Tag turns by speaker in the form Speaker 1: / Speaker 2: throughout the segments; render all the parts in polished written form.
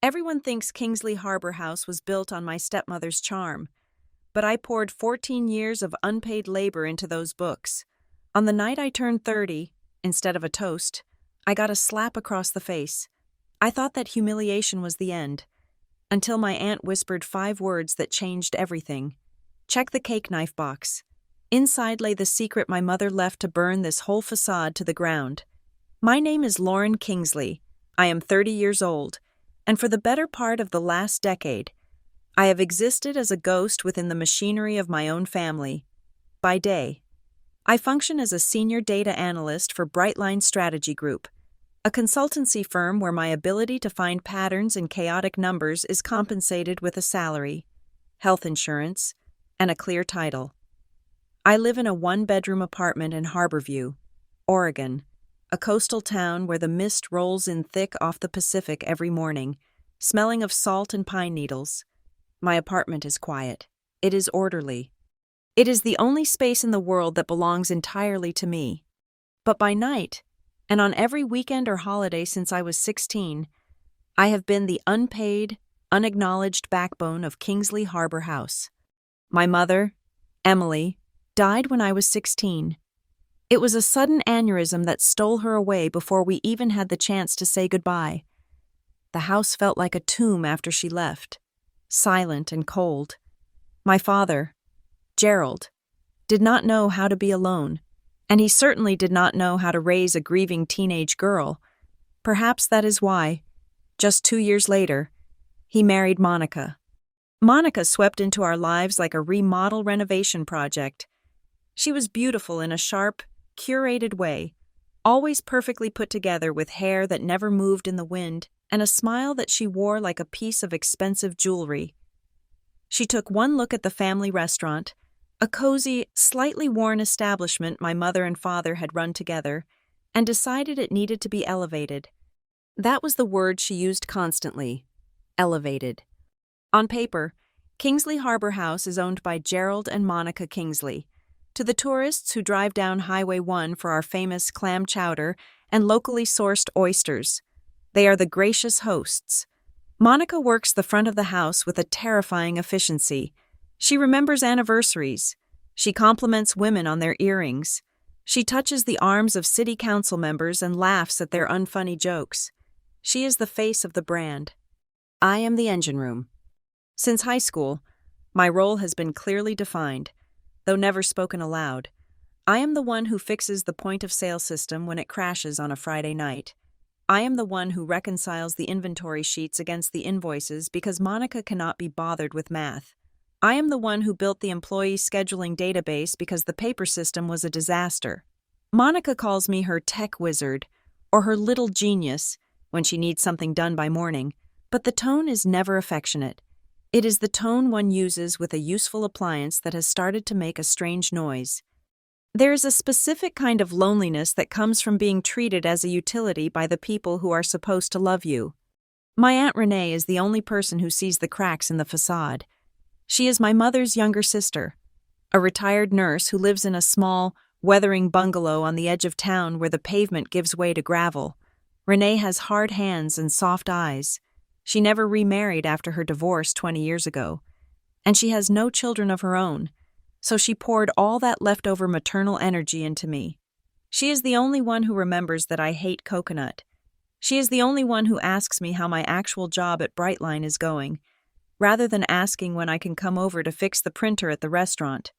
Speaker 1: Everyone thinks Kingsley Harbor House was built on my stepmother's charm, but I poured 14 years of unpaid labor into those books. On the night I turned 30, instead of a toast, I got a slap across the face. I thought that humiliation was the end, until my aunt whispered 5 words that changed everything. Check the cake knife box. Inside lay the secret my mother left to burn this whole facade to the ground. My name is Lauren Kingsley. I am 30 years old, and for the better part of the last decade, I have existed as a ghost within the machinery of my own family. By day, I function as a senior data analyst for Brightline Strategy Group, a consultancy firm where my ability to find patterns in chaotic numbers is compensated with a salary, health insurance, and a clear title. I live in a 1-bedroom apartment in Harborview, Oregon, a coastal town where the mist rolls in thick off the Pacific every morning, smelling of salt and pine needles. My apartment is quiet. It is orderly. It is the only space in the world that belongs entirely to me. But by night, and on every weekend or holiday since I was 16, I have been the unpaid, unacknowledged backbone of Kingsley Harbor House. My mother, Emily, died when I was 16. It was a sudden aneurysm that stole her away before we even had the chance to say goodbye. The house felt like a tomb after she left, silent and cold. My father, Gerald, did not know how to be alone, and he certainly did not know how to raise a grieving teenage girl. Perhaps that is why, just 2 years later, he married Monica. Monica swept into our lives like a remodel renovation project. She was beautiful in a sharp, curated way, always perfectly put together with hair that never moved in the wind and a smile that she wore like a piece of expensive jewelry. She took one look at the family restaurant, a cozy, slightly worn establishment my mother and father had run together, and decided it needed to be elevated. That was the word she used constantly, elevated. On paper, Kingsley Harbor House is owned by Gerald and Monica Kingsley. To the tourists who drive down Highway 1 for our famous clam chowder and locally sourced oysters, they are the gracious hosts. Monica works the front of the house with a terrifying efficiency. She remembers anniversaries. She compliments women on their earrings. She touches the arms of city council members and laughs at their unfunny jokes. She is the face of the brand. I am the engine room. Since high school, my role has been clearly defined, though never spoken aloud. I am the one who fixes the point-of-sale system when it crashes on a Friday night. I am the one who reconciles the inventory sheets against the invoices because Monica cannot be bothered with math. I am the one who built the employee scheduling database because the paper system was a disaster. Monica calls me her tech wizard or her little genius when she needs something done by morning, but the tone is never affectionate. It is the tone one uses with a useful appliance that has started to make a strange noise. There is a specific kind of loneliness that comes from being treated as a utility by the people who are supposed to love you. My Aunt Renee is the only person who sees the cracks in the facade. She is my mother's younger sister, a retired nurse who lives in a small, weathering bungalow on the edge of town where the pavement gives way to gravel. Renee has hard hands and soft eyes. She never remarried after her divorce 20 years ago, and she has no children of her own, so she poured all that leftover maternal energy into me. She is the only one who remembers that I hate coconut. She is the only one who asks me how my actual job at Brightline is going, rather than asking when I can come over to fix the printer at the restaurant.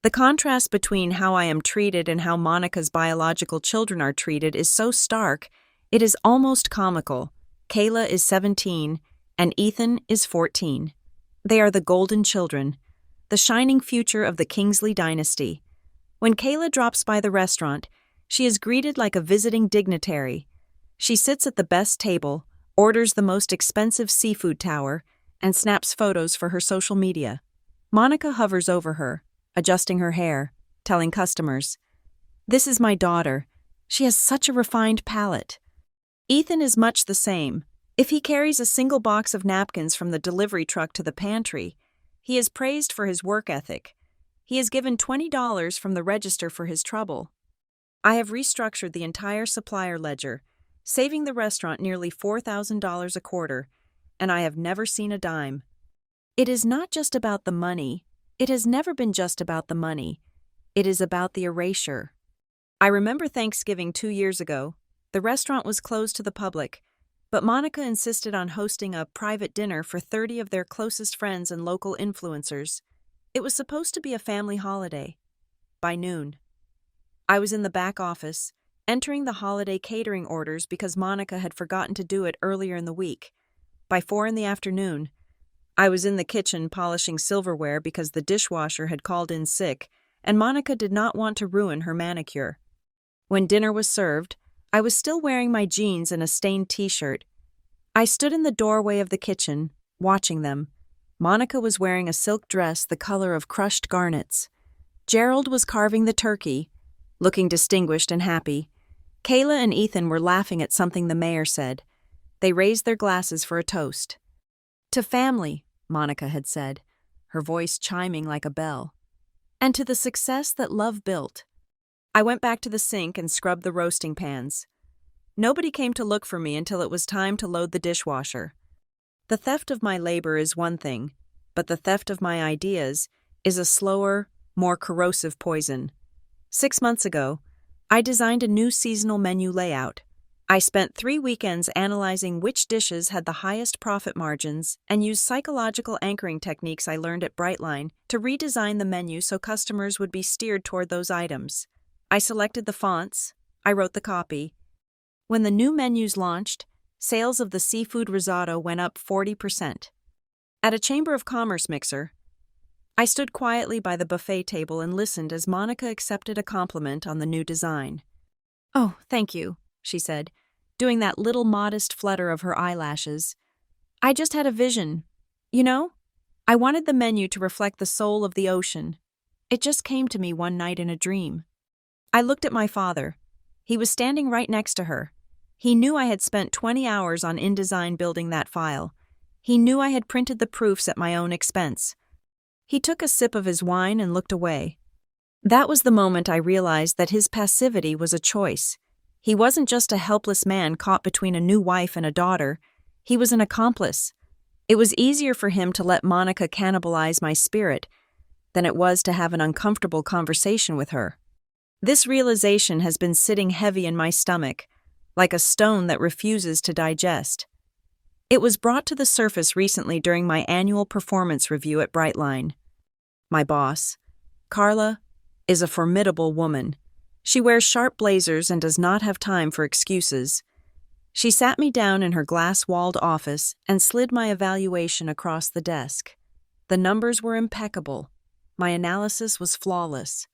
Speaker 1: The contrast between how I am treated and how Monica's biological children are treated is so stark, it is almost comical. Kayla is 17, and Ethan is 14. They are the golden children, the shining future of the Kingsley dynasty. When Kayla drops by the restaurant, she is greeted like a visiting dignitary. She sits at the best table, orders the most expensive seafood tower, and snaps photos for her social media. Monica hovers over her, adjusting her hair, telling customers, "This is my daughter. She has such a refined palate." Ethan is much the same. If he carries a single box of napkins from the delivery truck to the pantry, he is praised for his work ethic. He is given $20 from the register for his trouble. I have restructured the entire supplier ledger, saving the restaurant nearly $4,000 a quarter, and I have never seen a dime. It is not just about the money. It has never been just about the money. It is about the erasure. I remember Thanksgiving 2 years ago. The restaurant was closed to the public, but Monica insisted on hosting a private dinner for 30 of their closest friends and local influencers. It was supposed to be a family holiday. By noon, I was in the back office, entering the holiday catering orders because Monica had forgotten to do it earlier in the week. By 4 in the afternoon, I was in the kitchen polishing silverware because the dishwasher had called in sick, and Monica did not want to ruin her manicure. When dinner was served, I was still wearing my jeans and a stained t-shirt. I stood in the doorway of the kitchen, watching them. Monica was wearing a silk dress the color of crushed garnets. Gerald was carving the turkey, looking distinguished and happy. Kayla and Ethan were laughing at something the mayor said. They raised their glasses for a toast. "To family," Monica had said, her voice chiming like a bell. "And to the success that love built." I went back to the sink and scrubbed the roasting pans. Nobody came to look for me until it was time to load the dishwasher. The theft of my labor is one thing, but the theft of my ideas is a slower, more corrosive poison. 6 months ago, I designed a new seasonal menu layout. I spent 3 weekends analyzing which dishes had the highest profit margins and used psychological anchoring techniques I learned at Brightline to redesign the menu so customers would be steered toward those items. I selected the fonts. I wrote the copy. When the new menus launched, sales of the seafood risotto went up 40%. At a Chamber of Commerce mixer, I stood quietly by the buffet table and listened as Monica accepted a compliment on the new design. "Oh, thank you," she said, doing that little modest flutter of her eyelashes. "I just had a vision. You know, I wanted the menu to reflect the soul of the ocean. It just came to me one night in a dream." I looked at my father. He was standing right next to her. He knew I had spent 20 hours on InDesign building that file. He knew I had printed the proofs at my own expense. He took a sip of his wine and looked away. That was the moment I realized that his passivity was a choice. He wasn't just a helpless man caught between a new wife and a daughter. He was an accomplice. It was easier for him to let Monica cannibalize my spirit than it was to have an uncomfortable conversation with her. This realization has been sitting heavy in my stomach, like a stone that refuses to digest. It was brought to the surface recently during my annual performance review at Brightline. My boss, Carla, is a formidable woman. She wears sharp blazers and does not have time for excuses. She sat me down in her glass-walled office and slid my evaluation across the desk. The numbers were impeccable. My analysis was flawless.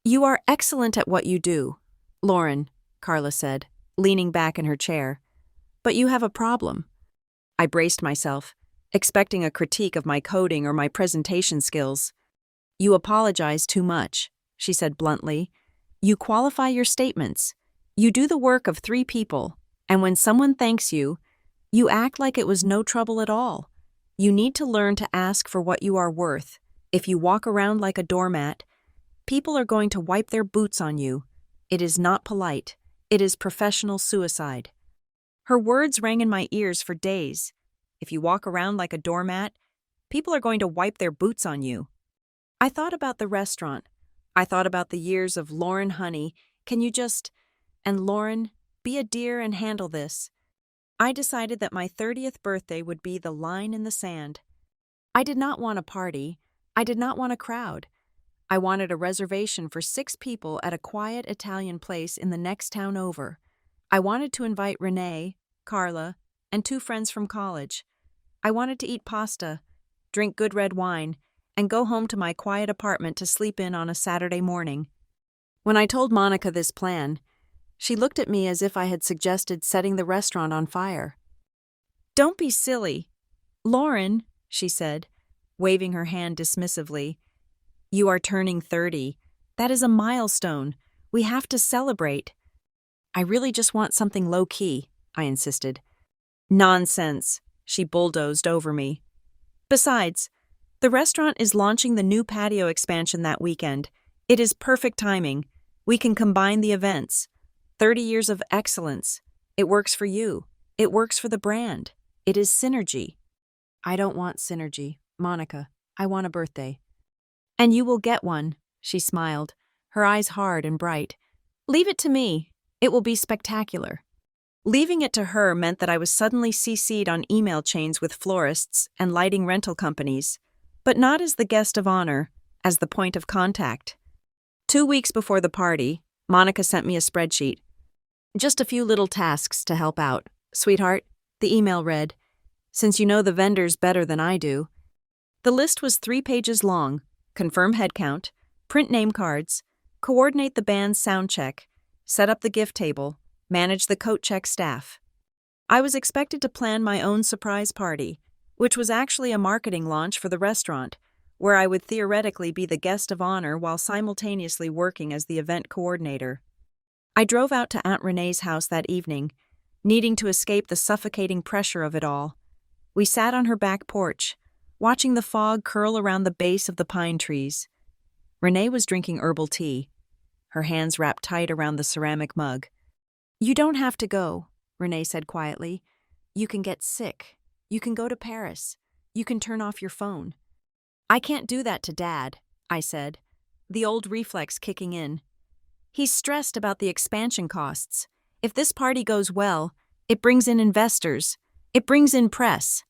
Speaker 1: "You are excellent at what you do, Lauren," Carla said, leaning back in her chair. "But you have a problem." I braced myself, expecting a critique of my coding or my presentation skills. "You apologize too much," she said bluntly. "You qualify your statements. You do the work of 3 people, and when someone thanks you, you act like it was no trouble at all. You need to learn to ask for what you are worth. If you walk around like a doormat, people are going to wipe their boots on you. It is not polite. It is professional suicide." Her words rang in my ears for days. If you walk around like a doormat, people are going to wipe their boots on you. I thought about the restaurant. I thought about the years of "Lauren, honey, can you just..." and "Lauren, be a dear and handle this." I decided that my 30th birthday would be the line in the sand. I did not want a party. I did not want a crowd. I wanted a reservation for 6 people at a quiet Italian place in the next town over. I wanted to invite Renee, Carla, and 2 friends from college. I wanted to eat pasta, drink good red wine, and go home to my quiet apartment to sleep in on a Saturday morning. When I told Monica this plan, she looked at me as if I had suggested setting the restaurant on fire. "Don't be silly. Lauren," she said, waving her hand dismissively. "You are turning 30. That is a milestone. We have to celebrate." "I really just want something low-key," I insisted. "Nonsense," she bulldozed over me. "Besides, the restaurant is launching the new patio expansion that weekend. It is perfect timing. We can combine the events. 30 years of excellence. It works for you. It works for the brand. It is synergy. I don't want synergy, Monica. I want a birthday. And you will get one, she smiled, her eyes hard and bright. Leave it to me. It will be spectacular. Leaving it to her meant that I was suddenly CC'd on email chains with florists and lighting rental companies, but not as the guest of honor, as the point of contact. 2 weeks before the party, Monica sent me a spreadsheet. Just a few little tasks to help out. Sweetheart, the email read, since you know the vendors better than I do. The list was 3 pages long. Confirm headcount, print name cards, coordinate the band's sound check, set up the gift table, manage the coat check staff. I was expected to plan my own surprise party, which was actually a marketing launch for the restaurant, where I would theoretically be the guest of honor while simultaneously working as the event coordinator. I drove out to Aunt Renee's house that evening, needing to escape the suffocating pressure of it all. We sat on her back porch, watching the fog curl around the base of the pine trees. Renee was drinking herbal tea, her hands wrapped tight around the ceramic mug. You don't have to go, Renee said quietly. You can get sick. You can go to Paris. You can turn off your phone. I can't do that to Dad, I said, the old reflex kicking in. He's stressed about the expansion costs. If this party goes well, it brings in investors. It brings in press.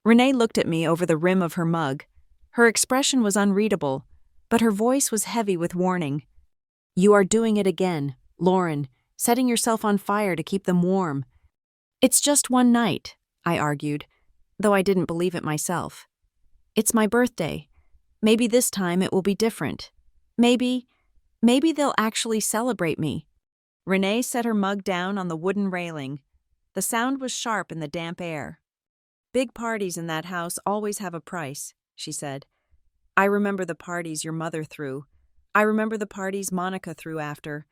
Speaker 1: Renee looked at me over the rim of her mug. Her expression was unreadable, but her voice was heavy with warning. You are doing it again, Lauren, setting yourself on fire to keep them warm. It's just one night, I argued, though I didn't believe it myself. It's my birthday. Maybe this time it will be different. Maybe they'll actually celebrate me. Renee set her mug down on the wooden railing. The sound was sharp in the damp air. Big parties in that house always have a price, she said. I remember the parties your mother threw. I remember the parties Monica threw after.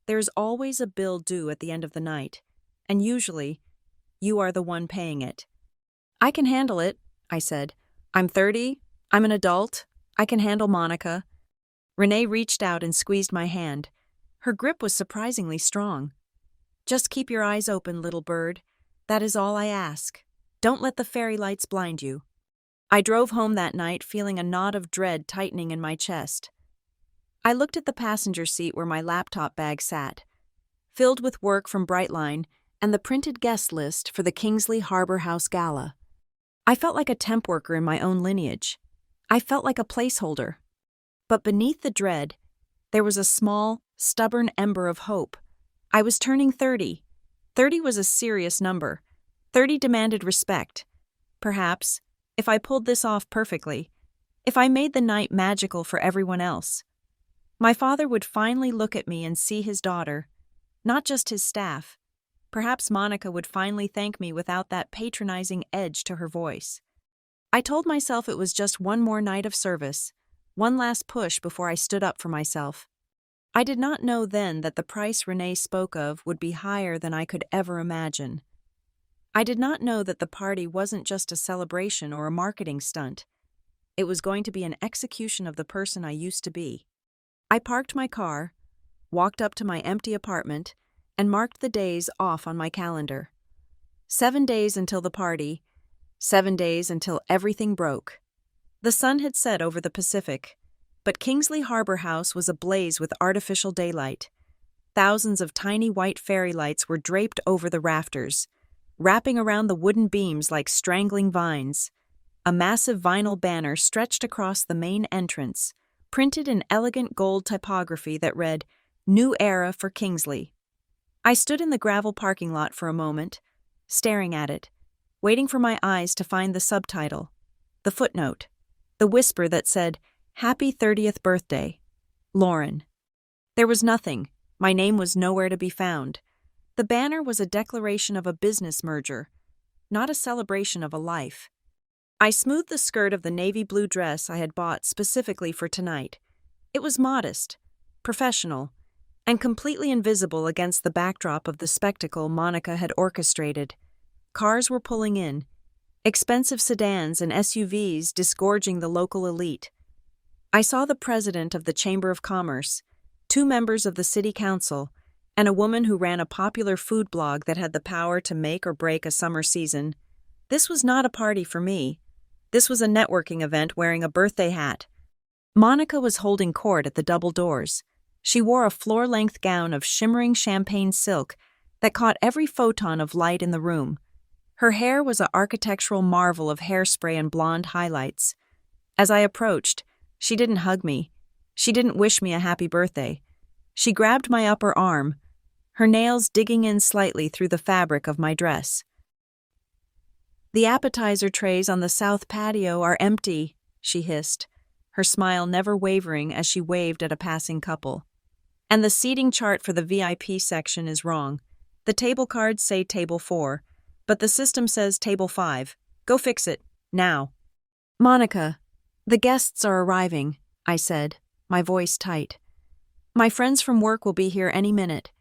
Speaker 1: There's always a bill due at the end of the night, and usually, you are the one paying it. I can handle it, I said. I'm 30, I'm an adult, I can handle Monica. Renee reached out and squeezed my hand. Her grip was surprisingly strong. Just keep your eyes open, little bird. That is all I ask. Don't let the fairy lights blind you. I drove home that night feeling a knot of dread tightening in my chest. I looked at the passenger seat where my laptop bag sat, filled with work from Brightline and the printed guest list for the Kingsley Harbor House Gala. I felt like a temp worker in my own lineage. I felt like a placeholder. But beneath the dread, there was a small, stubborn ember of hope. I was turning 30. 30 was a serious number. 30 demanded respect. Perhaps, if I pulled this off perfectly, if I made the night magical for everyone else, my father would finally look at me and see his daughter, not just his staff. Perhaps Monica would finally thank me without that patronizing edge to her voice. I told myself it was just one more night of service, one last push before I stood up for myself. I did not know then that the price Renee spoke of would be higher than I could ever imagine. I did not know that the party wasn't just a celebration or a marketing stunt. It was going to be an execution of the person I used to be. I parked my car, walked up to my empty apartment, and marked the days off on my calendar. 7 days until the party, 7 days until everything broke. The sun had set over the Pacific, but Kingsley Harbor House was ablaze with artificial daylight. Thousands of tiny white fairy lights were draped over the rafters, wrapping around the wooden beams like strangling vines. A massive vinyl banner stretched across the main entrance, printed in elegant gold typography that read, "New Era for Kingsley." I stood in the gravel parking lot for a moment, staring at it, waiting for my eyes to find the subtitle, the footnote, the whisper that said, "Happy 30th birthday, Lauren." There was nothing. My name was nowhere to be found. The banner was a declaration of a business merger, not a celebration of a life. I smoothed the skirt of the navy blue dress I had bought specifically for tonight. It was modest, professional, and completely invisible against the backdrop of the spectacle Monica had orchestrated. Cars were pulling in, expensive sedans and SUVs disgorging the local elite. I saw the president of the Chamber of Commerce, 2 members of the city council, and a woman who ran a popular food blog that had the power to make or break a summer season. This was not a party for me. This was a networking event wearing a birthday hat. Monica was holding court at the double doors. She wore a floor-length gown of shimmering champagne silk that caught every photon of light in the room. Her hair was an architectural marvel of hairspray and blonde highlights. As I approached, she didn't hug me. She didn't wish me a happy birthday. She grabbed my upper arm, her nails digging in slightly through the fabric of my dress. "The appetizer trays on the south patio are empty," she hissed, her smile never wavering as she waved at a passing couple. "And the seating chart for the VIP section is wrong. The table cards say table 4, but the system says table 5. Go fix it, now." "Monica, the guests are arriving," I said, my voice tight. "My friends from work will be here any minute.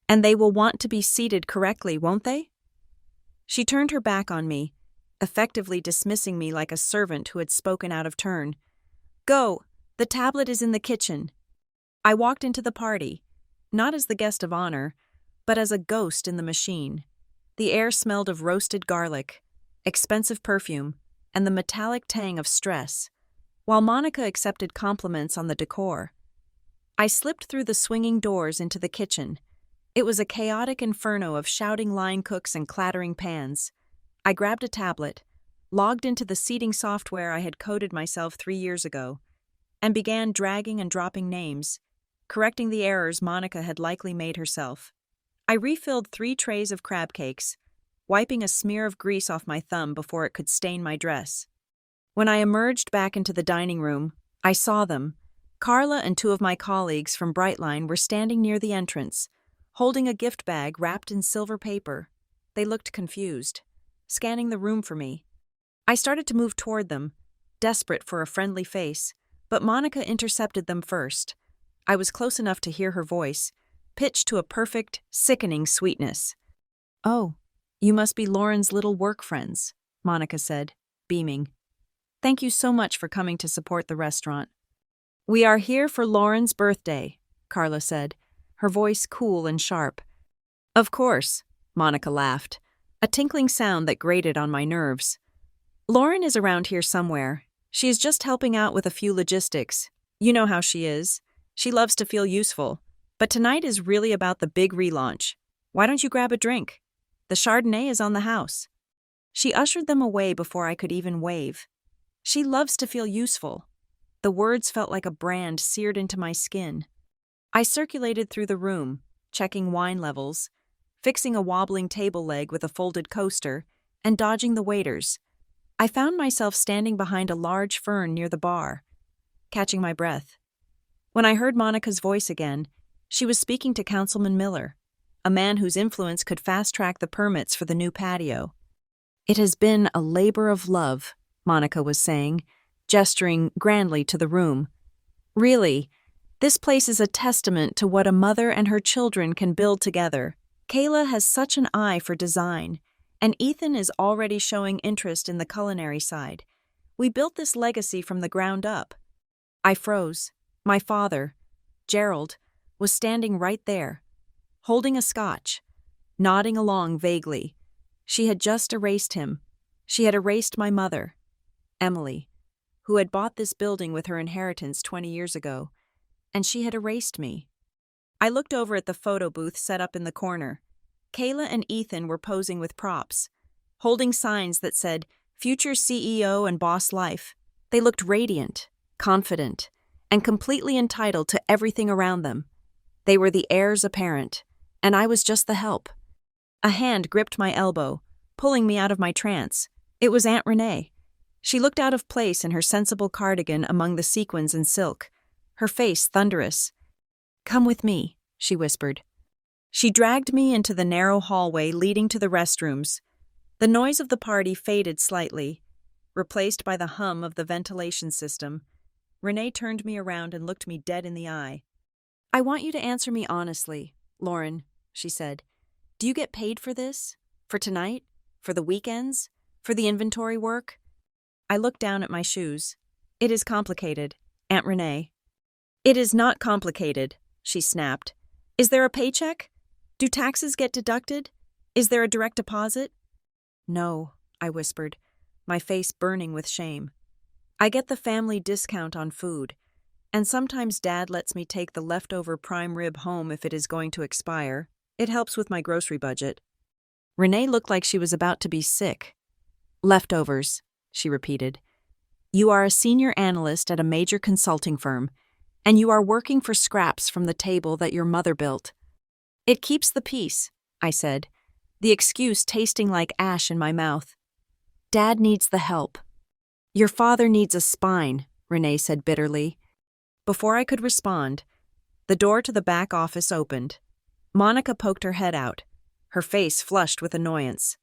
Speaker 1: And they will want to be seated correctly, won't they?" She turned her back on me, effectively dismissing me like a servant who had spoken out of turn. "Go, the tablet is in the kitchen." I walked into the party, not as the guest of honor, but as a ghost in the machine. The air smelled of roasted garlic, expensive perfume, and the metallic tang of stress, while Monica accepted compliments on the decor. I slipped through the swinging doors into the kitchen. It was a chaotic inferno of shouting line cooks and clattering pans. I grabbed a tablet, logged into the seating software I had coded myself 3 years ago, and began dragging and dropping names, correcting the errors Monica had likely made herself. I refilled 3 trays of crab cakes, wiping a smear of grease off my thumb before it could stain my dress. When I emerged back into the dining room, I saw them. Carla and 2 of my colleagues from Brightline were standing near the entrance, holding a gift bag wrapped in silver paper. They looked confused, scanning the room for me. I started to move toward them, desperate for a friendly face, but Monica intercepted them first. I was close enough to hear her voice, pitched to a perfect, sickening sweetness. "Oh, you must be Lauren's little work friends," Monica said, beaming. "Thank you so much for coming to support the restaurant." "We are here for Lauren's birthday," Carla said, her voice cool and sharp. "Of course," Monica laughed, a tinkling sound that grated on my nerves. "Lauren is around here somewhere. She is just helping out with a few logistics. You know how she is. She loves to feel useful. But tonight is really about the big relaunch. Why don't you grab a drink? The Chardonnay is on the house." She ushered them away before I could even wave. She loves to feel useful. The words felt like a brand seared into my skin. I circulated through the room, checking wine levels, fixing a wobbling table leg with a folded coaster, and dodging the waiters. I found myself standing behind a large fern near the bar, catching my breath. When I heard Monica's voice again, she was speaking to Councilman Miller, a man whose influence could fast-track the permits for the new patio. "It has been a labor of love," Monica was saying, gesturing grandly to the room. "Really, this place is a testament to what a mother and her children can build together. Kayla has such an eye for design, and Ethan is already showing interest in the culinary side. We built this legacy from the ground up." I froze. My father, Gerald, was standing right there, holding a scotch, nodding along vaguely. She had just erased him. She had erased my mother, Emily, who had bought this building with her inheritance 20 years ago, and she had erased me. I looked over at the photo booth set up in the corner. Kayla and Ethan were posing with props, holding signs that said, "Future CEO and Boss Life." They looked radiant, confident, and completely entitled to everything around them. They were the heirs apparent, and I was just the help. A hand gripped my elbow, pulling me out of my trance. It was Aunt Renee. She looked out of place in her sensible cardigan among the sequins and silk, her face thunderous. "Come with me," she whispered. She dragged me into the narrow hallway leading to the restrooms. The noise of the party faded slightly, replaced by the hum of the ventilation system. Renee turned me around and looked me dead in the eye. "I want you to answer me honestly, Lauren," she said. "Do you get paid for this? For tonight? For the weekends? For the inventory work?" I looked down at my shoes. "It is complicated, Aunt Renee." "It is not complicated," she snapped. "Is there a paycheck? Do taxes get deducted? Is there a direct deposit?" "No," I whispered, my face burning with shame. I get the family discount on food, and sometimes Dad lets me take the leftover prime rib home if it is going to expire. It helps with my grocery budget. Renee looked like she was about to be sick. Leftovers, she repeated. You are a senior analyst at a major consulting firm, and you are working for scraps from the table that your mother built. It keeps the peace, I said, the excuse tasting like ash in my mouth. Dad needs the help. Your father needs a spine, Renee said bitterly. Before I could respond, the door to the back office opened. Monica poked her head out, her face flushed with annoyance.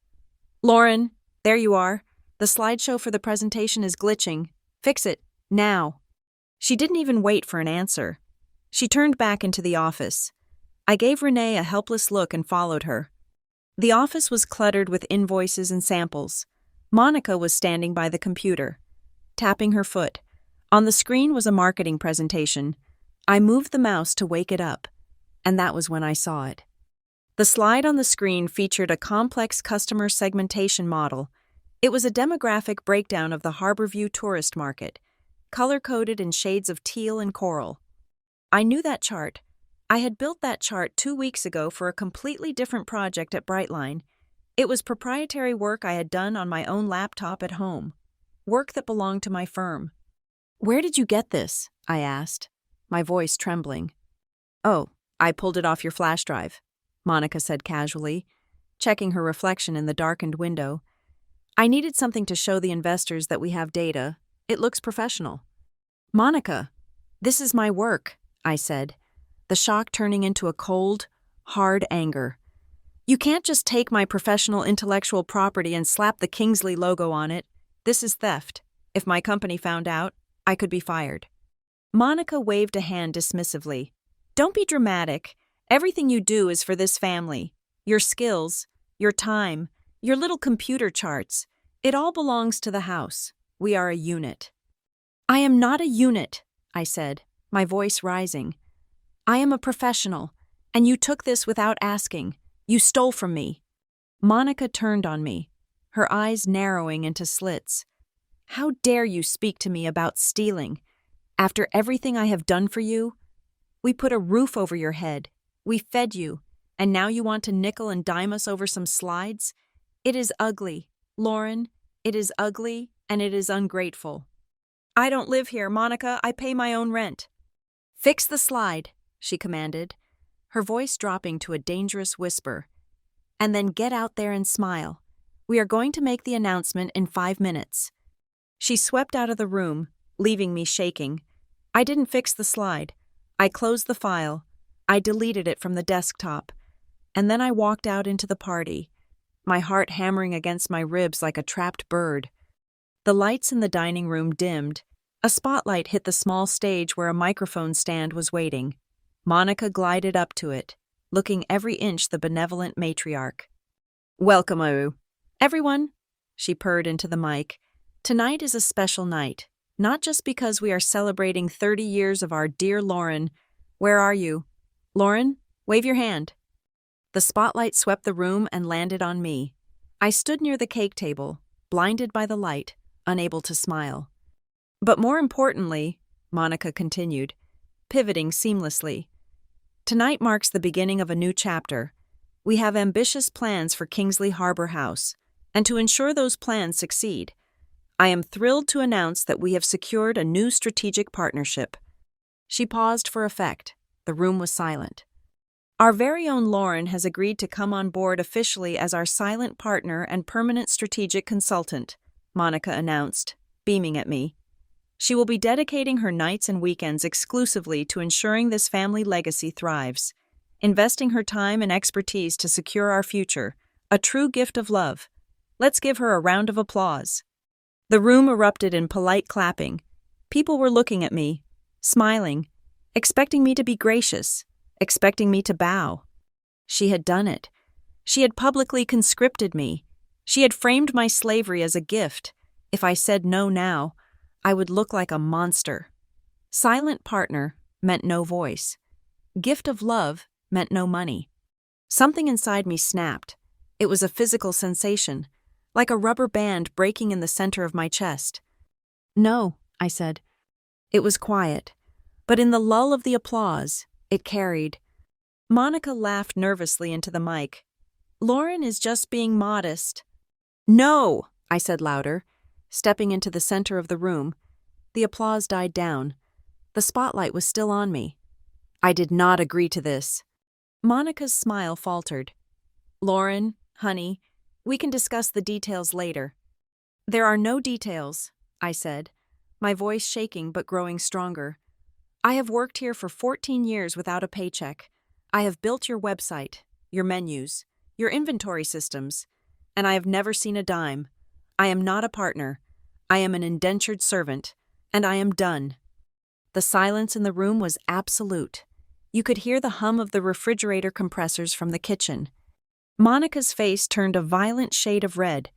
Speaker 1: Lauren, there you are. The slideshow for the presentation is glitching. Fix it, now. She didn't even wait for an answer. She turned back into the office. I gave Renee a helpless look and followed her. The office was cluttered with invoices and samples. Monica was standing by the computer, tapping her foot. On the screen was a marketing presentation. I moved the mouse to wake it up, and that was when I saw it. The slide on the screen featured a complex customer segmentation model. It was a demographic breakdown of the Harborview tourist market, color-coded in shades of teal and coral. I knew that chart. I had built that chart 2 weeks ago for a completely different project at Brightline. It was proprietary work I had done on my own laptop at home, work that belonged to my firm. Where did you get this? I asked, my voice trembling. Oh, I pulled it off your flash drive, Monica said casually, checking her reflection in the darkened window. I needed something to show the investors that we have data. It looks professional. Monica, this is my work, I said, the shock turning into a cold, hard anger. You can't just take my professional intellectual property and slap the Kingsley logo on it. This is theft. If my company found out, I could be fired. Monica waved a hand dismissively. Don't be dramatic. Everything you do is for this family. Your skills, your time, your little computer charts. It all belongs to the house. We are a unit. I am not a unit, I said, my voice rising. I am a professional, and you took this without asking. You stole from me. Monica turned on me, her eyes narrowing into slits. How dare you speak to me about stealing? After everything I have done for you? We put a roof over your head. We fed you, and now you want to nickel and dime us over some slides? It is ugly, Lauren. It is ugly, and it is ungrateful. I don't live here, Monica. I pay my own rent. Fix the slide, she commanded, her voice dropping to a dangerous whisper. And then get out there and smile. We are going to make the announcement in 5 minutes. She swept out of the room, leaving me shaking. I didn't fix the slide. I closed the file. I deleted it from the desktop. And then I walked out into the party, my heart hammering against my ribs like a trapped bird. The lights in the dining room dimmed. A spotlight hit the small stage where a microphone stand was waiting. Monica glided up to it, looking every inch the benevolent matriarch. Welcome, everyone, she purred into the mic. Tonight is a special night, not just because we are celebrating 30 years of our dear Lauren. Where are you? Lauren, wave your hand. The spotlight swept the room and landed on me. I stood near the cake table, blinded by the light, unable to smile. But more importantly, Monica continued, pivoting seamlessly. Tonight marks the beginning of a new chapter. We have ambitious plans for Kingsley Harbor House, and to ensure those plans succeed, I am thrilled to announce that we have secured a new strategic partnership. She paused for effect. The room was silent. Our very own Lauren has agreed to come on board officially as our silent partner and permanent strategic consultant, Monica announced, beaming at me. She will be dedicating her nights and weekends exclusively to ensuring this family legacy thrives, investing her time and expertise to secure our future, a true gift of love. Let's give her a round of applause. The room erupted in polite clapping. People were looking at me, smiling, expecting me to be gracious, expecting me to bow. She had done it. She had publicly conscripted me. She had framed my slavery as a gift. If I said no now, I would look like a monster. Silent partner meant no voice. Gift of love meant no money. Something inside me snapped. It was a physical sensation. like a rubber band breaking in the center of my chest. "No," I said. It was quiet, but in the lull of the applause, it carried. Monica laughed nervously into the mic. "Lauren is just being modest." "No," I said louder, stepping into the center of the room. The applause died down. The spotlight was still on me. I did not agree to this. Monica's smile faltered. "Lauren, honey, we can discuss the details later." "There are no details," I said, my voice shaking but growing stronger. "I have worked here for 14 years without a paycheck. I have built your website, your menus, your inventory systems, and I have never seen a dime. I am not a partner. I am an indentured servant, and I am done." The silence in the room was absolute. You could hear the hum of the refrigerator compressors from the kitchen. Monica's face turned a violent shade of red.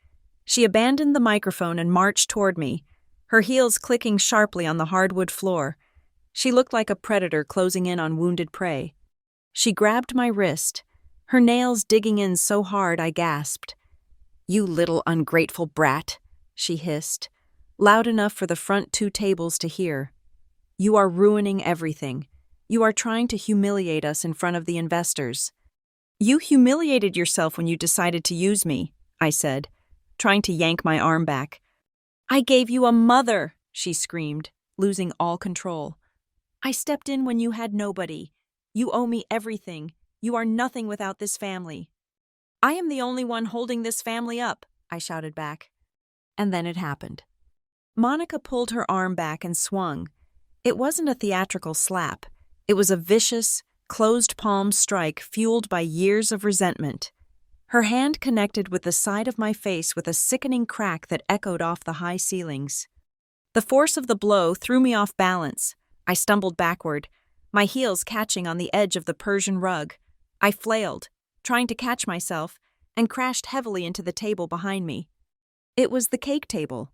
Speaker 1: She abandoned the microphone and marched toward me, her heels clicking sharply on the hardwood floor. She looked like a predator closing in on wounded prey. She grabbed my wrist, her nails digging in so hard I gasped. "You little ungrateful brat," she hissed, loud enough for the front 2 tables to hear. "You are ruining everything. You are trying to humiliate us in front of the investors." "You humiliated yourself when you decided to use me," I said, trying to yank my arm back. "I gave you a mother," she screamed, losing all control. "I stepped in when you had nobody. You owe me everything. You are nothing without this family." "I am the only one holding this family up," I shouted back. And then it happened. Monica pulled her arm back and swung. It wasn't a theatrical slap. It was a vicious, closed-palm strike fueled by years of resentment. Her hand connected with the side of my face with a sickening crack that echoed off the high ceilings. The force of the blow threw me off balance. I stumbled backward, my heels catching on the edge of the Persian rug. I flailed, trying to catch myself, and crashed heavily into the table behind me. It was the cake table.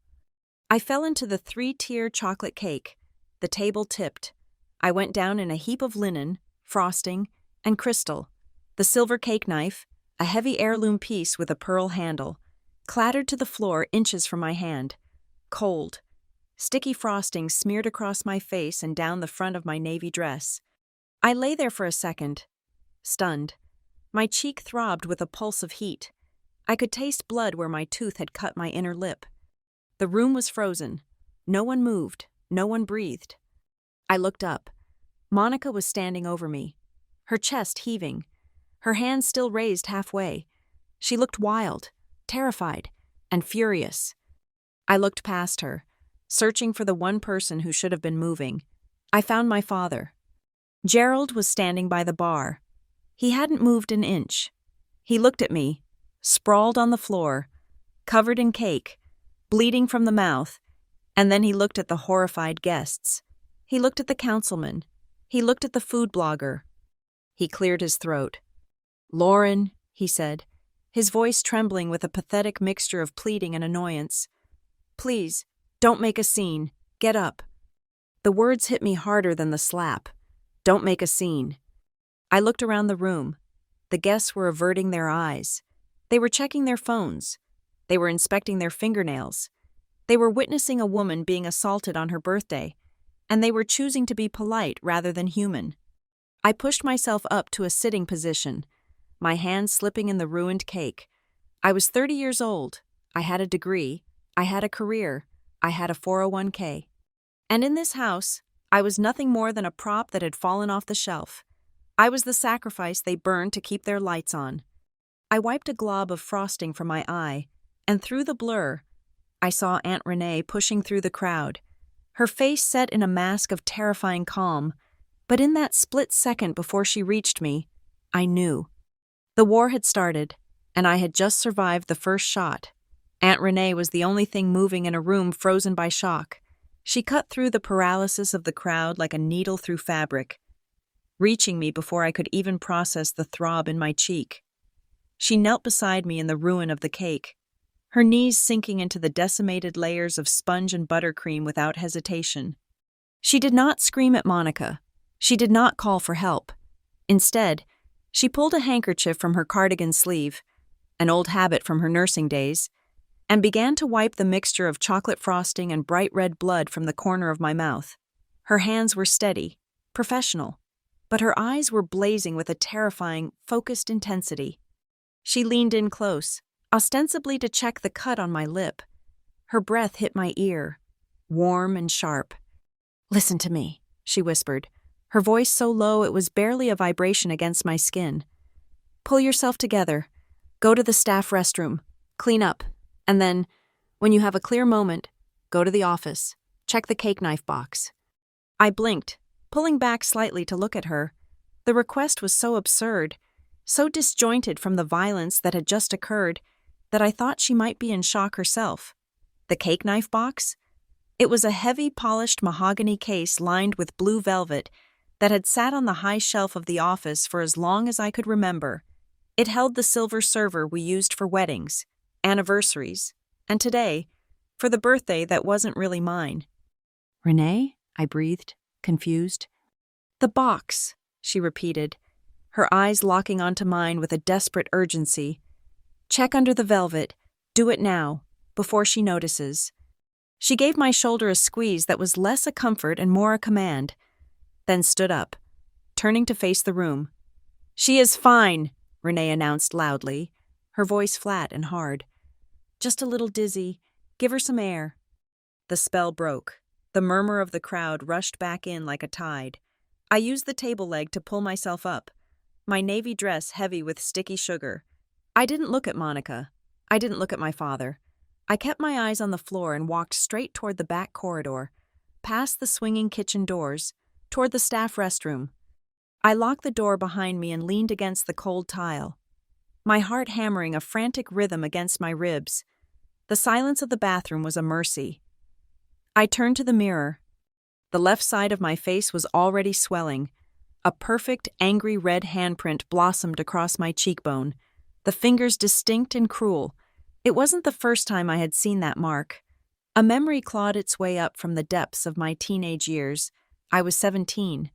Speaker 1: I fell into the 3-tier chocolate cake. The table tipped. I went down in a heap of linen, frosting, and crystal. The silver cake knife, a heavy heirloom piece with a pearl handle, clattered to the floor inches from my hand. Cold. Sticky frosting smeared across my face and down the front of my navy dress. I lay there for a second, stunned. My cheek throbbed with a pulse of heat. I could taste blood where my tooth had cut my inner lip. The room was frozen. No one moved. No one breathed. I looked up. Monica was standing over me, her chest heaving, her hands still raised halfway. She looked wild, terrified, and furious. I looked past her, searching for the one person who should have been moving. I found my father. Gerald was standing by the bar. He hadn't moved an inch. He looked at me, sprawled on the floor, covered in cake, bleeding from the mouth, and then he looked at the horrified guests. He looked at the councilman. He looked at the food blogger. He cleared his throat. "Lauren," he said, his voice trembling with a pathetic mixture of pleading and annoyance. "Please, don't make a scene. Get up." The words hit me harder than the slap. Don't make a scene. I looked around the room. The guests were averting their eyes. They were checking their phones. They were inspecting their fingernails. They were witnessing a woman being assaulted on her birthday, and they were choosing to be polite rather than human. I pushed myself up to a sitting position, my hands slipping in the ruined cake. I was 30 years old. I had a degree. I had a career. I had a 401k. And in this house, I was nothing more than a prop that had fallen off the shelf. I was the sacrifice they burned to keep their lights on. I wiped a glob of frosting from my eye, and through the blur, I saw Aunt Renee pushing through the crowd, her face set in a mask of terrifying calm. But in that split second before she reached me, I knew. The war had started, and I had just survived the first shot. Aunt Renee was the only thing moving in a room frozen by shock. She cut through the paralysis of the crowd like a needle through fabric, reaching me before I could even process the throb in my cheek. She knelt beside me in the ruin of the cake, her knees sinking into the decimated layers of sponge and buttercream without hesitation. She did not scream at Monica. She did not call for help. Instead, she pulled a handkerchief from her cardigan sleeve, an old habit from her nursing days. and began to wipe the mixture of chocolate frosting and bright red blood from the corner of my mouth. Her hands were steady, professional, but her eyes were blazing with a terrifying, focused intensity. She leaned in close, ostensibly to check the cut on my lip. Her breath hit my ear, warm and sharp. "Listen to me," she whispered, her voice so low it was barely a vibration against my skin. "Pull yourself together. Go to the staff restroom. Clean up. And then, when you have a clear moment, go to the office. Check the cake knife box." I blinked, pulling back slightly to look at her. The request was so absurd, so disjointed from the violence that had just occurred, that I thought she might be in shock herself. The cake knife box? It was a heavy, polished mahogany case lined with blue velvet that had sat on the high shelf of the office for as long as I could remember. It held the silver server we used for weddings, anniversaries, and today, for the birthday that wasn't really mine. "Renee?" I breathed, confused. "The box," she repeated, her eyes locking onto mine with a desperate urgency. "Check under the velvet. Do it now, before she notices." She gave my shoulder a squeeze that was less a comfort and more a command, then stood up, turning to face the room. "She is fine," Renee announced loudly, her voice flat and hard. "Just a little dizzy. Give her some air." The spell broke. The murmur of the crowd rushed back in like a tide. I used the table leg to pull myself up, my navy dress heavy with sticky sugar. I didn't look at Monica. I didn't look at my father. I kept my eyes on the floor and walked straight toward the back corridor, past the swinging kitchen doors, toward the staff restroom. I locked the door behind me and leaned against the cold tile, my heart hammering a frantic rhythm against my ribs. The silence of the bathroom was a mercy. I turned to the mirror. The left side of my face was already swelling. A perfect, angry red handprint blossomed across my cheekbone, the fingers distinct and cruel. It wasn't the first time I had seen that mark. A memory clawed its way up from the depths of my teenage years. I was 17.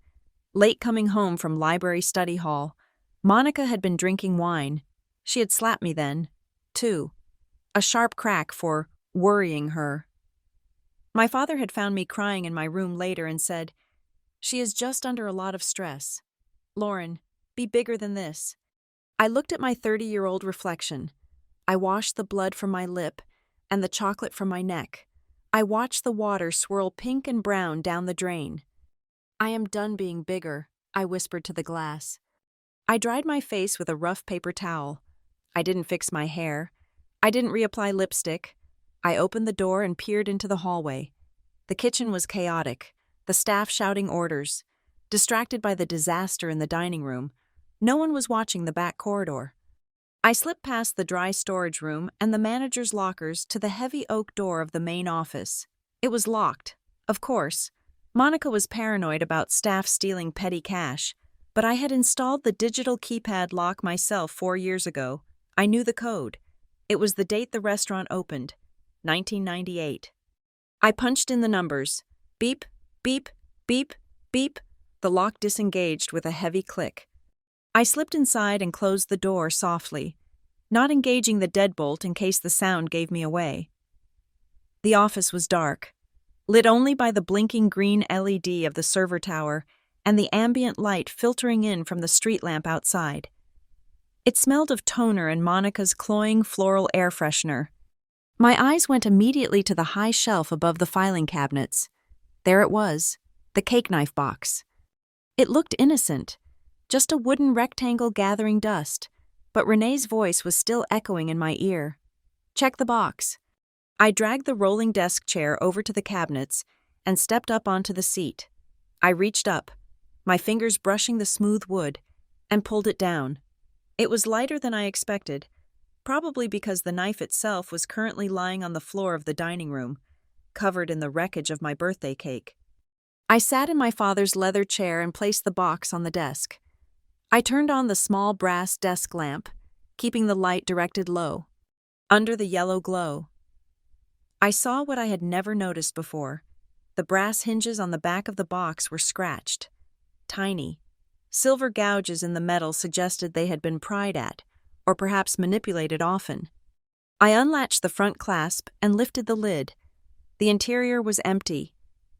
Speaker 1: Late coming home from library study hall. Monica had been drinking wine. She had slapped me then, too. A sharp crack for worrying her. My father had found me crying in my room later and said, "She is just under a lot of stress. Lauren, be bigger than this." I looked at my 30-year-old reflection. I washed the blood from my lip and the chocolate from my neck. I watched the water swirl pink and brown down the drain. "I am done being bigger," I whispered to the glass. I dried my face with a rough paper towel. I didn't fix my hair. I didn't reapply lipstick. I opened the door and peered into the hallway. The kitchen was chaotic, the staff shouting orders. Distracted by the disaster in the dining room, no one was watching the back corridor. I slipped past the dry storage room and the manager's lockers to the heavy oak door of the main office. It was locked, of course. Monica was paranoid about staff stealing petty cash, but I had installed the digital keypad lock myself 4 years ago. I knew the code. It was the date the restaurant opened, 1998. I punched in the numbers. Beep, beep, beep, beep. The lock disengaged with a heavy click. I slipped inside and closed the door softly, not engaging the deadbolt in case the sound gave me away. The office was dark, lit only by the blinking green LED of the server tower and the ambient light filtering in from the street lamp outside. It smelled of toner and Monica's cloying floral air freshener. My eyes went immediately to the high shelf above the filing cabinets. There it was, the cake knife box. It looked innocent, just a wooden rectangle gathering dust, but Renee's voice was still echoing in my ear. "Check the box." I dragged the rolling desk chair over to the cabinets and stepped up onto the seat. I reached up, my fingers brushing the smooth wood, and pulled it down. It was lighter than I expected, probably because the knife itself was currently lying on the floor of the dining room, covered in the wreckage of my birthday cake. I sat in my father's leather chair and placed the box on the desk. I turned on the small brass desk lamp, keeping the light directed low. Under the yellow glow, I saw what I had never noticed before. The brass hinges on the back of the box were scratched. Tiny. Silver gouges in the metal suggested they had been pried at, or perhaps manipulated often. I unlatched the front clasp and lifted the lid. The interior was empty,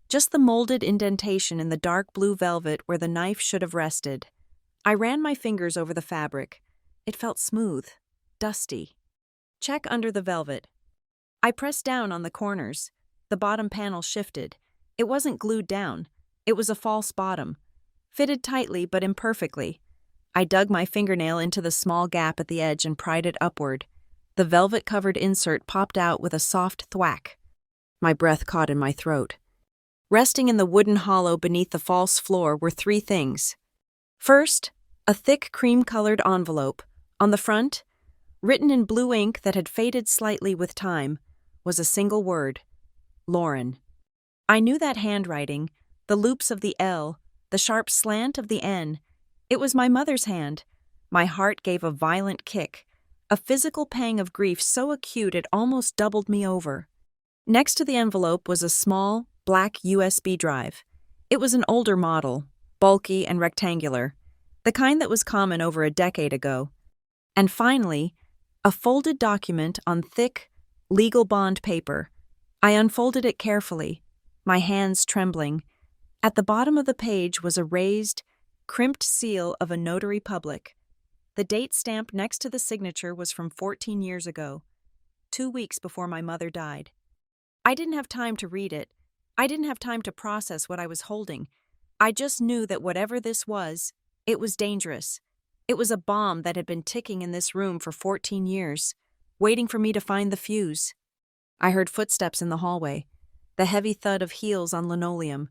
Speaker 1: just the molded indentation in the dark blue velvet where the knife should have rested. I ran my fingers over the fabric. It felt smooth, dusty. Check under the velvet. I pressed down on the corners. The bottom panel shifted. It wasn't glued down. It was a false bottom, fitted tightly but imperfectly. I dug my fingernail into the small gap at the edge and pried it upward. The velvet-covered insert popped out with a soft thwack. My breath caught in my throat. Resting in the wooden hollow beneath the false floor were three things. First, a thick cream-colored envelope. On the front, written in blue ink that had faded slightly with time, was a single word: Lauren. I knew that handwriting, the loops of the L, the sharp slant of the N. It was my mother's hand. My heart gave a violent kick, a physical pang of grief so acute it almost doubled me over. Next to the envelope was a small, black USB drive. It was an older model, bulky and rectangular, the kind that was common over a decade ago. And finally, a folded document on thick, legal bond paper. I unfolded it carefully, my hands trembling. At the bottom of the page was a raised, crimped seal of a notary public. The date stamp next to the signature was from 14 years ago, 2 weeks before my mother died. I didn't have time to read it. I didn't have time to process what I was holding. I just knew that whatever this was, it was dangerous. It was a bomb that had been ticking in this room for 14 years, waiting for me to find the fuse. I heard footsteps in the hallway, the heavy thud of heels on linoleum.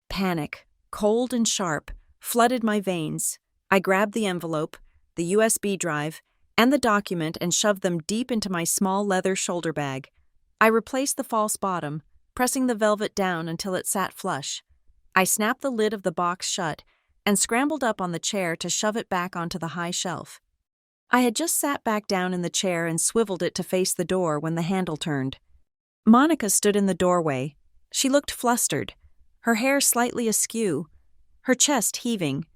Speaker 1: Panic, cold and sharp, flooded my veins. I grabbed the envelope, the USB drive, and the document and shoved them deep into my small leather shoulder bag. I replaced the false bottom, pressing the velvet down until it sat flush. I snapped the lid of the box shut and scrambled up on the chair to shove it back onto the high shelf. I had just sat back down in the chair and swiveled it to face the door when the handle turned. Monica stood in the doorway. She looked flustered, her hair slightly askew, her chest heaving.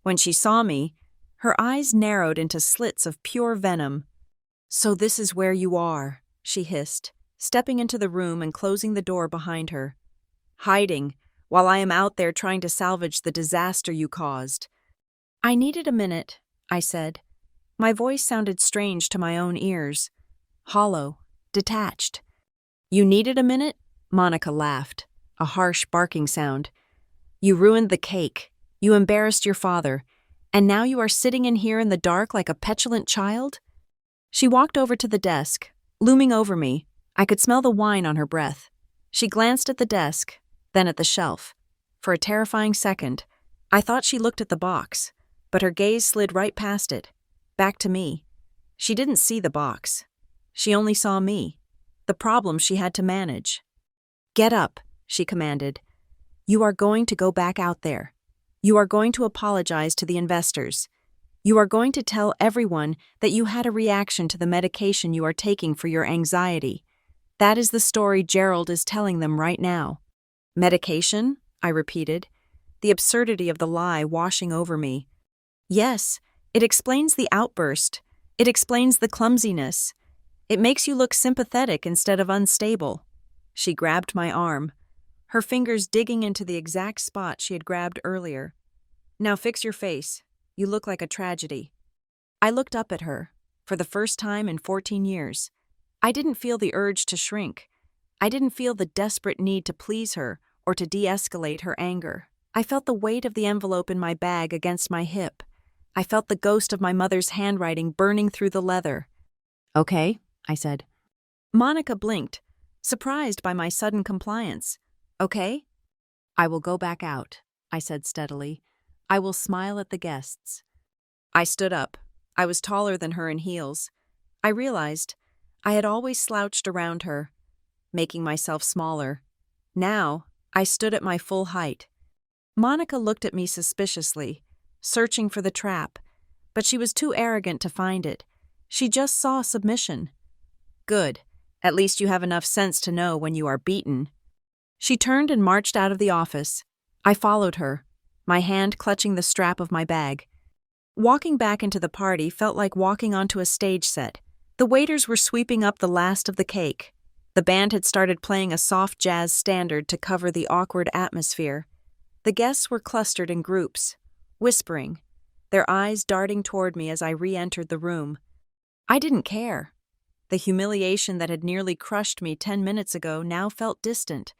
Speaker 1: When she saw me, her eyes narrowed into slits of pure venom. "So this is where you are," she hissed, stepping into the room and closing the door behind her. "Hiding, while I am out there trying to salvage the disaster you caused." "I needed a minute," I said. My voice sounded strange to my own ears, hollow, detached. "You needed a minute?" Monica laughed, a harsh barking sound. "You ruined the cake. You embarrassed your father. And now you are sitting in here in the dark like a petulant child?" She walked over to the desk, looming over me. I could smell the wine on her breath. She glanced at the desk, then at the shelf. For a terrifying second, I thought she looked at the box, but her gaze slid right past it, back to me. She didn't see the box. She only saw me, the problem she had to manage. "Get up," she commanded. "You are going to go back out there. You are going to apologize to the investors. You are going to tell everyone that you had a reaction to the medication you are taking for your anxiety. That is the story Gerald is telling them right now." "Medication?" I repeated, the absurdity of the lie washing over me. "Yes, it explains the outburst. It explains the clumsiness. It makes you look sympathetic instead of unstable." She grabbed my arm, her fingers digging into the exact spot she had grabbed earlier. "Now fix your face. You look like a tragedy." I looked up at her, for the first time in 14 years. I didn't feel the urge to shrink. I didn't feel the desperate need to please her or to de-escalate her anger. I felt the weight of the envelope in my bag against my hip. I felt the ghost of my mother's handwriting burning through the leather. "Okay," I said. Monica blinked, surprised by my sudden compliance. "Okay?" "I will go back out," I said steadily. "I will smile at the guests." I stood up. I was taller than her in heels. I realized I had always slouched around her, making myself smaller. Now, I stood at my full height. Monica looked at me suspiciously, searching for the trap, but she was too arrogant to find it. She just saw submission. "Good. At least you have enough sense to know when you are beaten." She turned and marched out of the office. I followed her, my hand clutching the strap of my bag. Walking back into the party felt like walking onto a stage set. The waiters were sweeping up the last of the cake. The band had started playing a soft jazz standard to cover the awkward atmosphere. The guests were clustered in groups, whispering, their eyes darting toward me as I re-entered the room. I didn't care. The humiliation that had nearly crushed me 10 minutes ago now felt distant,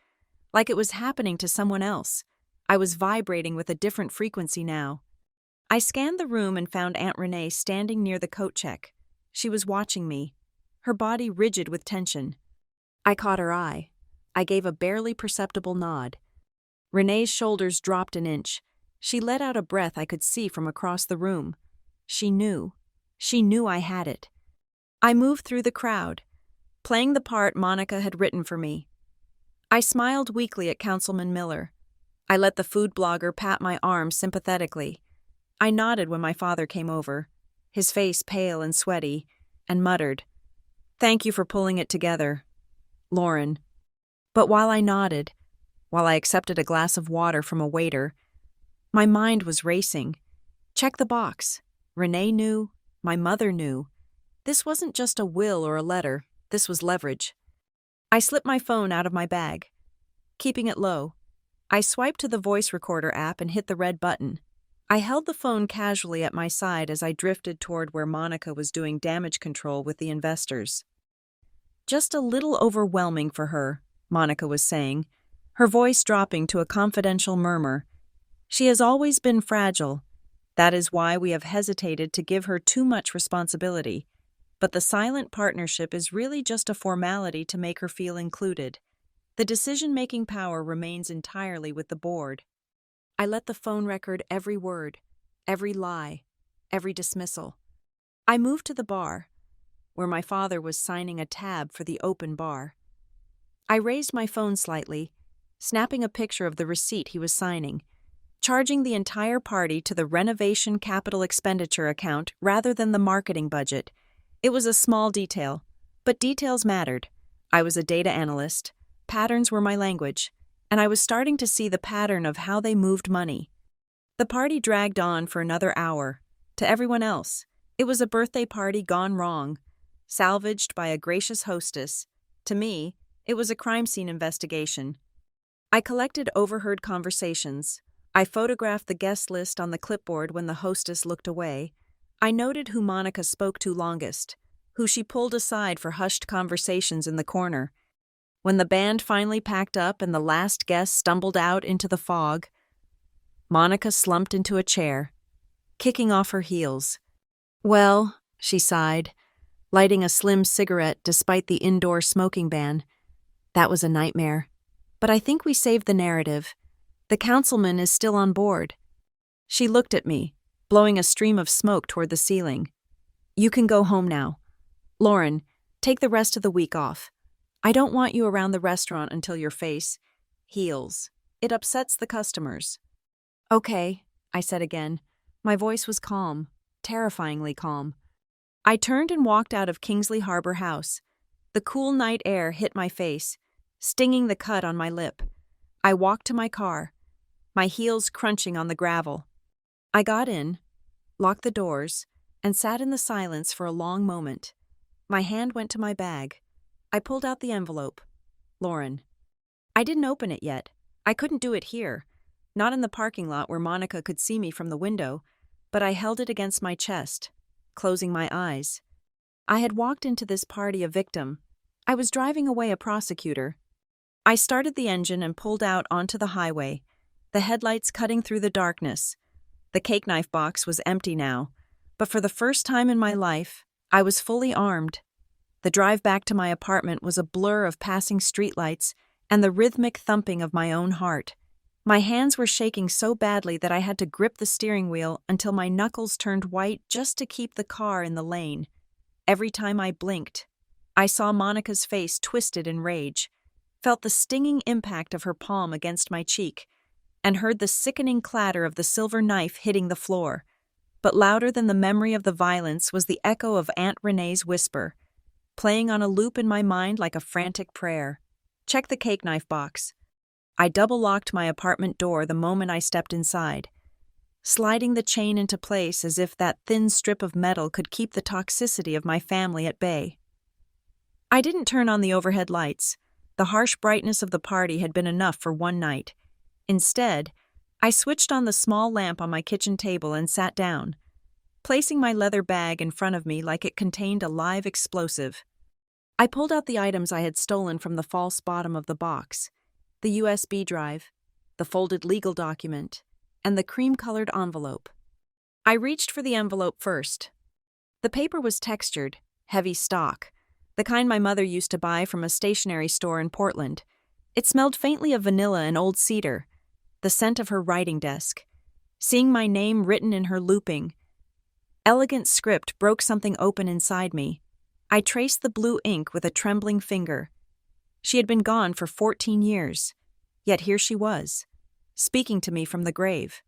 Speaker 1: like it was happening to someone else. I was vibrating with a different frequency now. I scanned the room and found Aunt Renee standing near the coat check. She was watching me, her body rigid with tension. I caught her eye. I gave a barely perceptible nod. Renee's shoulders dropped an inch. She let out a breath I could see from across the room. She knew. She knew I had it. I moved through the crowd, playing the part Monica had written for me. I smiled weakly at Councilman Miller. I let the food blogger pat my arm sympathetically. I nodded when my father came over, his face pale and sweaty, and muttered, "Thank you for pulling it together, Lauren." But while I nodded, while I accepted a glass of water from a waiter, my mind was racing. Check the box. Renee knew. My mother knew. This wasn't just a will or a letter. This was leverage. I slipped my phone out of my bag. Keeping it low, I swiped to the voice recorder app and hit the red button. I held the phone casually at my side as I drifted toward where Monica was doing damage control with the investors. "Just a little overwhelming for her," Monica was saying, her voice dropping to a confidential murmur. "She has always been fragile. That is why we have hesitated to give her too much responsibility. But the silent partnership is really just a formality to make her feel included. The decision-making power remains entirely with the board." I let the phone record every word, every lie, every dismissal. I moved to the bar, where my father was signing a tab for the open bar. I raised my phone slightly, snapping a picture of the receipt he was signing, charging the entire party to the renovation capital expenditure account rather than the marketing budget. It was a small detail, but details mattered. I was a data analyst, patterns were my language, and I was starting to see the pattern of how they moved money. The party dragged on for another hour. To everyone else, it was a birthday party gone wrong, salvaged by a gracious hostess. To me, it was a crime scene investigation. I collected overheard conversations. I photographed the guest list on the clipboard when the hostess looked away. I noted who Monica spoke to longest, who she pulled aside for hushed conversations in the corner. When the band finally packed up and the last guest stumbled out into the fog, Monica slumped into a chair, kicking off her heels. "Well," she sighed, lighting a slim cigarette despite the indoor smoking ban, "that was a nightmare. But I think we saved the narrative. The councilman is still on board." She looked at me, blowing a stream of smoke toward the ceiling. "You can go home now. Lauren, take the rest of the week off. I don't want you around the restaurant until your face heals. It upsets the customers." "Okay," I said again. My voice was calm, terrifyingly calm. I turned and walked out of Kingsley Harbor House. The cool night air hit my face, stinging the cut on my lip. I walked to my car, my heels crunching on the gravel. I got in, locked the doors, and sat in the silence for a long moment. My hand went to my bag. I pulled out the envelope. Lauren. I didn't open it yet. I couldn't do it here, not in the parking lot where Monica could see me from the window, but I held it against my chest, closing my eyes. I had walked into this party a victim. I was driving away a prosecutor. I started the engine and pulled out onto the highway, the headlights cutting through the darkness. The cake knife box was empty now, but for the first time in my life, I was fully armed. The drive back to my apartment was a blur of passing streetlights and the rhythmic thumping of my own heart. My hands were shaking so badly that I had to grip the steering wheel until my knuckles turned white just to keep the car in the lane. Every time I blinked, I saw Monica's face twisted in rage, felt the stinging impact of her palm against my cheek, and heard the sickening clatter of the silver knife hitting the floor. But louder than the memory of the violence was the echo of Aunt Renee's whisper, playing on a loop in my mind like a frantic prayer. "Check the cake knife box." I double-locked my apartment door the moment I stepped inside. sliding the chain into place as if that thin strip of metal could keep the toxicity of my family at bay. I didn't turn on the overhead lights. The harsh brightness of the party had been enough for one night. Instead, I switched on the small lamp on my kitchen table and sat down, placing my leather bag in front of me like it contained a live explosive. I pulled out the items I had stolen from the false bottom of the box: the USB drive, the folded legal document, and the cream-colored envelope. I reached for the envelope first. The paper was textured, heavy stock, the kind my mother used to buy from a stationery store in Portland. It smelled faintly of vanilla and old cedar, the scent of her writing desk. Seeing my name written in her looping, elegant script broke something open inside me. I traced the blue ink with a trembling finger. She had been gone for 14 years, yet here she was, speaking to me from the grave.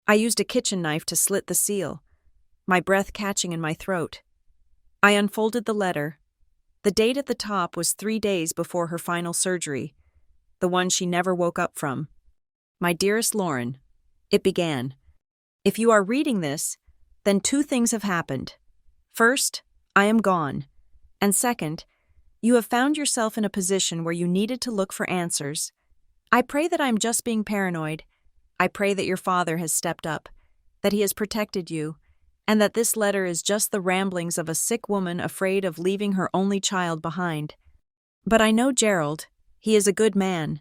Speaker 1: I used a kitchen knife to slit the seal, my breath catching in my throat. I unfolded the letter. The date at the top was 3 days before her final surgery, the one she never woke up from. My dearest Lauren, it began. If you are reading this, then 2 things have happened. First, I am gone. And second, you have found yourself in a position where you needed to look for answers. I pray that I'm just being paranoid. I pray that your father has stepped up, that he has protected you, and that this letter is just the ramblings of a sick woman afraid of leaving her only child behind. But I know Gerald. He is a good man,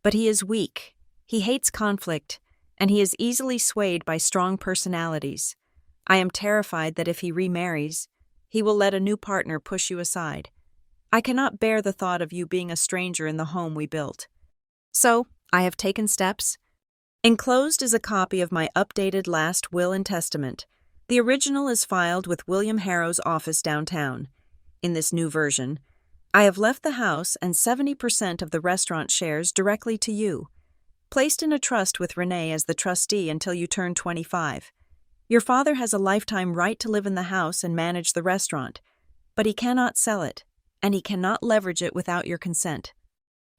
Speaker 1: but he is weak. He hates conflict, and he is easily swayed by strong personalities. I am terrified that if he remarries, he will let a new partner push you aside. I cannot bear the thought of you being a stranger in the home we built. So, I have taken steps. Enclosed is a copy of my updated last will and testament. The original is filed with William Harrow's office downtown. In this new version, I have left the house and 70% of the restaurant shares directly to you, placed in a trust with Renee as the trustee until you turn 25. Your father has a lifetime right to live in the house and manage the restaurant, but he cannot sell it, and he cannot leverage it without your consent.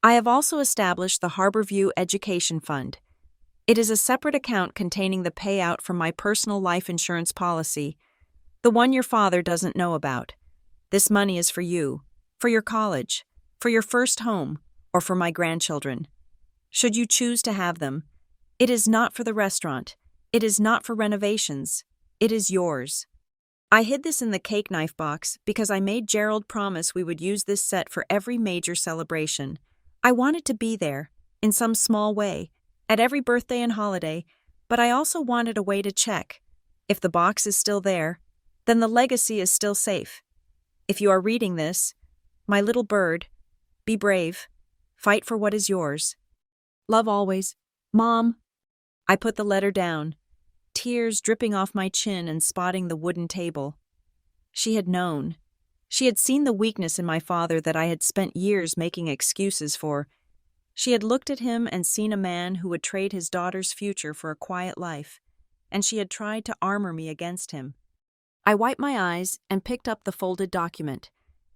Speaker 1: I have also established the Harborview Education Fund. It is a separate account containing the payout from my personal life insurance policy, the one your father doesn't know about. This money is for you, for your college, for your first home, or for my grandchildren. Should you choose to have them, it is not for the restaurant. It is not for renovations. It is yours. I hid this in the cake knife box because I made Gerald promise we would use this set for every major celebration. I wanted to be there, in some small way, at every birthday and holiday, but I also wanted a way to check. If the box is still there, then the legacy is still safe. If you are reading this, my little bird, be brave. Fight for what is yours. Love always, Mom. I put the letter down, tears dripping off my chin and spotting the wooden table. She had known. She had seen the weakness in my father that I had spent years making excuses for. She had looked at him and seen a man who would trade his daughter's future for a quiet life, and she had tried to armor me against him. I wiped my eyes and picked up the folded document.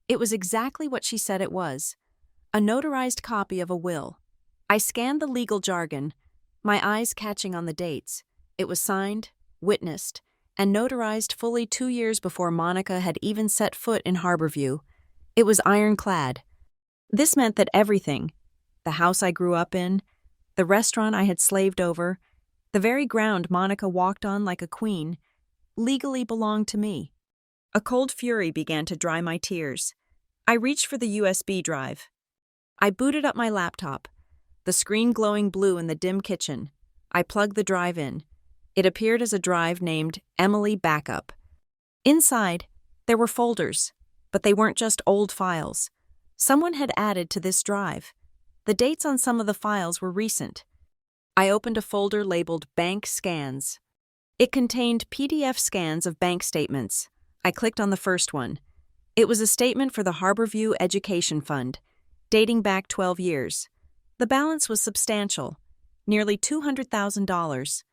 Speaker 1: It was exactly what she said it was, a notarized copy of a will. I scanned the legal jargon, my eyes catching on the dates. It was signed, witnessed, and notarized fully 2 years before Monica had even set foot in Harborview. It was ironclad. This meant that everything, the house I grew up in, the restaurant I had slaved over, the very ground Monica walked on like a queen, legally belonged to me. A cold fury began to dry my tears. I reached for the USB drive. I booted up my laptop, the screen glowing blue in the dim kitchen. I plugged the drive in. It appeared as a drive named Emily Backup. Inside, there were folders, but they weren't just old files. Someone had added to this drive. The dates on some of the files were recent. I opened a folder labeled Bank Scans. It contained PDF scans of bank statements. I clicked on the first one. It was a statement for the Harborview Education Fund, dating back 12 years. The balance was substantial, nearly $200,000.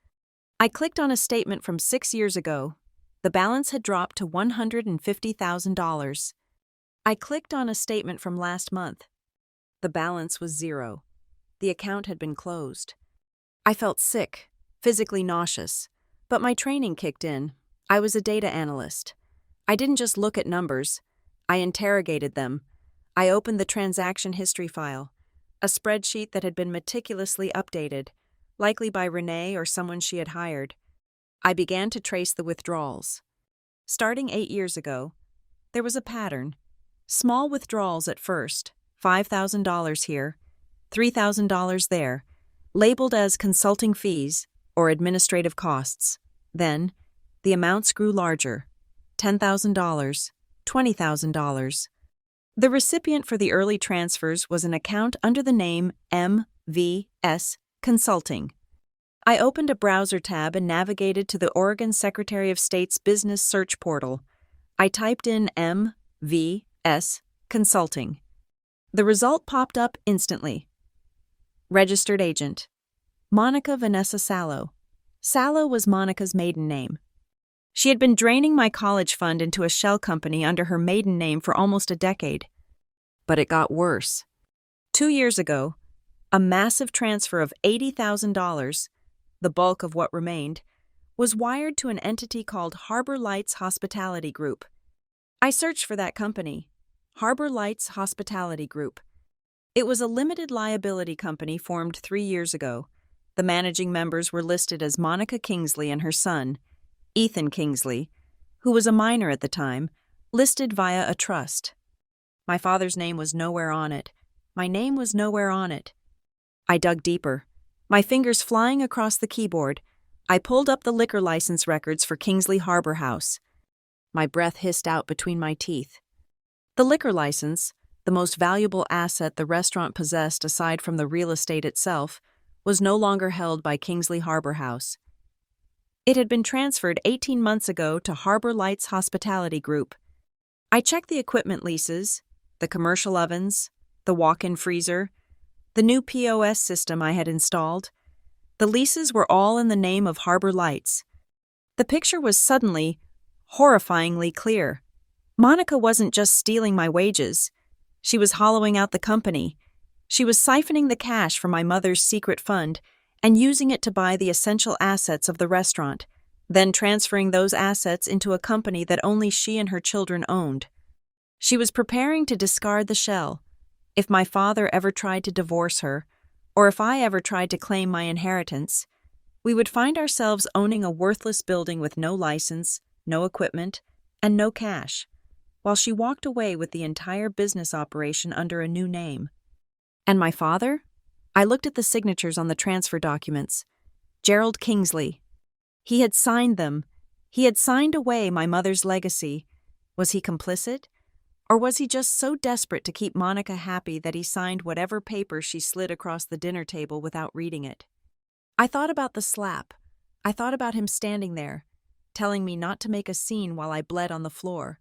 Speaker 1: I clicked on a statement from 6 years ago. The balance had dropped to $150,000. I clicked on a statement from last month. The balance was $0. The account had been closed. I felt sick, physically nauseous. But my training kicked in. I was a data analyst. I didn't just look at numbers. I interrogated them. I opened the transaction history file, a spreadsheet that had been meticulously updated, likely by Renee or someone she had hired. I began to trace the withdrawals. Starting 8 years ago, there was a pattern. Small withdrawals at first, $5,000 here, $3,000 there, labeled as consulting fees or administrative costs. Then, the amounts grew larger, $10,000, $20,000. The recipient for the early transfers was an account under the name MVS Consulting. I opened a browser tab and navigated to the Oregon Secretary of State's business search portal. I typed in MVS Consulting. The result popped up instantly. Registered agent. Monica Vanessa Sallow. Sallow was Monica's maiden name. She had been draining my college fund into a shell company under her maiden name for almost a decade. But it got worse. 2 years ago, a massive transfer of $80,000, the bulk of what remained, was wired to an entity called Harbor Lights Hospitality Group. I searched for that company, Harbor Lights Hospitality Group. It was a limited liability company formed 3 years ago. The managing members were listed as Monica Kingsley and her son, Ethan Kingsley, who was a minor at the time, listed via a trust. My father's name was nowhere on it. My name was nowhere on it. I dug deeper, my fingers flying across the keyboard. I pulled up the liquor license records for Kingsley Harbor House. My breath hissed out between my teeth. The liquor license, the most valuable asset the restaurant possessed aside from the real estate itself, was no longer held by Kingsley Harbor House. It had been transferred 18 months ago to Harbor Lights Hospitality Group. I checked the equipment leases, the commercial ovens, the walk-in freezer, the new POS system I had installed. The leases were all in the name of Harbor Lights. The picture was suddenly, horrifyingly clear. Monica wasn't just stealing my wages. She was hollowing out the company. She was siphoning the cash from my mother's secret fund and using it to buy the essential assets of the restaurant, then transferring those assets into a company that only she and her children owned. She was preparing to discard the shell. If my father ever tried to divorce her, or if I ever tried to claim my inheritance, we would find ourselves owning a worthless building with no license, no equipment, and no cash, while she walked away with the entire business operation under a new name. And my father? I looked at the signatures on the transfer documents. Gerald Kingsley. He had signed them. He had signed away my mother's legacy. Was he complicit? Or was he just so desperate to keep Monica happy that he signed whatever paper she slid across the dinner table without reading it? I thought about the slap. I thought about him standing there, telling me not to make a scene while I bled on the floor.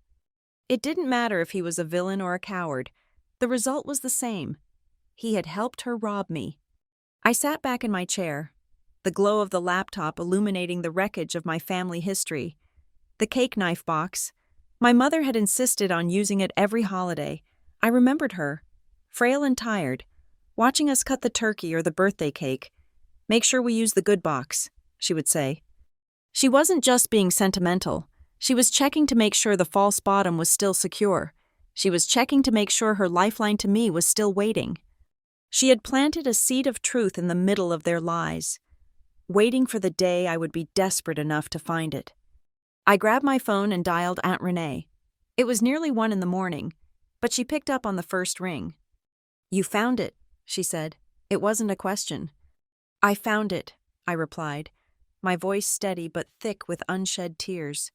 Speaker 1: It didn't matter if he was a villain or a coward. The result was the same. He had helped her rob me. I sat back in my chair, the glow of the laptop illuminating the wreckage of my family history. The cake knife box. My mother had insisted on using it every holiday. I remembered her, frail and tired, watching us cut the turkey or the birthday cake. "Make sure we use the good box," she would say. She wasn't just being sentimental. She was checking to make sure the false bottom was still secure. She was checking to make sure her lifeline to me was still waiting. She had planted a seed of truth in the middle of their lies, waiting for the day I would be desperate enough to find it. I grabbed my phone and dialed Aunt Renee. It was nearly 1 a.m, but she picked up on the first ring. "You found it," she said. It wasn't a question. "I found it," I replied, my voice steady but thick with unshed tears.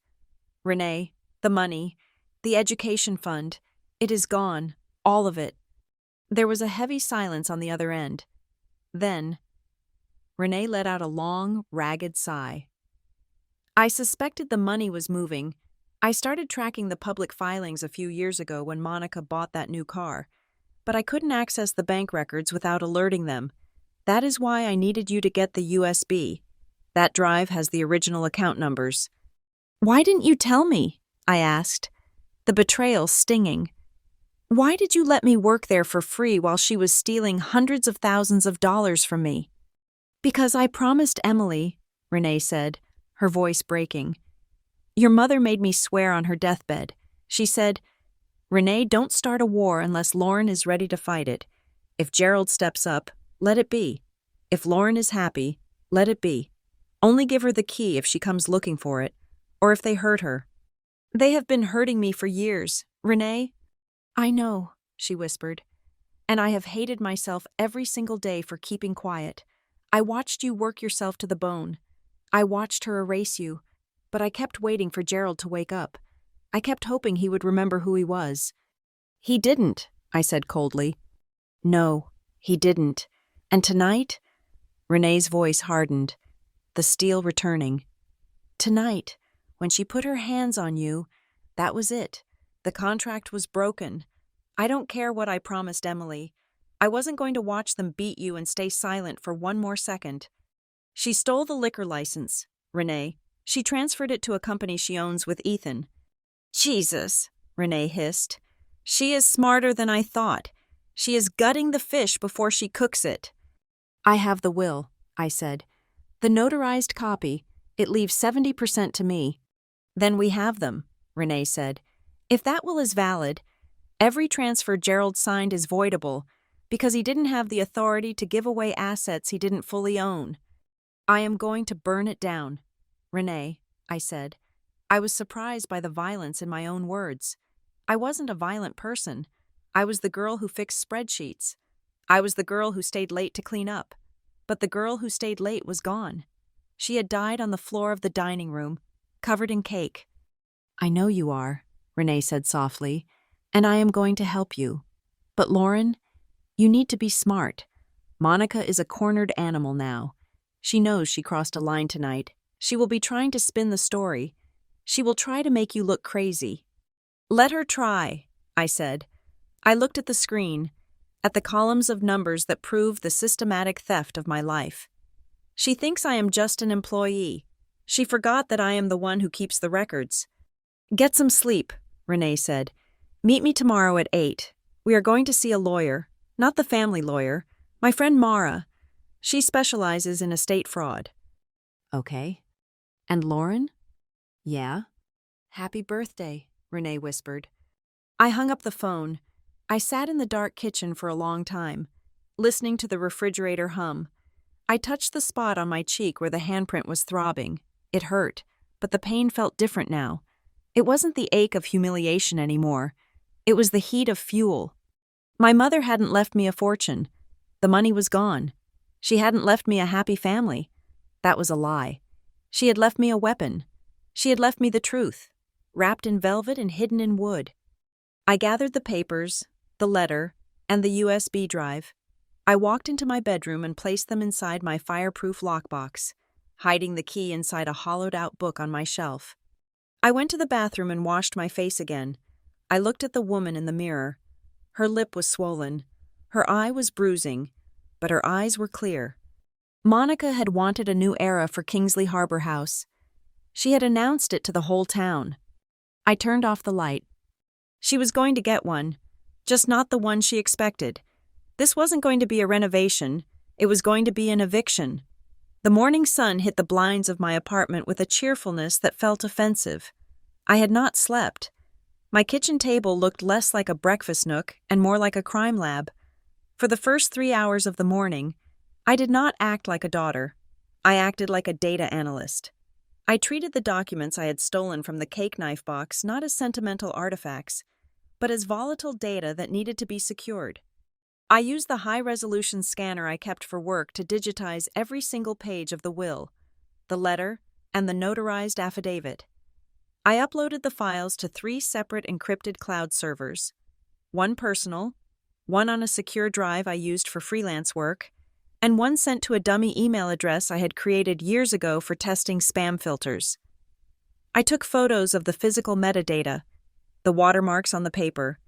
Speaker 1: "Renee, the money, the education fund, it is gone, all of it." There was a heavy silence on the other end. Then, Renee let out a long, ragged sigh. I suspected the money was moving. I started tracking the public filings a few years ago when Monica bought that new car, but I couldn't access the bank records without alerting them. That is why I needed you to get the USB. That drive has the original account numbers. "Why didn't you tell me?" I asked, the betrayal stinging. "Why did you let me work there for free while she was stealing hundreds of thousands of dollars from me?" "Because I promised Emily," Renee said, her voice breaking. "Your mother made me swear on her deathbed. She said, 'Renee, don't start a war unless Lauren is ready to fight it. If Gerald steps up, let it be. If Lauren is happy, let it be. Only give her the key if she comes looking for it, or if they hurt her.' They have been hurting me for years, Renee." "I know," she whispered. "And I have hated myself every single day for keeping quiet. I watched you work yourself to the bone. I watched her erase you, but I kept waiting for Gerald to wake up. I kept hoping he would remember who he was." "He didn't," I said coldly. "No, he didn't. And tonight?" Renee's voice hardened, the steel returning. "Tonight, when she put her hands on you, that was it. The contract was broken. I don't care what I promised Emily. I wasn't going to watch them beat you and stay silent for one more second. She stole the liquor license, Renee. She transferred it to a company she owns with Ethan." "Jesus," Renee hissed. "She is smarter than I thought. She is gutting the fish before she cooks it." "I have the will," I said. "The notarized copy. It leaves 70% to me." "Then we have them," Renee said. "If that will is valid, every transfer Gerald signed is voidable because he didn't have the authority to give away assets he didn't fully own." "I am going to burn it down." "Renee," I said. I was surprised by the violence in my own words. I wasn't a violent person. I was the girl who fixed spreadsheets. I was the girl who stayed late to clean up. But the girl who stayed late was gone. She had died on the floor of the dining room, covered in cake. "I know you are," Renee said softly, "and I am going to help you. But Lauren, you need to be smart. Monica is a cornered animal now. She knows she crossed a line tonight. She will be trying to spin the story. She will try to make you look crazy." "Let her try," I said. I looked at the screen, at the columns of numbers that prove the systematic theft of my life. "She thinks I am just an employee. She forgot that I am the one who keeps the records." "Get some sleep," Renee said. "Meet me tomorrow at 8. We are going to see a lawyer, not the family lawyer, my friend Mara. She specializes in estate fraud." "Okay. And Lauren?" "Yeah." "Happy birthday," Renee whispered. I hung up the phone. I sat in the dark kitchen for a long time, listening to the refrigerator hum. I touched the spot on my cheek where the handprint was throbbing. It hurt, but the pain felt different now. It wasn't the ache of humiliation anymore. It was the heat of fuel. My mother hadn't left me a fortune. The money was gone. She hadn't left me a happy family. That was a lie. She had left me a weapon. She had left me the truth, wrapped in velvet and hidden in wood. I gathered the papers, the letter, and the USB drive. I walked into my bedroom and placed them inside my fireproof lockbox, hiding the key inside a hollowed-out book on my shelf. I went to the bathroom and washed my face again. I looked at the woman in the mirror. Her lip was swollen. Her eye was bruising, but her eyes were clear. Monica had wanted a new era for Kingsley Harbor House. She had announced it to the whole town. I turned off the light. She was going to get one, just not the one she expected. This wasn't going to be a renovation. It was going to be an eviction. The morning sun hit the blinds of my apartment with a cheerfulness that felt offensive. I had not slept. My kitchen table looked less like a breakfast nook and more like a crime lab. For the first 3 hours of the morning, I did not act like a daughter. I acted like a data analyst. I treated the documents I had stolen from the cake knife box not as sentimental artifacts, but as volatile data that needed to be secured. I used the high-resolution scanner I kept for work to digitize every single page of the will, the letter, and the notarized affidavit. I uploaded the files to 3 separate encrypted cloud servers, one personal, one on a secure drive I used for freelance work, and one sent to a dummy email address I had created years ago for testing spam filters. I took photos of the physical metadata, the watermarks on the paper,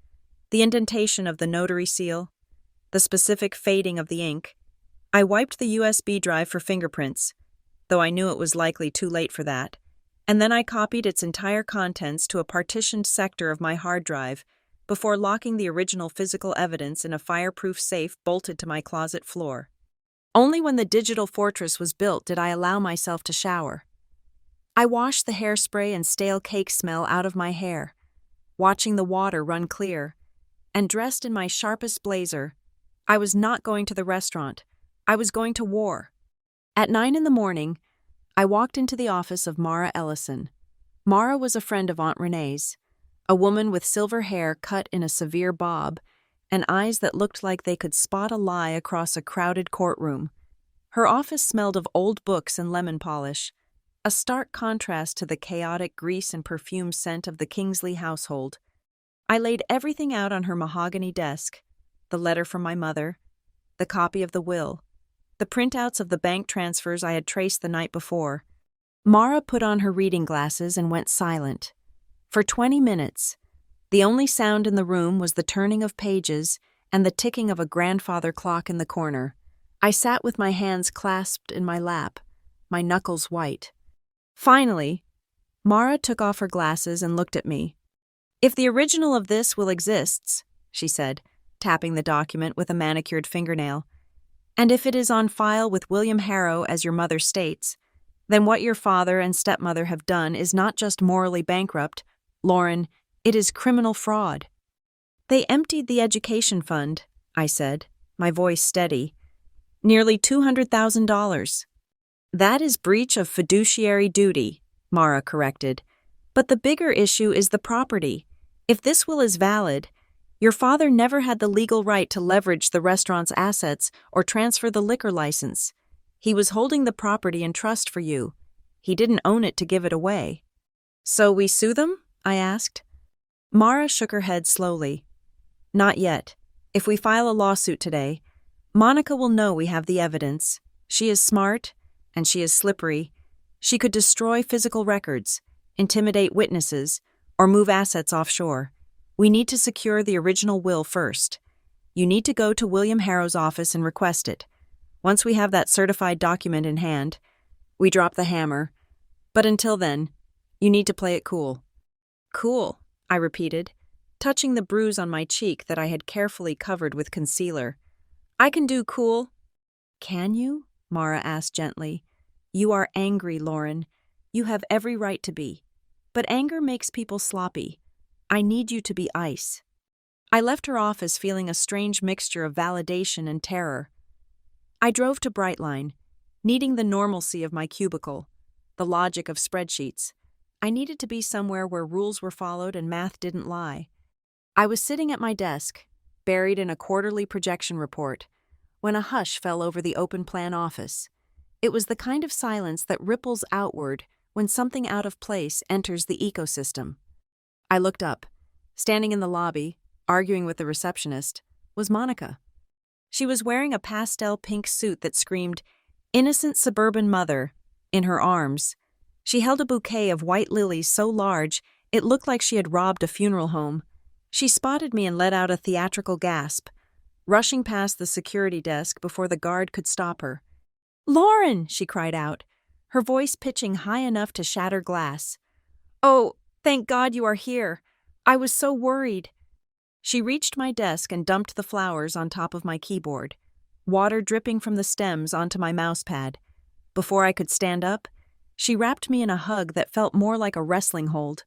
Speaker 1: the indentation of the notary seal, the specific fading of the ink. I wiped the USB drive for fingerprints, though I knew it was likely too late for that, and then I copied its entire contents to a partitioned sector of my hard drive before locking the original physical evidence in a fireproof safe bolted to my closet floor. Only when the digital fortress was built did I allow myself to shower. I washed the hairspray and stale cake smell out of my hair, watching the water run clear, and dressed in my sharpest blazer. I was not going to the restaurant. I was going to war. At 9 in the morning, I walked into the office of Mara Ellison. Mara was a friend of Aunt Renee's, a woman with silver hair cut in a severe bob and eyes that looked like they could spot a lie across a crowded courtroom. Her office smelled of old books and lemon polish, a stark contrast to the chaotic grease and perfume scent of the Kingsley household. I laid everything out on her mahogany desk: the letter from my mother, the copy of the will, the printouts of the bank transfers I had traced the night before. Mara put on her reading glasses and went silent. For 20 minutes, the only sound in the room was the turning of pages and the ticking of a grandfather clock in the corner. I sat with my hands clasped in my lap, my knuckles white. Finally, Mara took off her glasses and looked at me. "If the original of this will exists," she said, tapping the document with a manicured fingernail, "and if it is on file with William Harrow as your mother states, then what your father and stepmother have done is not just morally bankrupt, Lauren, it is criminal fraud." "They emptied the education fund," I said, my voice steady. "Nearly $200,000. "That is breach of fiduciary duty," Mara corrected. "But the bigger issue is the property. If this will is valid, your father never had the legal right to leverage the restaurant's assets or transfer the liquor license. He was holding the property in trust for you. He didn't own it to give it away." "So we sue them?" I asked. Mara shook her head slowly. "Not yet. If we file a lawsuit today, Monica will know we have the evidence. She is smart, and she is slippery. She could destroy physical records, intimidate witnesses, or move assets offshore. We need to secure the original will first. You need to go to William Harrow's office and request it. Once we have that certified document in hand, we drop the hammer. But until then, you need to play it cool." "Cool," I repeated, touching the bruise on my cheek that I had carefully covered with concealer. "I can do cool." "Can you?" Mara asked gently. "You are angry, Lauren. You have every right to be. But anger makes people sloppy. I need you to be ice." I left her office feeling a strange mixture of validation and terror. I drove to Brightline, needing the normalcy of my cubicle, the logic of spreadsheets. I needed to be somewhere where rules were followed and math didn't lie. I was sitting at my desk, buried in a quarterly projection report, when a hush fell over the open-plan office. It was the kind of silence that ripples outward when something out of place enters the ecosystem. I looked up. Standing in the lobby, arguing with the receptionist, was Monica. She was wearing a pastel pink suit that screamed, "Innocent suburban mother," in her arms. She held a bouquet of white lilies so large it looked like she had robbed a funeral home. She spotted me and let out a theatrical gasp, rushing past the security desk before the guard could stop her. "Lauren!" she cried out, her voice pitching high enough to shatter glass. "Oh, thank God you are here. I was so worried." She reached my desk and dumped the flowers on top of my keyboard, water dripping from the stems onto my mousepad. Before I could stand up, she wrapped me in a hug that felt more like a wrestling hold.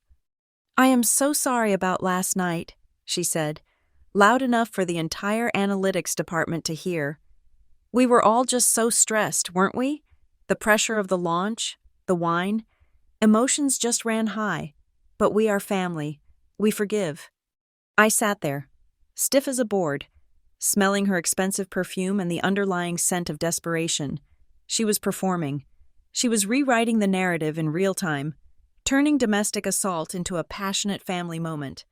Speaker 1: "I am so sorry about last night," she said, loud enough for the entire analytics department to hear. "We were all just so stressed, weren't we? The pressure of the launch, the wine. Emotions just ran high. But we are family. We forgive." I sat there, stiff as a board, smelling her expensive perfume and the underlying scent of desperation. She was performing. She was rewriting the narrative in real time, turning domestic assault into a passionate family moment.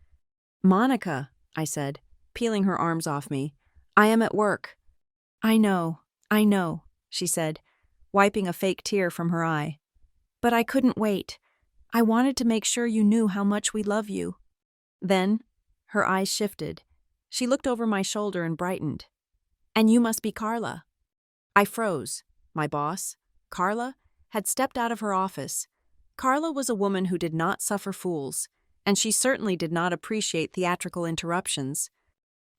Speaker 1: "Monica," I said, peeling her arms off me, "I am at work." I know," she said, wiping a fake tear from her eye. "But I couldn't wait. I wanted to make sure you knew how much we love you." Then, her eyes shifted. She looked over my shoulder and brightened. "And you must be Carla." I froze. My boss, Carla, had stepped out of her office. Carla was a woman who did not suffer fools, and she certainly did not appreciate theatrical interruptions.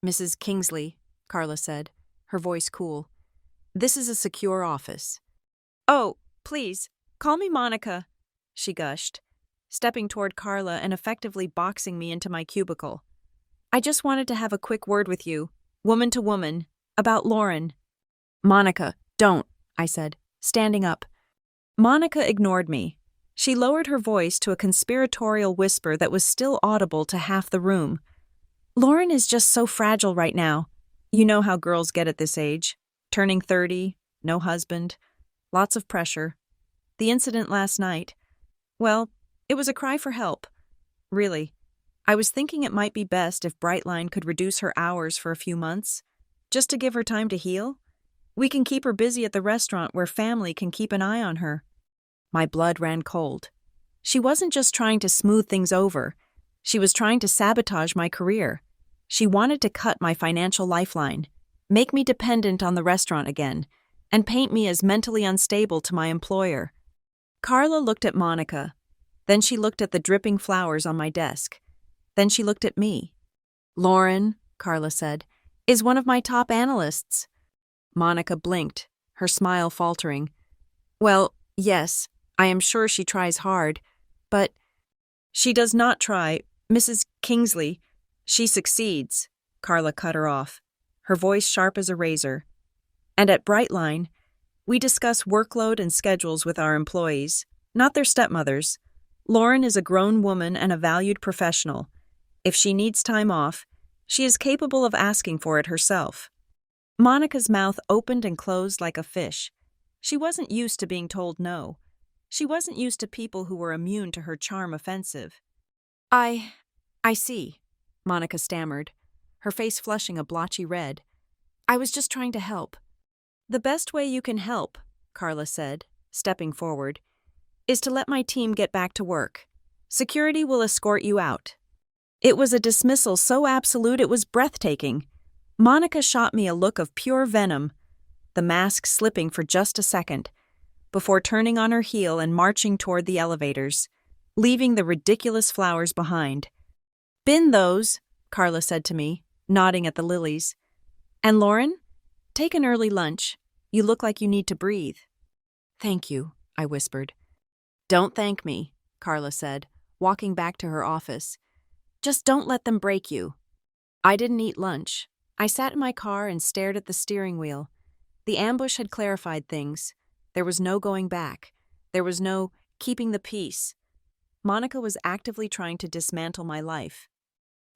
Speaker 1: "Mrs. Kingsley," Carla said, her voice cool, "this is a secure office." "Oh, please, call me Monica," she gushed, stepping toward Carla and effectively boxing me into my cubicle. I just wanted to have a quick word with you, woman to woman, about Lauren. Monica, don't, I said, standing up. Monica ignored me. She lowered her voice to a conspiratorial whisper that was still audible to half the room. Lauren is just so fragile right now. You know how girls get at this age. Turning 30, no husband, lots of pressure. The incident last night, well, it was a cry for help. Really, I was thinking it might be best if Brightline could reduce her hours for a few months, just to give her time to heal. We can keep her busy at the restaurant where family can keep an eye on her. My blood ran cold. She wasn't just trying to smooth things over. She was trying to sabotage my career. She wanted to cut my financial lifeline, make me dependent on the restaurant again, and paint me as mentally unstable to my employer. Carla looked at Monica. Then she looked at the dripping flowers on my desk. Then she looked at me. Lauren, Carla said, is one of my top analysts. Monica blinked, her smile faltering. Well, yes, I am sure she tries hard, but she does not try, Mrs. Kingsley. She succeeds, Carla cut her off, her voice sharp as a razor. And at Brightline, we discuss workload and schedules with our employees, not their stepmothers. Lauren is a grown woman and a valued professional. If she needs time off, she is capable of asking for it herself. Monica's mouth opened and closed like a fish. She wasn't used to being told no. She wasn't used to people who were immune to her charm offensive. I see, Monica stammered, her face flushing a blotchy red. I was just trying to help. The best way you can help, Carla said, stepping forward, is to let my team get back to work. Security will escort you out. It was a dismissal so absolute it was breathtaking. Monica shot me a look of pure venom, the mask slipping for just a second, before turning on her heel and marching toward the elevators, leaving the ridiculous flowers behind. Bin those, Carla said to me, nodding at the lilies. And Lauren? Take an early lunch. You look like you need to breathe. Thank you, I whispered. Don't thank me, Carla said, walking back to her office. Just don't let them break you. I didn't eat lunch. I sat in my car and stared at the steering wheel. The ambush had clarified things. There was no going back. There was no keeping the peace. Monica was actively trying to dismantle my life.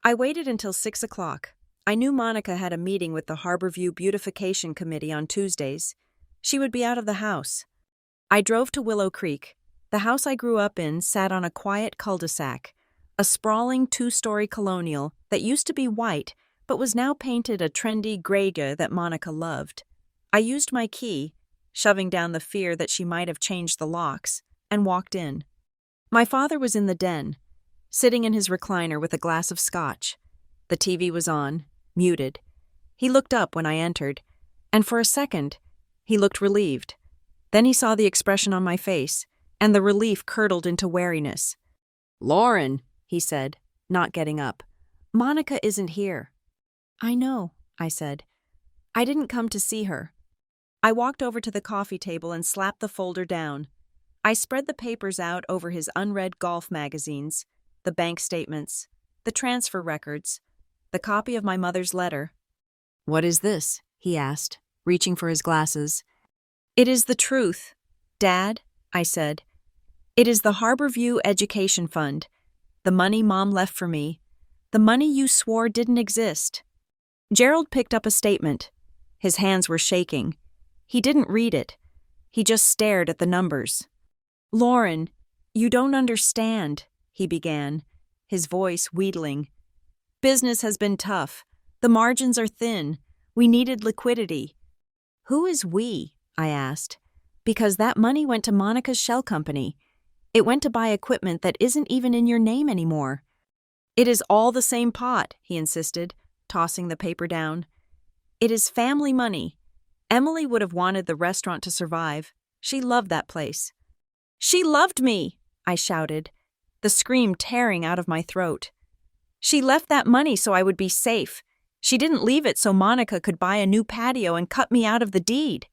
Speaker 1: I waited until 6 o'clock. I knew Monica had a meeting with the Harborview Beautification Committee on Tuesdays. She would be out of the house. I drove to Willow Creek. The house I grew up in sat on a quiet cul-de-sac, a sprawling 2-story colonial that used to be white but was now painted a trendy grey that Monica loved. I used my key, shoving down the fear that she might have changed the locks, and walked in. My father was in the den, sitting in his recliner with a glass of scotch. The TV was on, muted. He looked up when I entered, and for a second, he looked relieved. Then he saw the expression on my face, and the relief curdled into wariness. Lauren, he said, not getting up. Monica isn't here. I know, I said. I didn't come to see her. I walked over to the coffee table and slapped the folder down. I spread the papers out over his unread golf magazines, the bank statements, the transfer records, the copy of my mother's letter. What is this? He asked, reaching for his glasses. It is the truth, Dad, I said. It is the Harborview Education Fund, the money Mom left for me, the money you swore didn't exist. Gerald picked up a statement. His hands were shaking. He didn't read it. He just stared at the numbers. Lauren, you don't understand, he began, his voice wheedling. Business has been tough. The margins are thin. We needed liquidity. Who is we? I asked. Because that money went to Monica's shell company. It went to buy equipment that isn't even in your name anymore. It is all the same pot, he insisted, tossing the paper down. It is family money. Emily would have wanted the restaurant to survive. She loved that place. She loved me, I shouted, the scream tearing out of my throat. She left that money so I would be safe. She didn't leave it so Monica could buy a new patio and cut me out of the deed.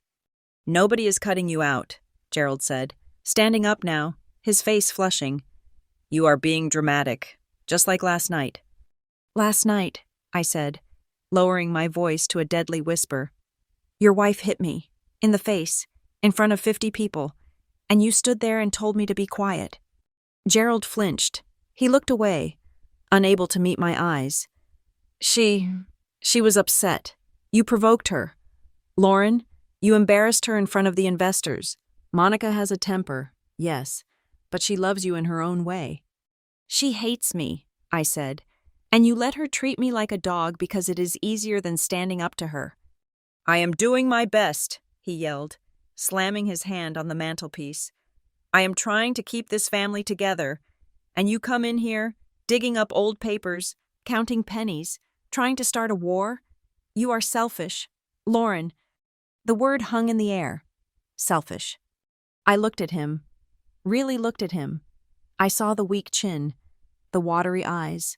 Speaker 1: Nobody is cutting you out, Gerald said, standing up now. his face flushing. "You are being dramatic, just like last night." "Last night," I said, lowering my voice to a deadly whisper, "your wife hit me, in the face, in front of 50 people, and you stood there and told me to be quiet." Gerald flinched. He looked away, unable to meet my eyes. She was upset. You provoked her. Lauren, you embarrassed her in front of the investors. Monica has a temper, yes, but she loves you in her own way." "She hates me," I said, "and you let her treat me like a dog because it is easier than standing up to her." "I am doing my best," he yelled, slamming his hand on the mantelpiece. "I am trying to keep this family together, and you come in here, digging up old papers, counting pennies, trying to start a war? You are selfish. Lauren." The word hung in the air. Selfish. I looked at him, really looked at him. I saw the weak chin, the watery eyes,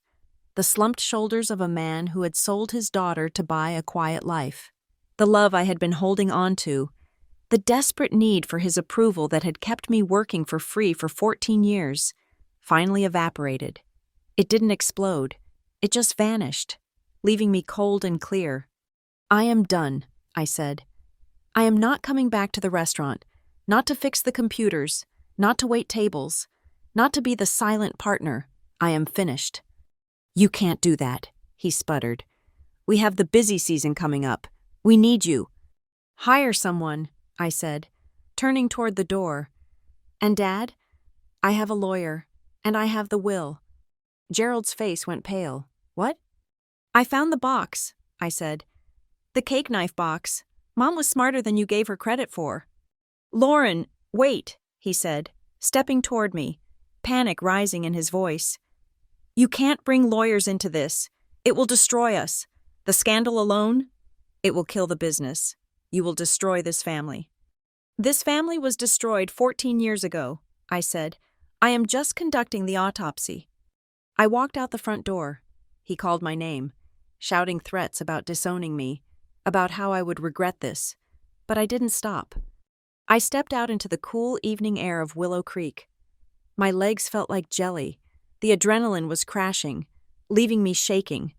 Speaker 1: the slumped shoulders of a man who had sold his daughter to buy a quiet life. The love I had been holding on to, the desperate need for his approval that had kept me working for free for 14 years, finally evaporated. It didn't explode. It just vanished, leaving me cold and clear. "I am done," I said. "I am not coming back to the restaurant, not to fix the computers, not to wait tables, not to be the silent partner. I am finished." "You can't do that," he sputtered. "We have the busy season coming up. We need you." "Hire someone," I said, turning toward the door. "And Dad? I have a lawyer, and I have the will." Gerald's face went pale. "What?" "I found the box," I said. "The cake knife box. Mom was smarter than you gave her credit for." "Lauren, wait," he said, stepping toward me, panic rising in his voice. "You can't bring lawyers into this. It will destroy us. The scandal alone? It will kill the business. You will destroy this family." "This family was destroyed 14 years ago," I said. "I am just conducting the autopsy." I walked out the front door. He called my name, shouting threats about disowning me, about how I would regret this. But I didn't stop. I stepped out into the cool evening air of Willow Creek. My legs felt like jelly. The adrenaline was crashing, leaving me shaking.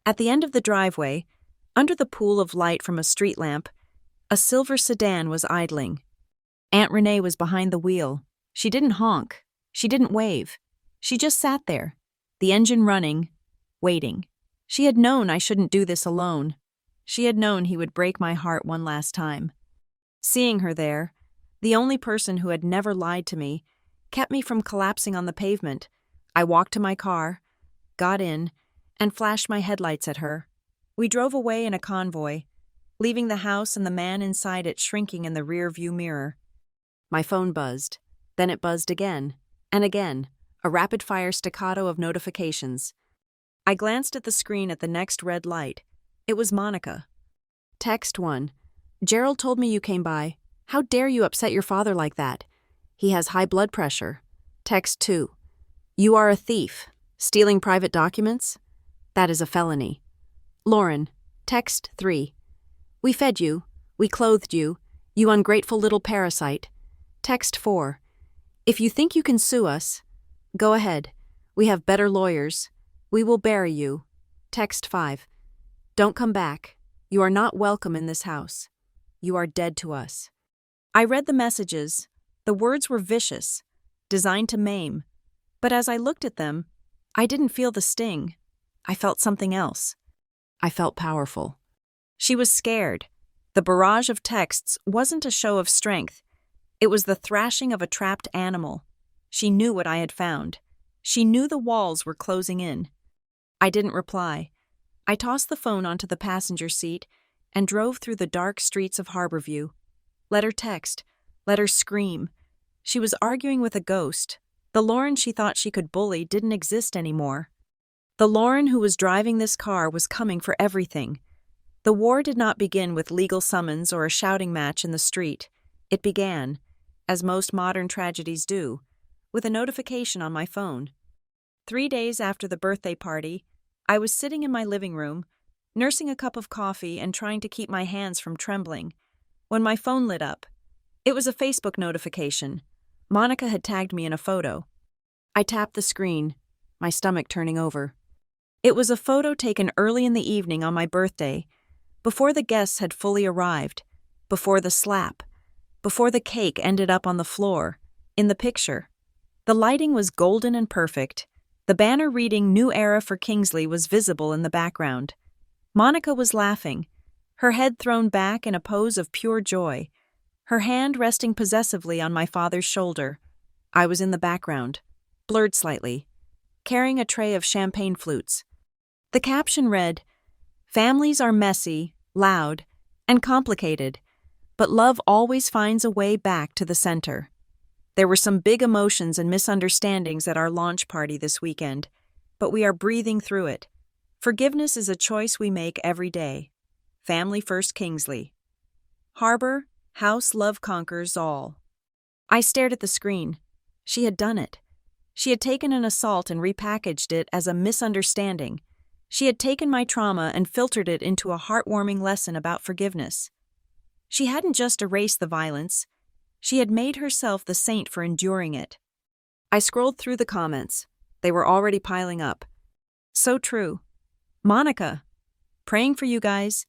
Speaker 1: At the end of the driveway, under the pool of light from a street lamp, a silver sedan was idling. Aunt Renee was behind the wheel. She didn't honk. She didn't wave. She just sat there, the engine running, waiting. She had known I shouldn't do this alone. She had known he would break my heart one last time. Seeing her there, the only person who had never lied to me, kept me from collapsing on the pavement. I walked to my car, got in, and flashed my headlights at her. We drove away in a convoy, leaving the house and the man inside it shrinking in the rear-view mirror. My phone buzzed. Then it buzzed again, and again, a rapid-fire staccato of notifications. I glanced at the screen at the next red light. It was Monica. Text 1. "Gerald told me you came by. How dare you upset your father like that? He has high blood pressure." Text 2. "You are a thief. Stealing private documents? That is a felony." Lauren. Text 3. "We fed you. We clothed you. You ungrateful little parasite." Text 4. "If you think you can sue us, go ahead. We have better lawyers. We will bury you." Text 5. "Don't come back. You are not welcome in this house. You are dead to us." I read the messages. The words were vicious, designed to maim. But as I looked at them, I didn't feel the sting. I felt something else. I felt powerful. She was scared. The barrage of texts wasn't a show of strength. It was the thrashing of a trapped animal. She knew what I had found. She knew the walls were closing in. I didn't reply. I tossed the phone onto the passenger seat and drove through the dark streets of Harborview. Let her text. Let her scream. She was arguing with a ghost. The Lauren she thought she could bully didn't exist anymore. The Lauren who was driving this car was coming for everything. The war did not begin with legal summons or a shouting match in the street. It began, as most modern tragedies do, with a notification on my phone. 3 days after the birthday party, I was sitting in my living room, nursing a cup of coffee and trying to keep my hands from trembling, when my phone lit up. It was a Facebook notification. Monica had tagged me in a photo. I tapped the screen, my stomach turning over. It was a photo taken early in the evening on my birthday, before the guests had fully arrived, before the slap, before the cake ended up on the floor, in the picture. The lighting was golden and perfect. The banner reading "New Era for Kingsley" was visible in the background. Monica was laughing, her head thrown back in a pose of pure joy, her hand resting possessively on my father's shoulder. I was in the background, blurred slightly, carrying a tray of champagne flutes. The caption read, "Families are messy, loud, and complicated, but love always finds a way back to the center." There were some big emotions and misunderstandings at our launch party this weekend, but we are breathing through it. Forgiveness is a choice we make every day. Family first, Kingsley. Harbor, house love conquers all. I stared at the screen. She had done it. She had taken an assault and repackaged it as a misunderstanding. She had taken my trauma and filtered it into a heartwarming lesson about forgiveness. She hadn't just erased the violence. She had made herself the saint for enduring it. I scrolled through the comments. They were already piling up. So true. Monica, praying for you guys.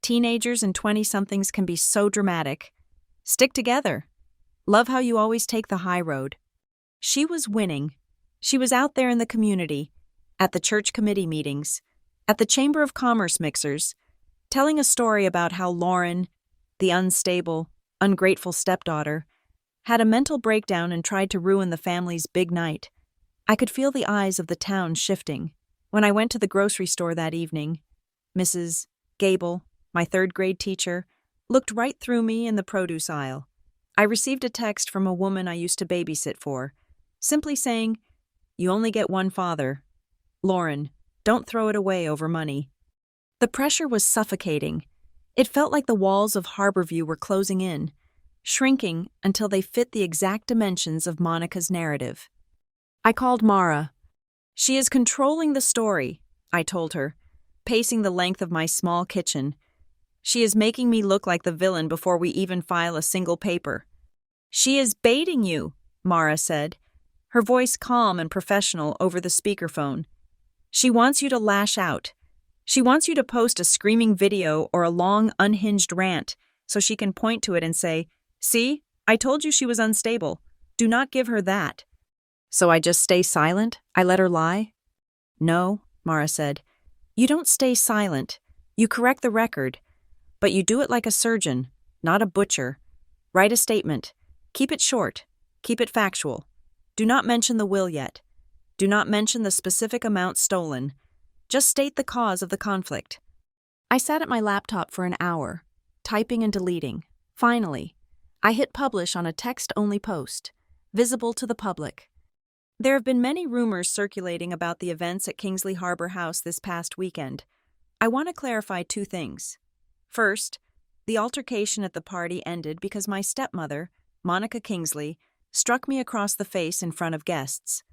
Speaker 1: Teenagers and 20-somethings can be so dramatic. Stick together. Love how you always take the high road. She was winning. She was out there in the community, at the church committee meetings, at the Chamber of Commerce mixers, telling a story about how Lauren, the unstable, ungrateful stepdaughter, had a mental breakdown and tried to ruin the family's big night. I could feel the eyes of the town shifting. When I went to the grocery store that evening, Mrs. Gable, my third-grade teacher, looked right through me in the produce aisle. I received a text from a woman I used to babysit for, simply saying, "You only get one father. Lauren, don't throw it away over money." The pressure was suffocating. It felt like the walls of Harborview were closing in, shrinking until they fit the exact dimensions of Monica's narrative. I called Mara. "She is controlling the story," I told her, pacing the length of my small kitchen. "She is making me look like the villain before we even file a single paper." "She is baiting you," Mara said, her voice calm and professional over the speakerphone. "She wants you to lash out. She wants you to post a screaming video or a long, unhinged rant so she can point to it and say, 'See, I told you she was unstable. Do not give her that.'" So I just stay silent? I let her lie? "No," Mara said. "You don't stay silent. You correct the record. But you do it like a surgeon, not a butcher. Write a statement. Keep it short. Keep it factual. Do not mention the will yet. Do not mention the specific amount stolen. Just state the cause of the conflict." I sat at my laptop for an hour, typing and deleting. Finally, I hit publish on a text-only post, visible to the public. There have been many rumors circulating about the events at Kingsley Harbor House this past weekend. I want to clarify two things. First, the altercation at the party ended because my stepmother, Monica Kingsley, struck me across the face in front of guests.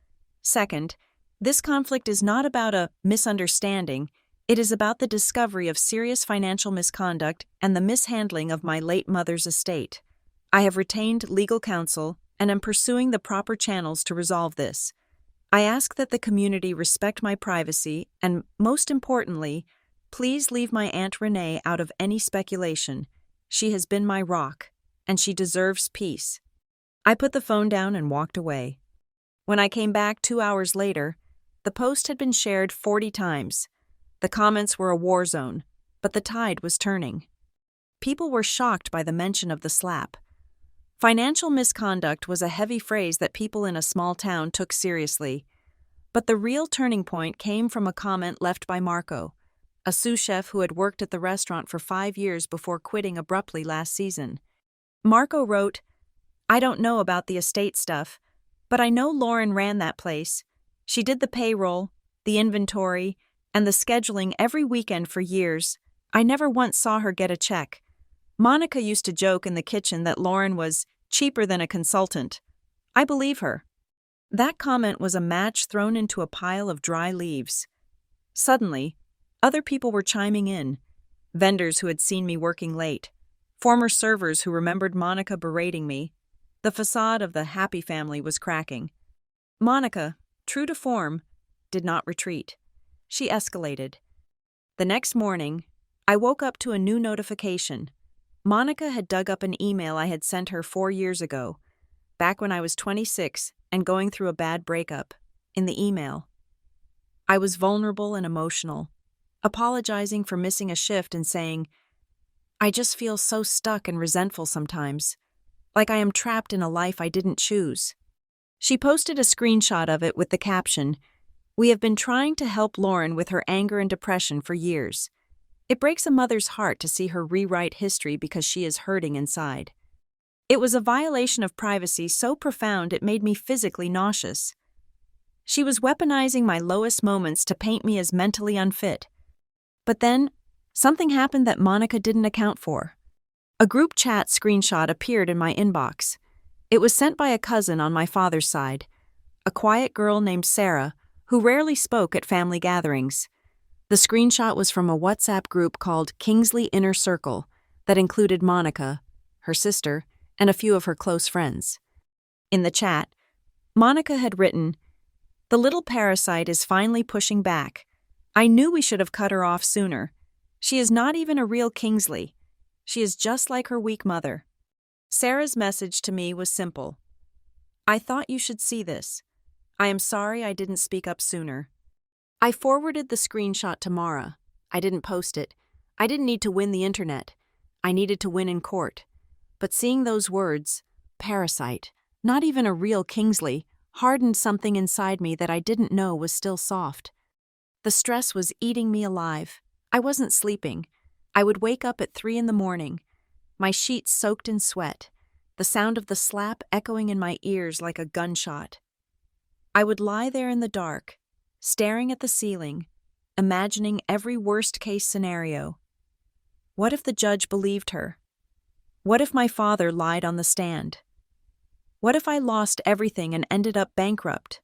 Speaker 1: Second, this conflict is not about a misunderstanding. It is about the discovery of serious financial misconduct and the mishandling of my late mother's estate. I have retained legal counsel and am pursuing the proper channels to resolve this. I ask that the community respect my privacy and, most importantly, please leave my Aunt Renee out of any speculation. She has been my rock, and she deserves peace. I put the phone down and walked away. When I came back 2 hours later, the post had been shared 40 times. The comments were a war zone, but the tide was turning. People were shocked by the mention of the slap. Financial misconduct was a heavy phrase that people in a small town took seriously. But the real turning point came from a comment left by Marco, a sous chef who had worked at the restaurant for 5 years before quitting abruptly last season. Marco wrote, "I don't know about the estate stuff, but I know Lauren ran that place. She did the payroll, the inventory, and the scheduling every weekend for years. I never once saw her get a check. Monica used to joke in the kitchen that Lauren was cheaper than a consultant. I believe her." That comment was a match thrown into a pile of dry leaves. Suddenly, other people were chiming in. Vendors who had seen me working late. Former servers who remembered Monica berating me. The facade of the happy family was cracking. Monica, true to form, did not retreat. She escalated. The next morning, I woke up to a new notification. Monica had dug up an email I had sent her 4 years ago, back when I was 26 and going through a bad breakup. In the email, I was vulnerable and emotional, apologizing for missing a shift and saying, "I just feel so stuck and resentful sometimes, like I am trapped in a life I didn't choose." She posted a screenshot of it with the caption, "We have been trying to help Lauren with her anger and depression for years. It breaks a mother's heart to see her rewrite history because she is hurting inside." It was a violation of privacy so profound it made me physically nauseous. She was weaponizing my lowest moments to paint me as mentally unfit. But then, something happened that Monica didn't account for. A group chat screenshot appeared in my inbox. It was sent by a cousin on my father's side, a quiet girl named Sarah, who rarely spoke at family gatherings. The screenshot was from a WhatsApp group called Kingsley Inner Circle that included Monica, her sister, and a few of her close friends. In the chat, Monica had written, "The little parasite is finally pushing back. I knew we should have cut her off sooner. She is not even a real Kingsley. She is just like her weak mother." Sarah's message to me was simple. "I thought you should see this. I am sorry I didn't speak up sooner." I forwarded the screenshot to Mara. I didn't post it. I didn't need to win the internet. I needed to win in court. But seeing those words, parasite, not even a real Kingsley, hardened something inside me that I didn't know was still soft. The stress was eating me alive. I wasn't sleeping. I would wake up at 3 a.m, my sheets soaked in sweat, the sound of the slap echoing in my ears like a gunshot. I would lie there in the dark, staring at the ceiling, imagining every worst-case scenario. What if the judge believed her? What if my father lied on the stand? What if I lost everything and ended up bankrupt,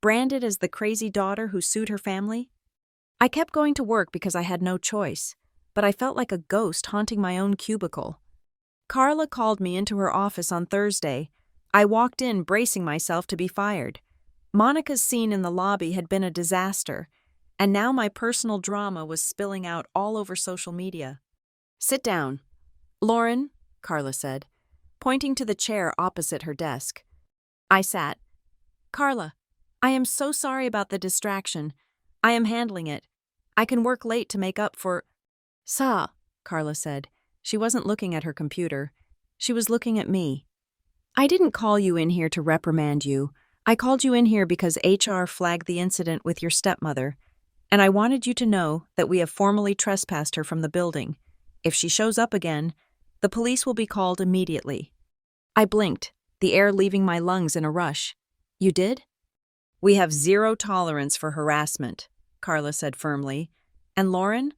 Speaker 1: branded as the crazy daughter who sued her family? I kept going to work because I had no choice, but I felt like a ghost haunting my own cubicle. Carla called me into her office on Thursday. I walked in bracing myself to be fired. Monica's scene in the lobby had been a disaster, and now my personal drama was spilling out all over social media. "Sit down." "Lauren," Carla said, pointing to the chair opposite her desk. I sat. "Carla, I am so sorry about the distraction. I am handling it. I can work late to make up for—" "Sa," Carla said. She wasn't looking at her computer. She was looking at me. "I didn't call you in here to reprimand you. I called you in here because HR flagged the incident with your stepmother, and I wanted you to know that we have formally trespassed her from the building. If she shows up again, the police will be called immediately." I blinked, the air leaving my lungs in a rush. "You did?" "We have zero tolerance for harassment," Carla said firmly. "And Lauren,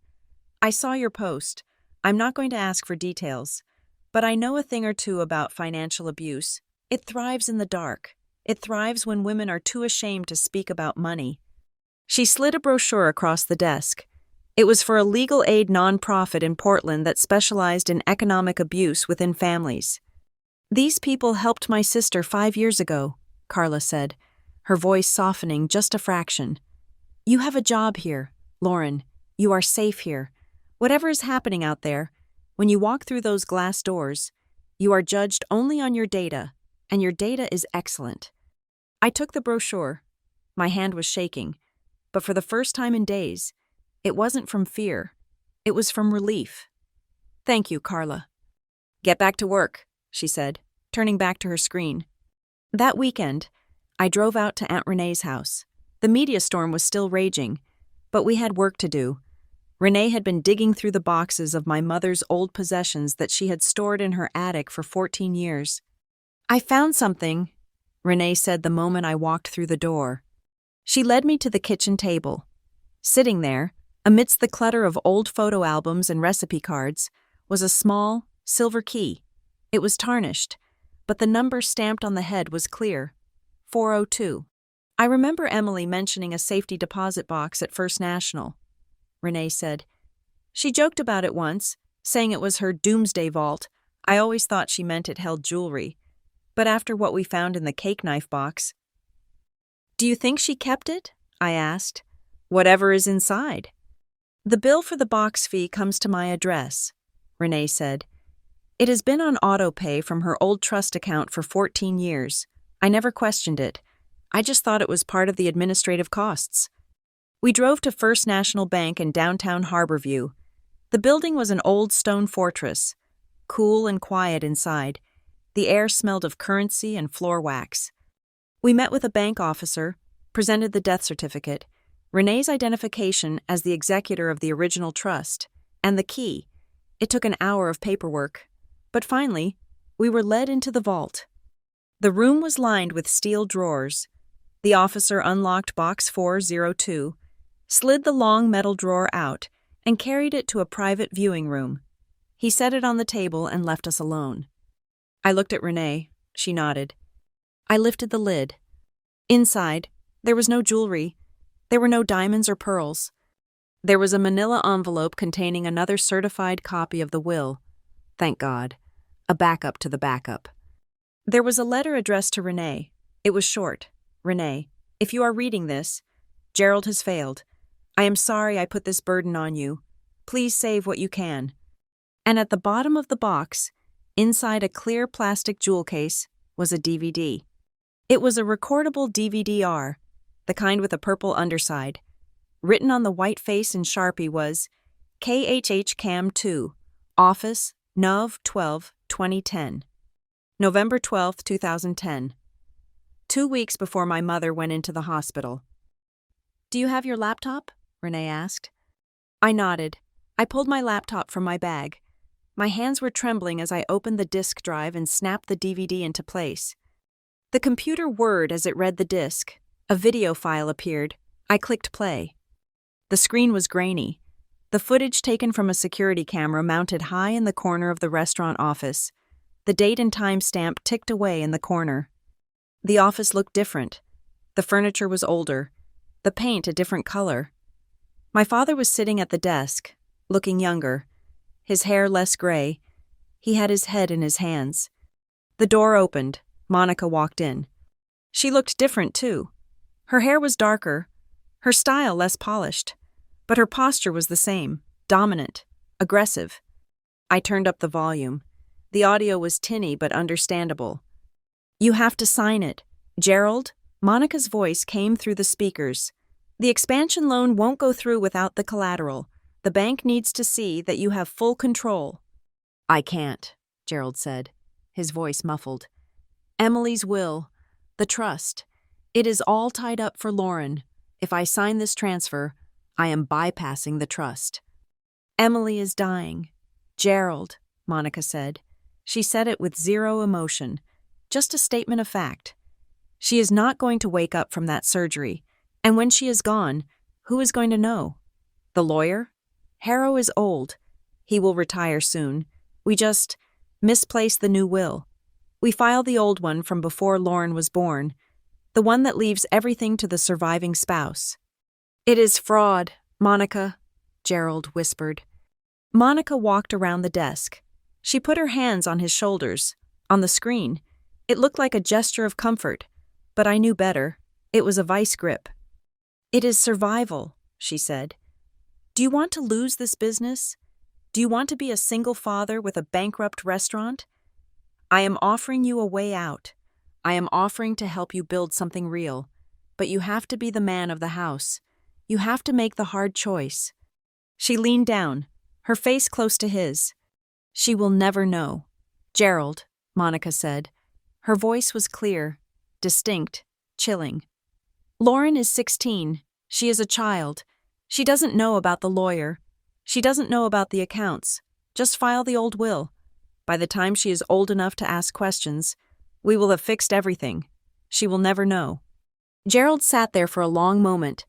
Speaker 1: I saw your post. I'm not going to ask for details, but I know a thing or two about financial abuse. It thrives in the dark. It thrives when women are too ashamed to speak about money." She slid a brochure across the desk. It was for a legal aid nonprofit in Portland that specialized in economic abuse within families. "These people helped my sister 5 years ago," Carla said, her voice softening just a fraction. "You have a job here, Lauren. You are safe here. Whatever is happening out there, when you walk through those glass doors, you are judged only on your data, and your data is excellent." I took the brochure. My hand was shaking, but for the first time in days, it wasn't from fear. It was from relief. "Thank you, Carla." "Get back to work," she said, turning back to her screen. That weekend, I drove out to Aunt Renee's house. The media storm was still raging, but we had work to do. Renee had been digging through the boxes of my mother's old possessions that she had stored in her attic for 14 years. "I found something," Renee said the moment I walked through the door. She led me to the kitchen table. Sitting there, amidst the clutter of old photo albums and recipe cards, was a small, silver key. It was tarnished, but the number stamped on the head was clear. 402. "I remember Emily mentioning a safety deposit box at First National," Renee said. "She joked about it once, saying it was her doomsday vault. I always thought she meant it held jewelry. But after what we found in the cake knife box— "Do you think she kept it?" I asked. "Whatever is inside." "The bill for the box fee comes to my address," Renee said. "It has been on auto pay from her old trust account for 14 years. I never questioned it. I just thought it was part of the administrative costs." We drove to First National Bank in downtown Harborview. The building was an old stone fortress, cool and quiet inside. The air smelled of currency and floor wax. We met with a bank officer, presented the death certificate, Renee's identification as the executor of the original trust, and the key. It took an hour of paperwork, but finally, we were led into the vault. The room was lined with steel drawers. The officer unlocked box 402, slid the long metal drawer out, and carried it to a private viewing room. He set it on the table and left us alone. I looked at Renee. She nodded. I lifted the lid. Inside, there was no jewelry. There were no diamonds or pearls. There was a manila envelope containing another certified copy of the will. Thank God. A backup to the backup. There was a letter addressed to Renee. It was short. "Renee, if you are reading this, Gerald has failed. I am sorry I put this burden on you. Please save what you can." And at the bottom of the box, inside a clear plastic jewel case, was a DVD. It was a recordable DVD-R, the kind with a purple underside. Written on the white face in Sharpie was KHH Cam 2, Office, Nov 12, 2010. November 12, 2010. 2 weeks before my mother went into the hospital. "Do you have your laptop?" Renee asked. I nodded. I pulled my laptop from my bag. My hands were trembling as I opened the disk drive and snapped the DVD into place. The computer whirred as it read the disk. A video file appeared. I clicked play. The screen was grainy. The footage taken from a security camera mounted high in the corner of the restaurant office. The date and time stamp ticked away in the corner. The office looked different. The furniture was older. The paint a different color. My father was sitting at the desk, looking younger. His hair less gray. He had his head in his hands. The door opened. Monica walked in. She looked different, too. Her hair was darker, her style less polished, but her posture was the same, dominant, aggressive. I turned up the volume. The audio was tinny but understandable. "You have to sign it. Gerald?" Monica's voice came through the speakers. "The expansion loan won't go through without the collateral. The bank needs to see that you have full control." "I can't," Gerald said, his voice muffled. "Emily's will, the trust, it is all tied up for Lauren. If I sign this transfer, I am bypassing the trust." "Emily is dying." "Gerald," Monica said. She said it with zero emotion, just a statement of fact. "She is not going to wake up from that surgery, and when she is gone, who is going to know? The lawyer? Harrow is old. He will retire soon. We just misplace the new will. We file the old one from before Lauren was born, the one that leaves everything to the surviving spouse." "It is fraud, Monica," Gerald whispered. Monica walked around the desk. She put her hands on his shoulders. On the screen, it looked like a gesture of comfort, but I knew better. It was a vice grip. "It is survival," she said. "Do you want to lose this business? Do you want to be a single father with a bankrupt restaurant? I am offering you a way out. I am offering to help you build something real, but you have to be the man of the house. You have to make the hard choice." She leaned down, her face close to his. "She will never know." "Gerald," Monica said. Her voice was clear, distinct, chilling. "Lauren is 16. She is a child. She doesn't know about the lawyer. She doesn't know about the accounts. Just file the old will. By the time she is old enough to ask questions, we will have fixed everything. She will never know." Gerald sat there for a long moment.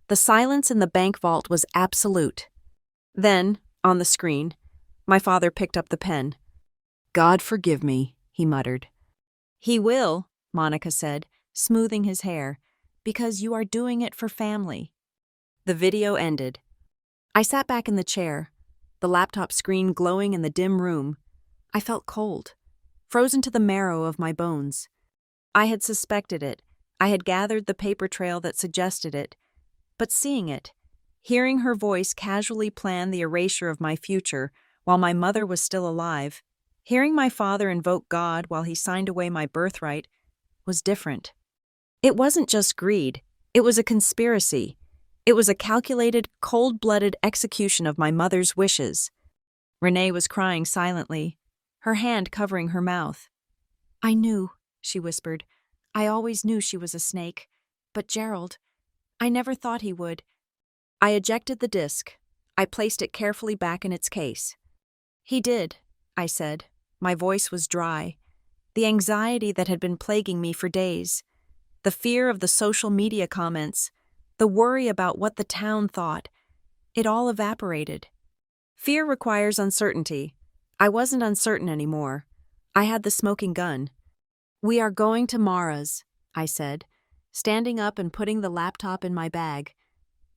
Speaker 1: The silence in the bank vault was absolute. Then, on the screen, my father picked up the pen. "God forgive me," he muttered. "He will," Monica said, smoothing his hair, "because you are doing it for family." The video ended. I sat back in the chair, the laptop screen glowing in the dim room. I felt cold. frozen to the marrow of my bones. I had suspected it. I had gathered the paper trail that suggested it. But seeing it, hearing her voice casually plan the erasure of my future while my mother was still alive, hearing my father invoke God while he signed away my birthright, was different. It wasn't just greed. It was a conspiracy. It was a calculated, cold-blooded execution of my mother's wishes. Renee was crying silently, her hand covering her mouth. "I knew," she whispered. "I always knew she was a snake. But Gerald, I never thought he would." I ejected the disc. I placed it carefully back in its case. "He did," I said. My voice was dry. The anxiety that had been plaguing me for days, the fear of the social media comments, the worry about what the town thought, it all evaporated. Fear requires uncertainty. I wasn't uncertain anymore. I had the smoking gun. "We are going to Mara's," I said, standing up and putting the laptop in my bag.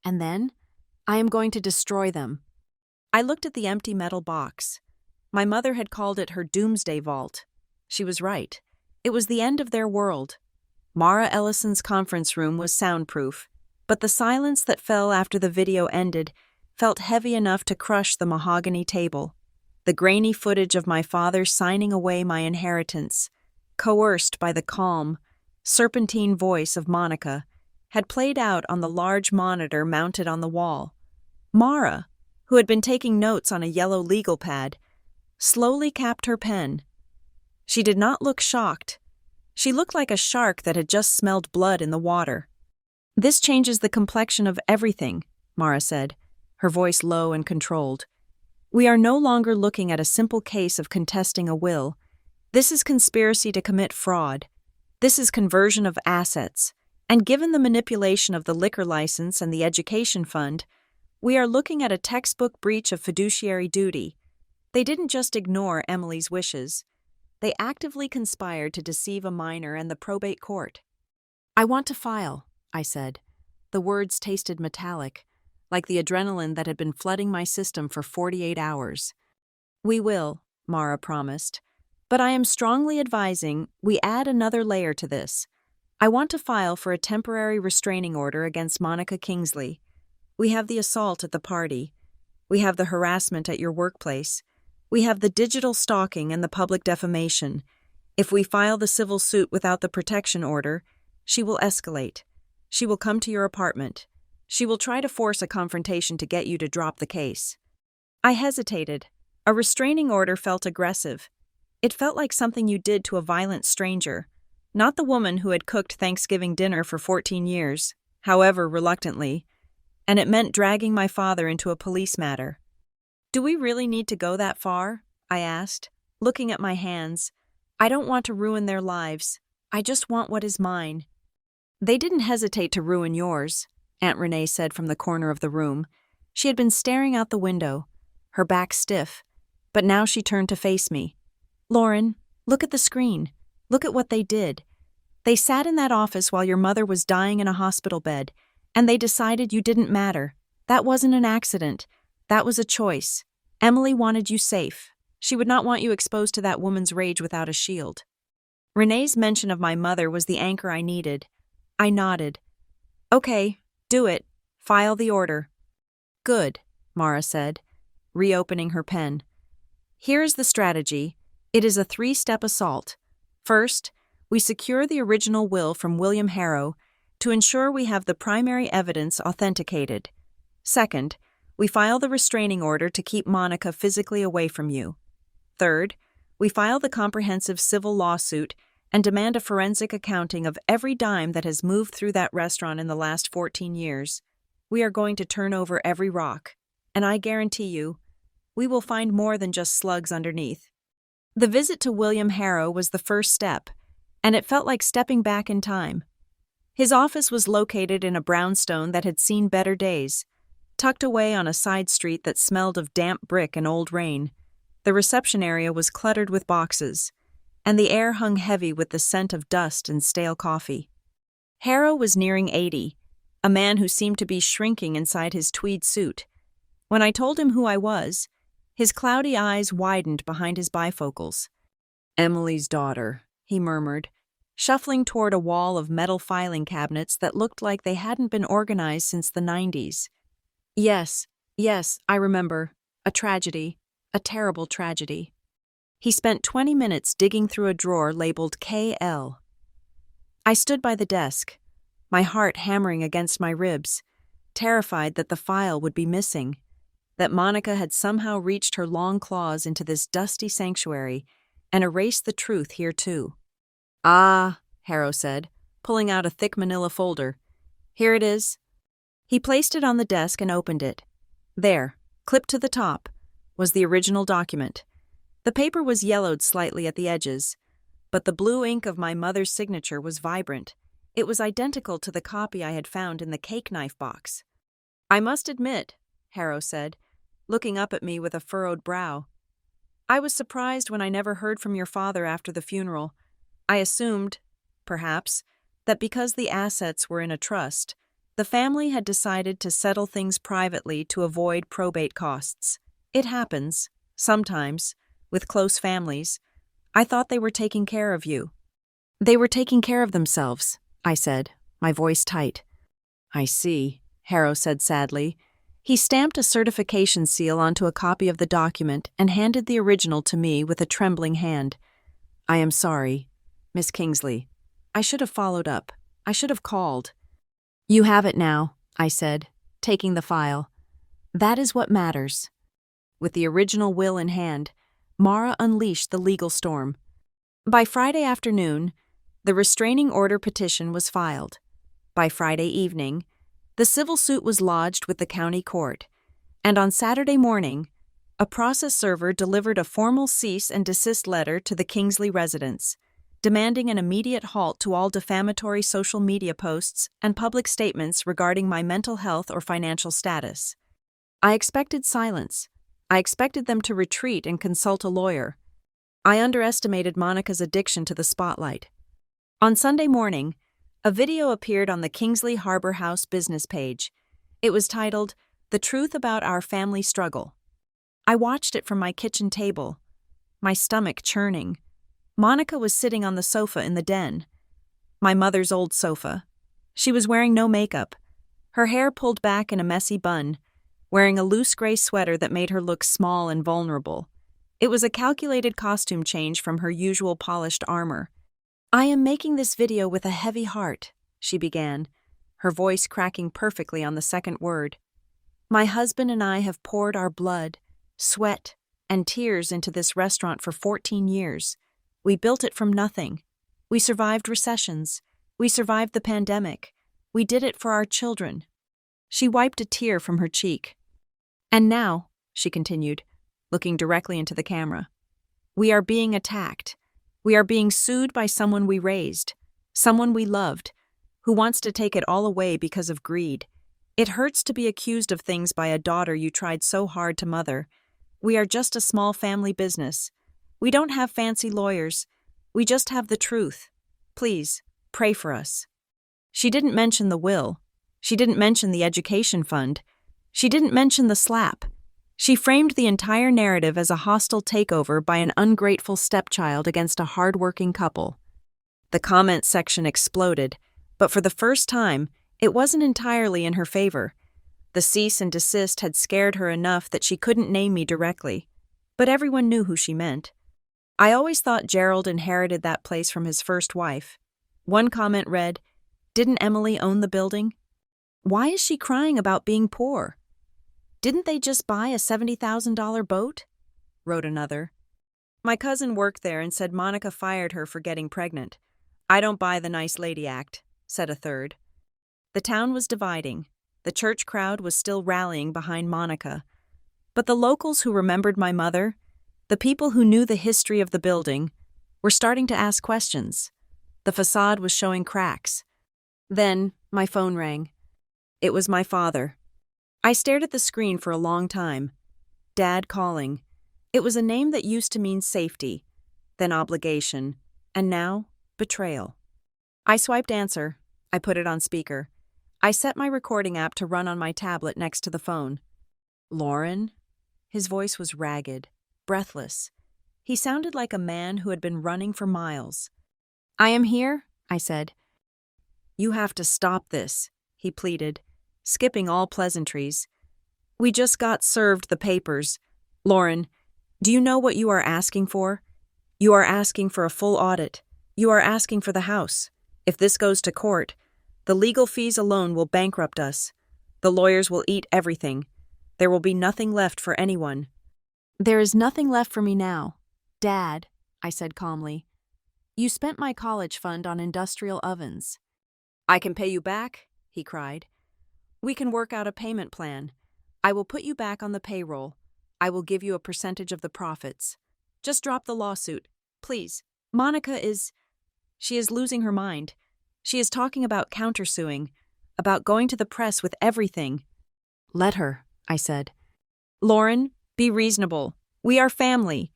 Speaker 1: "And then, I am going to destroy them." I looked at the empty metal box. My mother had called it her doomsday vault. She was right. It was the end of their world. Mara Ellison's conference room was soundproof, but the silence that fell after the video ended felt heavy enough to crush the mahogany table. The grainy footage of my father signing away my inheritance, coerced by the calm, serpentine voice of Monica, had played out on the large monitor mounted on the wall. Mara, who had been taking notes on a yellow legal pad, slowly capped her pen. She did not look shocked. She looked like a shark that had just smelled blood in the water. "This changes the complexion of everything," Mara said, her voice low and controlled. "We are no longer looking at a simple case of contesting a will. This is conspiracy to commit fraud. This is conversion of assets. And given the manipulation of the liquor license and the education fund, we are looking at a textbook breach of fiduciary duty. They didn't just ignore Emily's wishes. They actively conspired to deceive a minor and the probate court." "I want to file," I said. The words tasted metallic, like the adrenaline that had been flooding my system for 48 hours. "We will," Mara promised. "But I am strongly advising we add another layer to this. I want to file for a temporary restraining order against Monica Kingsley. We have the assault at the party. We have the harassment at your workplace. We have the digital stalking and the public defamation. If we file the civil suit without the protection order, she will escalate. She will come to your apartment. She will try to force a confrontation to get you to drop the case." I hesitated. A restraining order felt aggressive. It felt like something you did to a violent stranger, not the woman who had cooked Thanksgiving dinner for 14 years, however reluctantly, and it meant dragging my father into a police matter. "Do we really need to go that far?" I asked, looking at my hands. "I don't want to ruin their lives. I just want what is mine." "They didn't hesitate to ruin yours," Aunt Renee said from the corner of the room. She had been staring out the window, her back stiff, but now she turned to face me. "Lauren, look at the screen. Look at what they did. They sat in that office while your mother was dying in a hospital bed, and they decided you didn't matter. That wasn't an accident. That was a choice. Emily wanted you safe. She would not want you exposed to that woman's rage without a shield." Renee's mention of my mother was the anchor I needed. I nodded. "Okay, do it. File the order." "Good," Mara said, reopening her pen. "Here is the strategy. It is a 3-step assault. First, we secure the original will from William Harrow to ensure we have the primary evidence authenticated. Second, we file the restraining order to keep Monica physically away from you. Third, we file the comprehensive civil lawsuit and demand a forensic accounting of every dime that has moved through that restaurant in the last 14 years. We are going to turn over every rock, and I guarantee you, we will find more than just slugs underneath." The visit to William Harrow was the first step, and it felt like stepping back in time. His office was located in a brownstone that had seen better days, tucked away on a side street that smelled of damp brick and old rain. The reception area was cluttered with boxes, and the air hung heavy with the scent of dust and stale coffee. Harrow was nearing 80, a man who seemed to be shrinking inside his tweed suit. When I told him who I was, his cloudy eyes widened behind his bifocals. Emily's daughter, he murmured, shuffling toward a wall of metal filing cabinets that looked like they hadn't been organized since the 90s. Yes, I remember. A tragedy. A terrible tragedy. He spent 20 minutes digging through a drawer labeled KL. I stood by the desk, my heart hammering against my ribs, terrified that the file would be missing, that Monica had somehow reached her long claws into this dusty sanctuary and erased the truth here too. Ah, Harrow said, pulling out a thick manila folder. Here it is. He placed it on the desk and opened it. There, clipped to the top, was the original document. The paper was yellowed slightly at the edges, but the blue ink of my mother's signature was vibrant. It was identical to the copy I had found in the cake knife box. I must admit, Harrow said, looking up at me with a furrowed brow. I was surprised when I never heard from your father after the funeral. I assumed, perhaps, that because the assets were in a trust, the family had decided to settle things privately to avoid probate costs. It happens, sometimes, with close families. I thought they were taking care of you. They were taking care of themselves, I said, my voice tight. I see, Harrow said sadly. He stamped a certification seal onto a copy of the document and handed the original to me with a trembling hand. I am sorry, Miss Kingsley. I should have followed up. I should have called. You have it now, I said, taking the file. That is what matters. With the original will in hand, Mara unleashed the legal storm. By Friday afternoon, the restraining order petition was filed. By Friday evening, the civil suit was lodged with the county court, and on Saturday morning, a process server delivered a formal cease and desist letter to the Kingsley residents, demanding an immediate halt to all defamatory social media posts and public statements regarding my mental health or financial status. I expected silence. I expected them to retreat and consult a lawyer. I underestimated Monica's addiction to the spotlight. On Sunday morning, a video appeared on the Kingsley Harbor House business page. It was titled, "The Truth About Our Family Struggle." I watched it from my kitchen table, my stomach churning. Monica was sitting on the sofa in the den. My mother's old sofa. She was wearing no makeup, her hair pulled back in a messy bun, wearing a loose gray sweater that made her look small and vulnerable. It was a calculated costume change from her usual polished armor. I am making this video with a heavy heart, she began, her voice cracking perfectly on the second word. My husband and I have poured our blood, sweat, and tears into this restaurant for 14 years. We built it from nothing. We survived recessions. We survived the pandemic. We did it for our children. She wiped a tear from her cheek. And now, she continued, looking directly into the camera, we are being attacked. We are being sued by someone we raised, someone we loved, who wants to take it all away because of greed. It hurts to be accused of things by a daughter you tried so hard to mother. We are just a small family business. We don't have fancy lawyers. We just have the truth. Please, pray for us. She didn't mention the will. She didn't mention the education fund. She didn't mention the slap. She framed the entire narrative as a hostile takeover by an ungrateful stepchild against a hard-working couple. The comment section exploded, but for the first time, it wasn't entirely in her favor. The cease and desist had scared her enough that she couldn't name me directly, but everyone knew who she meant. I always thought Gerald inherited that place from his first wife. One comment read, "Didn't Emily own the building? Why is she crying about being poor? Didn't they just buy a $70,000 boat?" wrote another. My cousin worked there and said Monica fired her for getting pregnant. I don't buy the nice lady act, said a third. The town was dividing. The church crowd was still rallying behind Monica. But the locals who remembered my mother, the people who knew the history of the building, were starting to ask questions. The facade was showing cracks. Then my phone rang. It was my father. I stared at the screen for a long time. Dad calling. It was a name that used to mean safety, then obligation, and now betrayal. I swiped answer. I put it on speaker. I set my recording app to run on my tablet next to the phone. Lauren? His voice was ragged, breathless. He sounded like a man who had been running for miles. "I am here," I said. "You have to stop this," he pleaded, skipping all pleasantries. "We just got served the papers. Lauren, do you know what you are asking for? You are asking for a full audit. You are asking for the house. If this goes to court, the legal fees alone will bankrupt us. The lawyers will eat everything. There will be nothing left for anyone." "There is nothing left for me now. Dad," I said calmly. "You spent my college fund on industrial ovens." "I can pay you back," he cried. "We can work out a payment plan. I will put you back on the payroll. I will give you a percentage of the profits. Just drop the lawsuit, please. She is losing her mind. She is talking about countersuing, about going to the press with everything." "Let her," I said. "Lauren, be reasonable. We are family.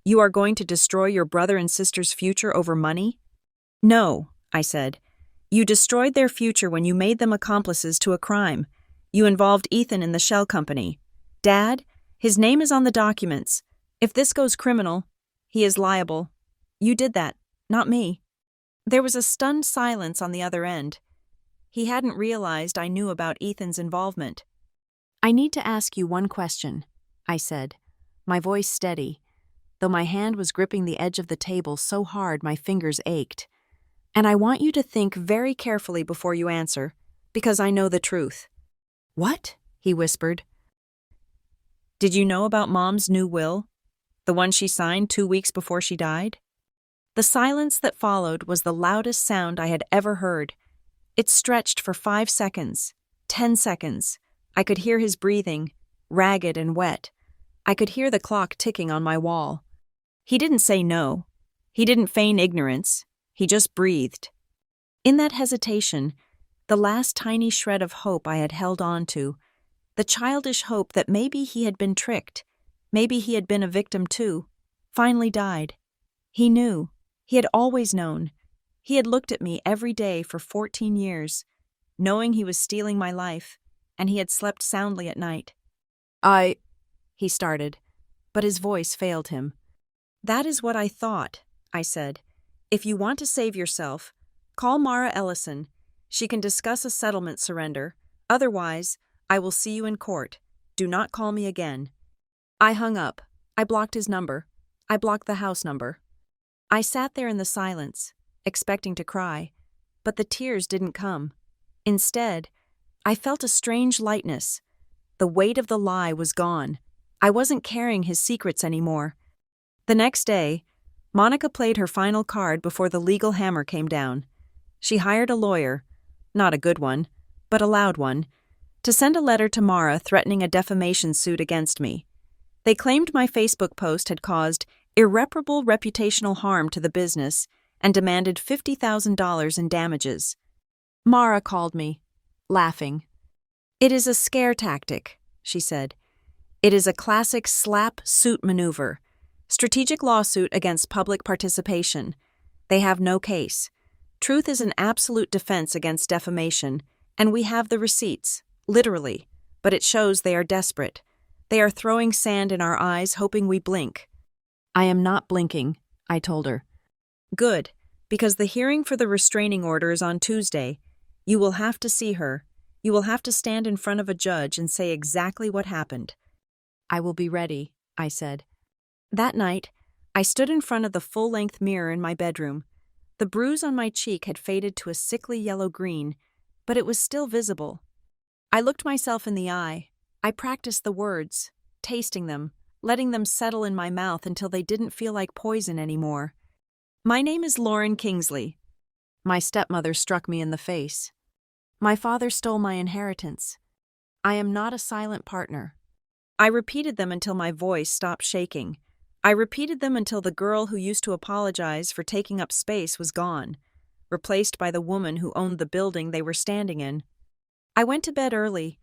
Speaker 1: You are going to destroy your brother and sister's future over money?" "No," I said. "You destroyed their future when you made them accomplices to a crime. You involved Ethan in the shell company. Dad, his name is on the documents. If this goes criminal, he is liable. You did that, not me." There was a stunned silence on the other end. He hadn't realized I knew about Ethan's involvement. "I need to ask you one question," I said, my voice steady, though my hand was gripping the edge of the table so hard my fingers ached. "And I want you to think very carefully before you answer, because I know the truth." "What?" he whispered. "Did you know about Mom's new will? The one she signed 2 weeks before she died?" The silence that followed was the loudest sound I had ever heard. It stretched for 5 seconds, 10 seconds. I could hear his breathing, ragged and wet. I could hear the clock ticking on my wall. He didn't say no. He didn't feign ignorance. He just breathed. In that hesitation, the last tiny shred of hope I had held on to, the childish hope that maybe he had been tricked, maybe he had been a victim too, finally died. He knew. He had always known. He had looked at me every day for 14 years, knowing he was stealing my life, and he had slept soundly at night. He started, but his voice failed him. "That is what I thought," I said. "If you want to save yourself, call Mara Ellison. She can discuss a settlement surrender. Otherwise, I will see you in court. Do not call me again." I hung up. I blocked his number. I blocked the house number. I sat there in the silence, expecting to cry, but the tears didn't come. Instead, I felt a strange lightness. The weight of the lie was gone. I wasn't carrying his secrets anymore. The next day, Monica played her final card before the legal hammer came down. She hired a lawyer, not a good one, but a loud one, to send a letter to Mara threatening a defamation suit against me. They claimed my Facebook post had caused irreparable reputational harm to the business and demanded $50,000 in damages. Mara called me, laughing. "It is a scare tactic," she said. "It is a classic slap-suit maneuver. Strategic lawsuit against public participation. They have no case. Truth is an absolute defense against defamation, and we have the receipts, literally, but it shows they are desperate. They are throwing sand in our eyes, hoping we blink." "I am not blinking," I told her. "Good, because the hearing for the restraining order is on Tuesday. You will have to see her. You will have to stand in front of a judge and say exactly what happened." "I will be ready," I said. That night, I stood in front of the full-length mirror in my bedroom. The bruise on my cheek had faded to a sickly yellow-green, but it was still visible. I looked myself in the eye. I practiced the words, tasting them, letting them settle in my mouth until they didn't feel like poison anymore. "My name is Lauren Kingsley." My stepmother struck me in the face. "My father stole my inheritance. I am not a silent partner." I repeated them until my voice stopped shaking. I repeated them until the girl who used to apologize for taking up space was gone, replaced by the woman who owned the building they were standing in. I went to bed early.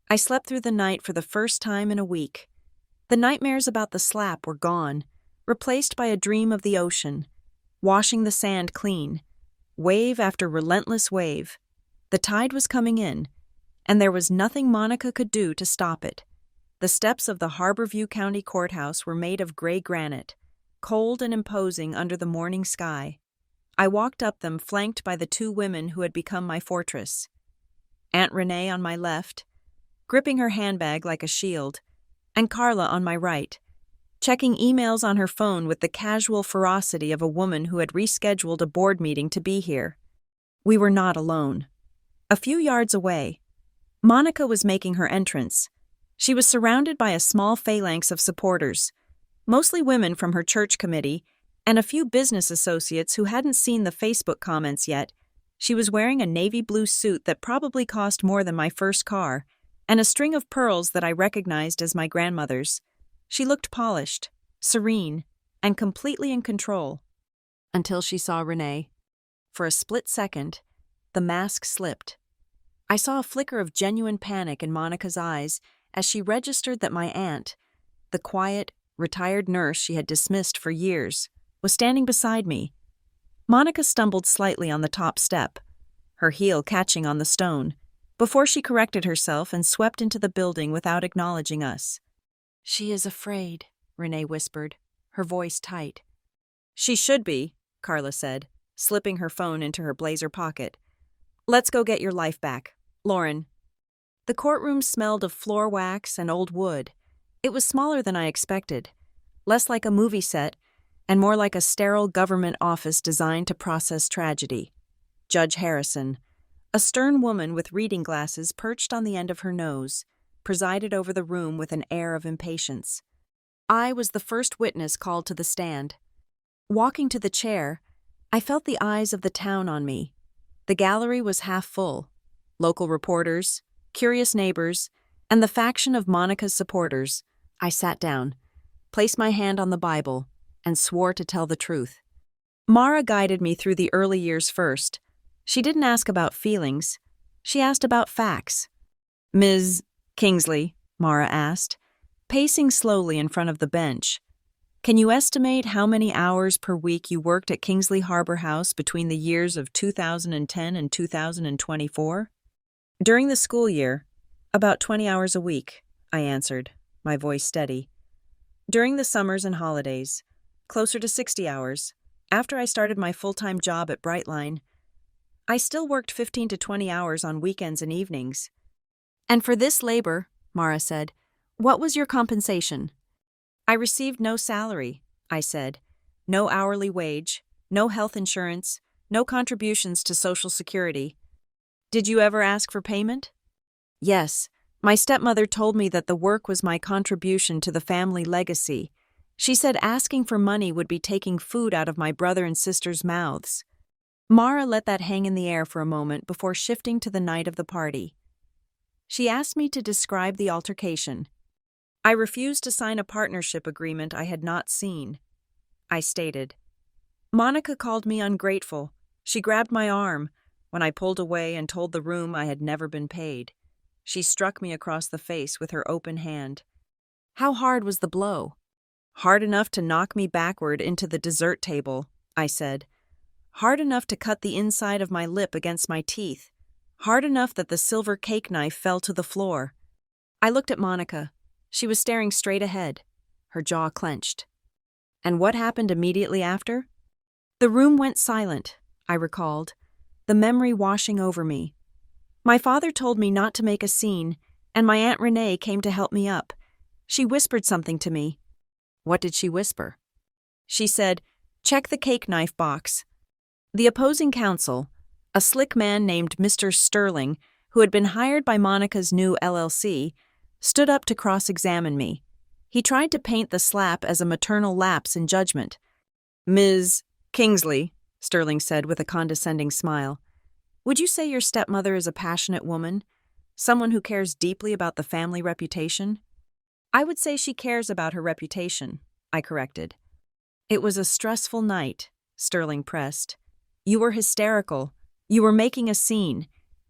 Speaker 1: I slept through the night for the first time in a week. The nightmares about the slap were gone, replaced by a dream of the ocean, washing the sand clean, wave after relentless wave. The tide was coming in, and there was nothing Monica could do to stop it. The steps of the Harborview County Courthouse were made of gray granite, cold and imposing under the morning sky. I walked up them flanked by the two women who had become my fortress. Aunt Renee on my left, gripping her handbag like a shield, and Carla on my right, checking emails on her phone with the casual ferocity of a woman who had rescheduled a board meeting to be here. We were not alone. A few yards away, Monica was making her entrance. She was surrounded by a small phalanx of supporters, mostly women from her church committee, and a few business associates who hadn't seen the Facebook comments yet. She was wearing a navy blue suit that probably cost more than my first car, and a string of pearls that I recognized as my grandmother's. She looked polished, serene, and completely in control. Until she saw Renee. For a split second, the mask slipped. I saw a flicker of genuine panic in Monica's eyes as she registered that my aunt, the quiet, retired nurse she had dismissed for years, was standing beside me. Monica stumbled slightly on the top step, her heel catching on the stone, before she corrected herself and swept into the building without acknowledging us. "She is afraid," Renee whispered, her voice tight. "She should be," Carla said, slipping her phone into her blazer pocket. "Let's go get your life back. Lauren." The courtroom smelled of floor wax and old wood. It was smaller than I expected, less like a movie set, and more like a sterile government office designed to process tragedy. Judge Harrison, a stern woman with reading glasses perched on the end of her nose, presided over the room with an air of impatience. I was the first witness called to the stand. Walking to the chair, I felt the eyes of the town on me. The gallery was half full. Local reporters, curious neighbors, and the faction of Monica's supporters. I sat down, placed my hand on the Bible, and swore to tell the truth. Mara guided me through the early years first. She didn't ask about feelings. She asked about facts. "Ms. Kingsley," Mara asked, pacing slowly in front of the bench, "can you estimate how many hours per week you worked at Kingsley Harbor House between the years of 2010 and 2024? "During the school year, about 20 hours a week," I answered, my voice steady. "During the summers and holidays, closer to 60 hours. After I started my full-time job at Brightline, I still worked 15 to 20 hours on weekends and evenings." "And for this labor," Mara said, "what was your compensation?" "I received no salary," I said. "No hourly wage, no health insurance, no contributions to Social Security." "Did you ever ask for payment?" "Yes. My stepmother told me that the work was my contribution to the family legacy. She said asking for money would be taking food out of my brother and sister's mouths." Mara let that hang in the air for a moment before shifting to the night of the party. She asked me to describe the altercation. I refused to sign a partnership agreement I had not seen. I stated, "Monica called me ungrateful. She grabbed my arm when I pulled away and told the room I had never been paid. She struck me across the face with her open hand." "How hard was the blow?" "Hard enough to knock me backward into the dessert table," I said. "Hard enough to cut the inside of my lip against my teeth. Hard enough that the silver cake knife fell to the floor." I looked at Monica. She was staring straight ahead, her jaw clenched. "And what happened immediately after?" "The room went silent," I recalled, the memory washing over me. "My father told me not to make a scene, and my Aunt Renee came to help me up. She whispered something to me." "What did she whisper?" "She said, 'Check the cake knife box.'" The opposing counsel, a slick man named Mr. Sterling, who had been hired by Monica's new LLC, stood up to cross-examine me. He tried to paint the slap as a maternal lapse in judgment. "Ms. Kingsley," Sterling said with a condescending smile, "would you say your stepmother is a passionate woman, someone who cares deeply about the family reputation?" "I would say she cares about her reputation," I corrected. "It was a stressful night," Sterling pressed. "You were hysterical. You were making a scene.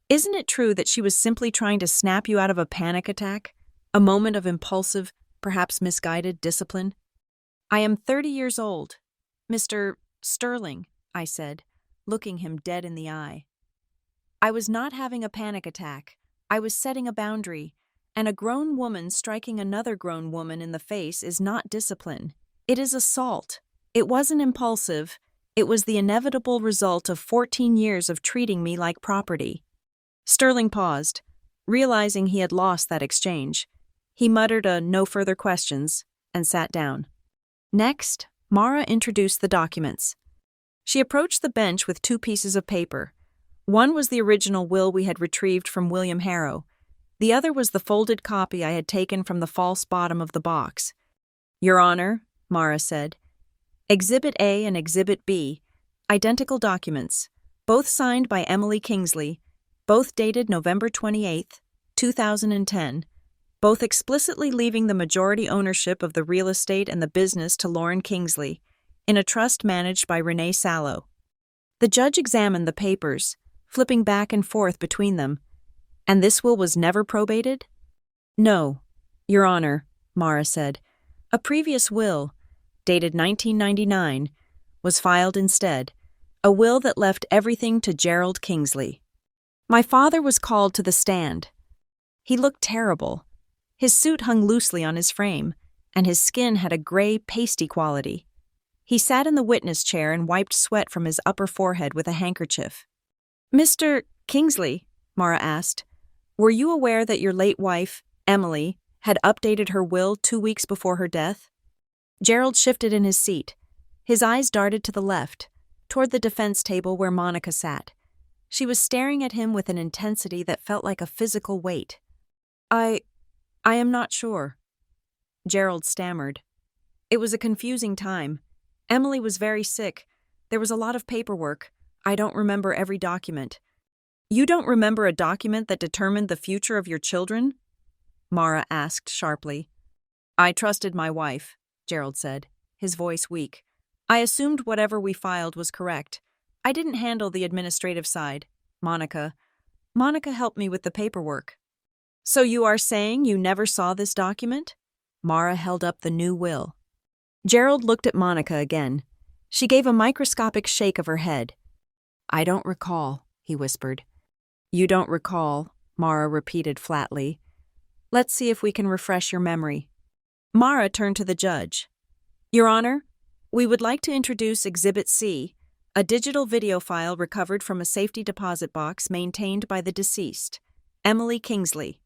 Speaker 1: Isn't it true that she was simply trying to snap you out of a panic attack, a moment of impulsive, perhaps misguided discipline?" "I am 30 years old, Mr. Sterling," I said, looking him dead in the eye. "I was not having a panic attack. I was setting a boundary, and a grown woman striking another grown woman in the face is not discipline. It is assault. It wasn't impulsive. It was the inevitable result of 14 years of treating me like property. Sterling paused, realizing he had lost that exchange. He muttered a "no further questions" and sat down. Next, Mara introduced the documents. She approached the bench with two pieces of paper. One was the original will we had retrieved from William Harrow. The other was the folded copy I had taken from the false bottom of the box. "Your Honor," Mara said, "Exhibit A and Exhibit B, identical documents, both signed by Emily Kingsley, both dated November 28, 2010, both explicitly leaving the majority ownership of the real estate and the business to Lauren Kingsley, in a trust managed by Renee Sallow." The judge examined the papers, flipping back and forth between them. "And this will was never probated?" "No, Your Honor," Mara said. "A previous will, dated 1999, was filed instead, a will that left everything to Gerald Kingsley." My father was called to the stand. He looked terrible. His suit hung loosely on his frame, and his skin had a gray, pasty quality. He sat in the witness chair and wiped sweat from his upper forehead with a handkerchief. "Mr. Kingsley," Mara asked, "were you aware that your late wife, Emily, had updated her will 2 weeks before her death?" Gerald shifted in his seat. His eyes darted to the left, toward the defense table where Monica sat. She was staring at him with an intensity that felt like a physical weight. I am not sure," Gerald stammered. "It was a confusing time. Emily was very sick. There was a lot of paperwork. I don't remember every document." "You don't remember a document that determined the future of your children?" Mara asked sharply. "I trusted my wife," Gerald said, his voice weak. "I assumed whatever we filed was correct. I didn't handle the administrative side. Monica helped me with the paperwork." "So you are saying you never saw this document?" Mara held up the new will. Gerald looked at Monica again. She gave a microscopic shake of her head. "I don't recall," he whispered. "You don't recall," Mara repeated flatly. "Let's see if we can refresh your memory." Mara turned to the judge. "Your Honor, we would like to introduce Exhibit C, a digital video file recovered from a safety deposit box maintained by the deceased, Emily Kingsley."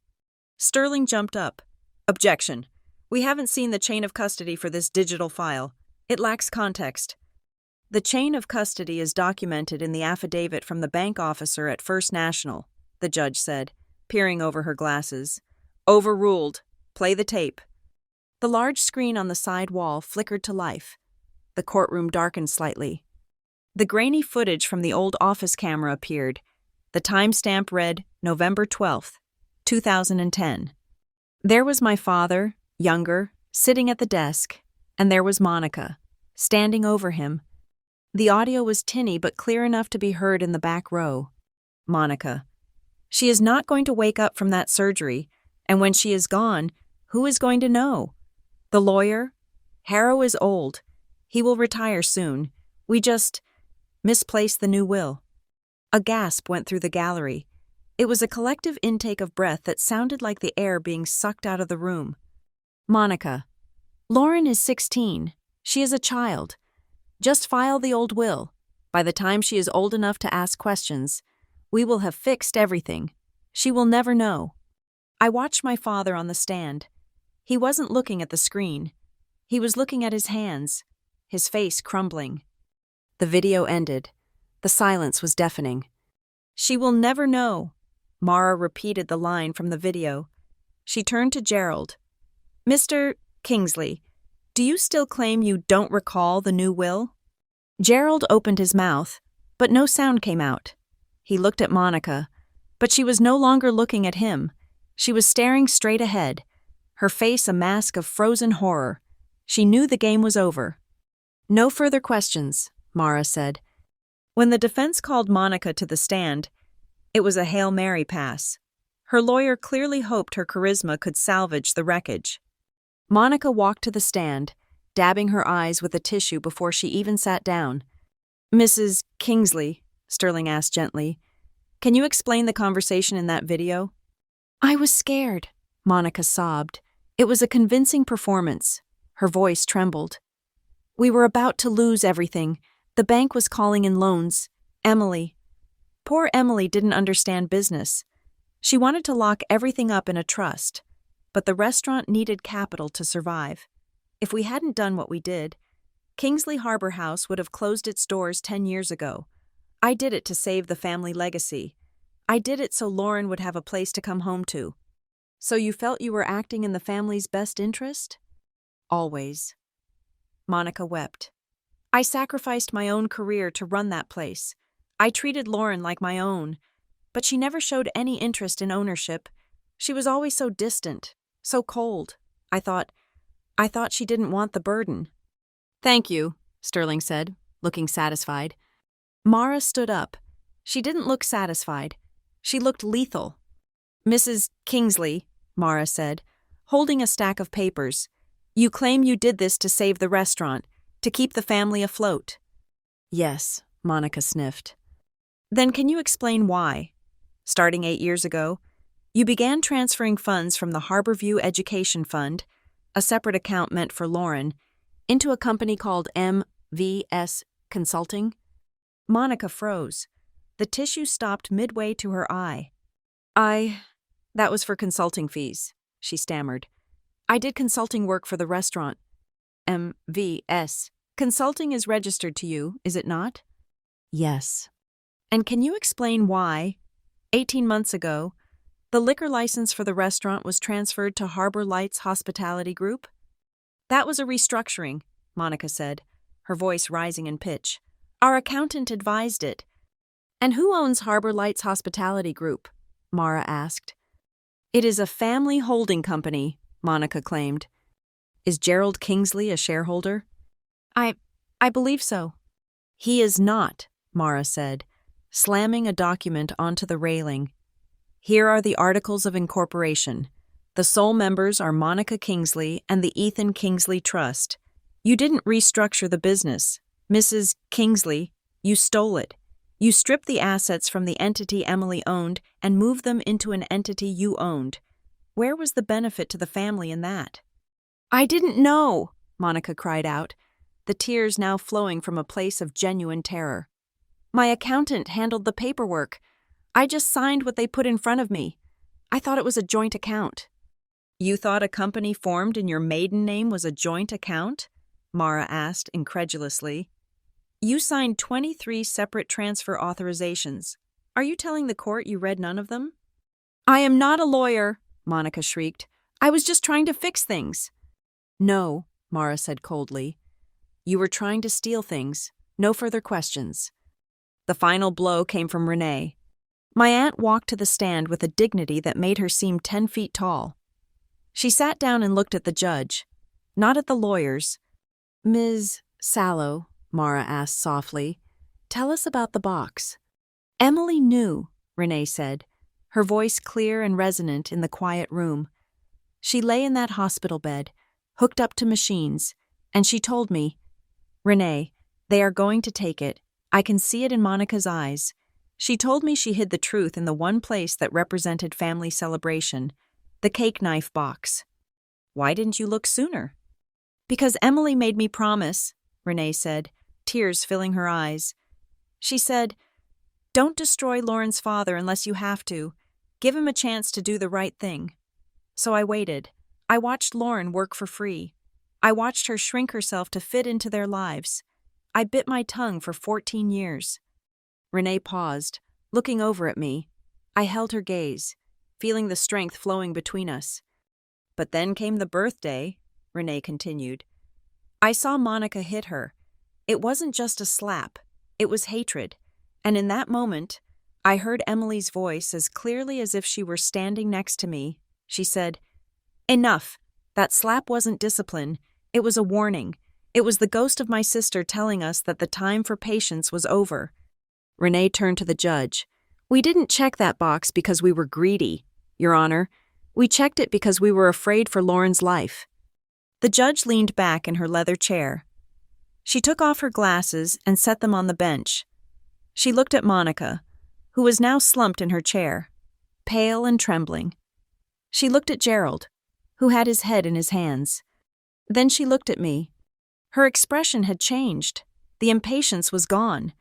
Speaker 1: Sterling jumped up. "Objection. We haven't seen the chain of custody for this digital file. It lacks context." "The chain of custody is documented in the affidavit from the bank officer at First National," the judge said, peering over her glasses. "Overruled. Play the tape." The large screen on the side wall flickered to life. The courtroom darkened slightly. The grainy footage from the old office camera appeared. The timestamp read November 12th, 2010. There was my father, younger, sitting at the desk, and there was Monica, standing over him. The audio was tinny but clear enough to be heard in the back row. Monica: "She is not going to wake up from that surgery, and when she is gone, who is going to know? The lawyer? Harrow is old. He will retire soon. We just misplaced the new will." A gasp went through the gallery. It was a collective intake of breath that sounded like the air being sucked out of the room. Monica: "Lauren is 16. She is a child. Just file the old will. By the time she is old enough to ask questions, we will have fixed everything. She will never know." I watched my father on the stand. He wasn't looking at the screen. He was looking at his hands, his face crumbling. The video ended. The silence was deafening. "She will never know." Mara repeated the line from the video. She turned to Gerald. "Mr. Kingsley, do you still claim you don't recall the new will?" Gerald opened his mouth, but no sound came out. He looked at Monica, but she was no longer looking at him. She was staring straight ahead, her face a mask of frozen horror. She knew the game was over. "No further questions," Mara said. When the defense called Monica to the stand, it was a Hail Mary pass. Her lawyer clearly hoped her charisma could salvage the wreckage. Monica walked to the stand, dabbing her eyes with a tissue before she even sat down. "Mrs. Kingsley," Sterling asked gently, "can you explain the conversation in that video?" "I was scared," Monica sobbed. It was a convincing performance. Her voice trembled. We were about to lose everything. The bank was calling in loans. Emily. Poor Emily didn't understand business. She wanted to lock everything up in a trust, but the restaurant needed capital to survive. If we hadn't done what we did, Kingsley Harbor House would have closed its doors 10 years ago. I did it to save the family legacy. I did it so Lauren would have a place to come home to. So you felt you were acting in the family's best interest? Always. Monica wept. I sacrificed my own career to run that place. I treated Lauren like my own, but she never showed any interest in ownership. She was always so distant, so cold. I thought she didn't want the burden. Thank you, Sterling said, looking satisfied. Mara stood up. She didn't look satisfied. She looked lethal. Mrs. Kingsley, Mara said, holding a stack of papers, you claim you did this to save the restaurant, to keep the family afloat. Yes, Monica sniffed. Then can you explain why? Starting 8 years ago, you began transferring funds from the Harborview Education Fund, a separate account meant for Lauren, into a company called MVS Consulting? Monica froze. The tissue stopped midway to her eye. That was for consulting fees, she stammered. I did consulting work for the restaurant. MVS. Consulting is registered to you, is it not? Yes. And can you explain why, 18 months ago, the liquor license for the restaurant was transferred to Harbor Lights Hospitality Group? That was a restructuring, Monica said, her voice rising in pitch. Our accountant advised it. And who owns Harbor Lights Hospitality Group? Mara asked. It is a family holding company, Monica claimed. Is Gerald Kingsley a shareholder? I believe so. He is not, Mara said, slamming a document onto the railing. Here are the Articles of Incorporation. The sole members are Monica Kingsley and the Ethan Kingsley Trust. You didn't restructure the business. Mrs. Kingsley, you stole it. You stripped the assets from the entity Emily owned and moved them into an entity you owned. Where was the benefit to the family in that? I didn't know, Monica cried out, the tears now flowing from a place of genuine terror. My accountant handled the paperwork. I just signed what they put in front of me. I thought it was a joint account. You thought a company formed in your maiden name was a joint account? Mara asked incredulously. You signed 23 separate transfer authorizations. Are you telling the court you read none of them? I am not a lawyer, Monica shrieked. I was just trying to fix things. No, Mara said coldly. You were trying to steal things. No further questions. The final blow came from Renee. My aunt walked to the stand with a dignity that made her seem 10 feet tall. She sat down and looked at the judge, not at the lawyers. Ms. Sallow, Mara asked softly, tell us about the box. Emily knew, Renee said, her voice clear and resonant in the quiet room. She lay in that hospital bed, hooked up to machines, and she told me, Renee, they are going to take it. I can see it in Monica's eyes. She told me she hid the truth in the one place that represented family celebration, the cake knife box. Why didn't you look sooner? Because Emily made me promise, Renee said, tears filling her eyes. She said, don't destroy Lauren's father unless you have to. Give him a chance to do the right thing. So I waited. I watched Lauren work for free. I watched her shrink herself to fit into their lives. I bit my tongue for 14 years. Renee paused, looking over at me. I held her gaze, feeling the strength flowing between us. But then came the birthday, Renee continued. I saw Monica hit her. It wasn't just a slap. It was hatred. And in that moment, I heard Emily's voice as clearly as if she were standing next to me. She said, Enough. That slap wasn't discipline. It was a warning. It was the ghost of my sister telling us that the time for patience was over. Renee turned to the judge. We didn't check that box because we were greedy, Your Honor. We checked it because we were afraid for Lauren's life. The judge leaned back in her leather chair. She took off her glasses and set them on the bench. She looked at Monica, who was now slumped in her chair, pale and trembling. She looked at Gerald, who had his head in his hands. Then she looked at me. Her expression had changed. The impatience was gone.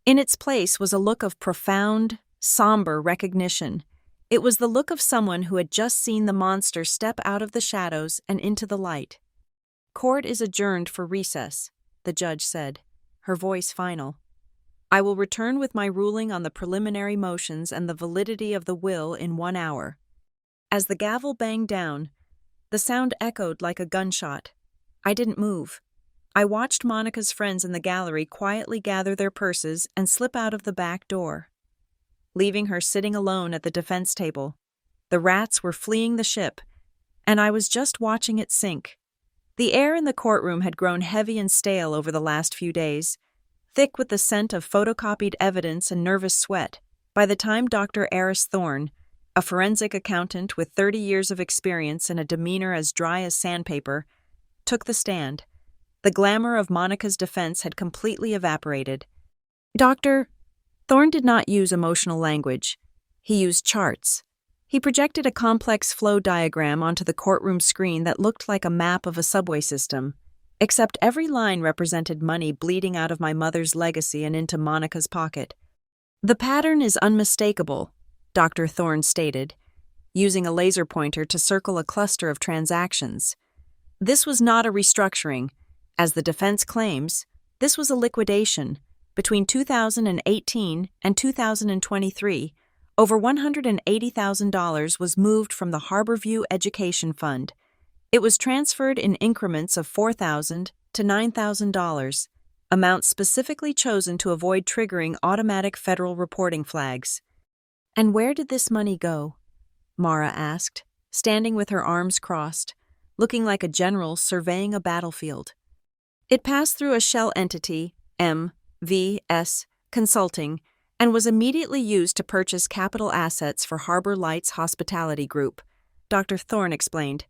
Speaker 1: In its place was a look of profound, somber recognition. It was the look of someone who had just seen the monster step out of the shadows and into the light. "Court is adjourned for recess," the judge said, her voice final. "I will return with my ruling on the preliminary motions and the validity of the will in 1 hour." As the gavel banged down, the sound echoed like a gunshot. I didn't move. I watched Monica's friends in the gallery quietly gather their purses and slip out of the back door, leaving her sitting alone at the defense table. The rats were fleeing the ship, and I was just watching it sink. The air in the courtroom had grown heavy and stale over the last few days, thick with the scent of photocopied evidence and nervous sweat. By the time Dr. Eris Thorne, a forensic accountant with 30 years of experience and a demeanor as dry as sandpaper, took the stand, the glamour of Monica's defense had completely evaporated. Dr. Thorne did not use emotional language. He used charts. He projected a complex flow diagram onto the courtroom screen that looked like a map of a subway system, except every line represented money bleeding out of my mother's legacy and into Monica's pocket. "The pattern is unmistakable," Dr. Thorne stated, using a laser pointer to circle a cluster of transactions. "This was not a restructuring. As the defense claims, this was a liquidation. Between 2018 and 2023, over $180,000 was moved from the Harborview Education Fund. It was transferred in increments of $4,000 to $9,000, amounts specifically chosen to avoid triggering automatic federal reporting flags." "And where did this money go?" Mara asked, standing with her arms crossed, looking like a general surveying a battlefield. "It passed through a shell entity, M.V.S. Consulting, and was immediately used to purchase capital assets for Harbor Lights Hospitality Group," Dr. Thorne explained.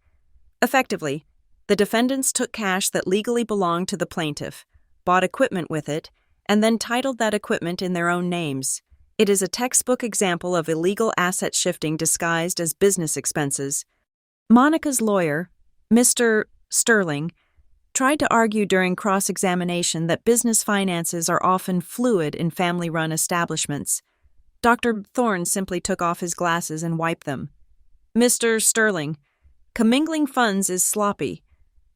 Speaker 1: "Effectively, the defendants took cash that legally belonged to the plaintiff, bought equipment with it, and then titled that equipment in their own names. It is a textbook example of illegal asset shifting disguised as business expenses." Monica's lawyer, Mr. Sterling, tried to argue during cross-examination that business finances are often fluid in family-run establishments. Dr. Thorne simply took off his glasses and wiped them. "Mr. Sterling, commingling funds is sloppy.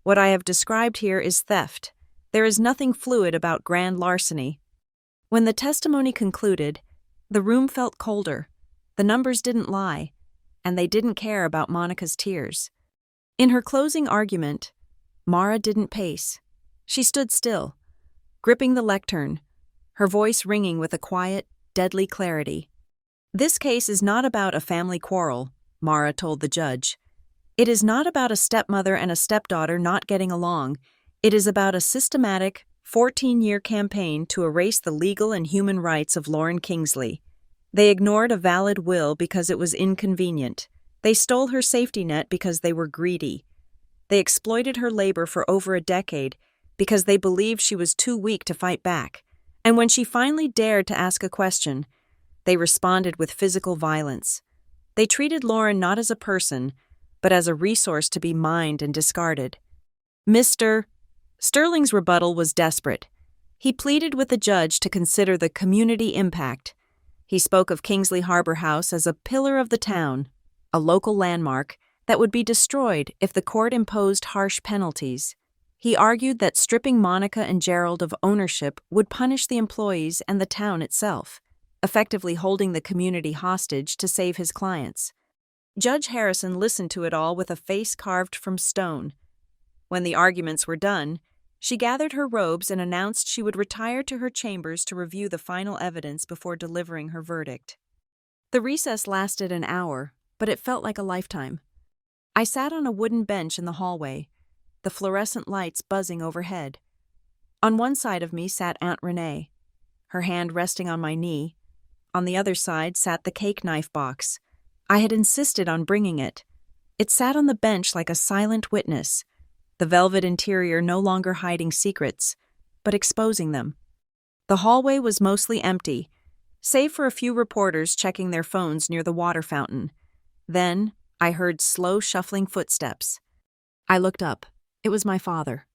Speaker 1: What I have described here is theft. There is nothing fluid about grand larceny." When the testimony concluded, the room felt colder. The numbers didn't lie, and they didn't care about Monica's tears. In her closing argument, Mara didn't pace. She stood still, gripping the lectern, her voice ringing with a quiet, deadly clarity. "This case is not about a family quarrel," Mara told the judge. "It is not about a stepmother and a stepdaughter not getting along. It is about a systematic, 14-year campaign to erase the legal and human rights of Lauren Kingsley. They ignored a valid will because it was inconvenient. They stole her safety net because they were greedy. They exploited her labor for over a decade because they believed she was too weak to fight back. And when she finally dared to ask a question, they responded with physical violence. They treated Lauren not as a person, but as a resource to be mined and discarded." Mr. Sterling's rebuttal was desperate. He pleaded with the judge to consider the community impact. He spoke of Kingsley Harbor House as a pillar of the town, a local landmark that would be destroyed if the court imposed harsh penalties. He argued that stripping Monica and Gerald of ownership would punish the employees and the town itself, effectively holding the community hostage to save his clients. Judge Harrison listened to it all with a face carved from stone. When the arguments were done, she gathered her robes and announced she would retire to her chambers to review the final evidence before delivering her verdict. The recess lasted an hour, but it felt like a lifetime. I sat on a wooden bench in the hallway, the fluorescent lights buzzing overhead. On one side of me sat Aunt Renee, her hand resting on my knee. On the other side sat the cake knife box. I had insisted on bringing it. It sat on the bench like a silent witness, the velvet interior no longer hiding secrets, but exposing them. The hallway was mostly empty, save for a few reporters checking their phones near the water fountain. Then I heard slow, shuffling footsteps. I looked up. It was my father.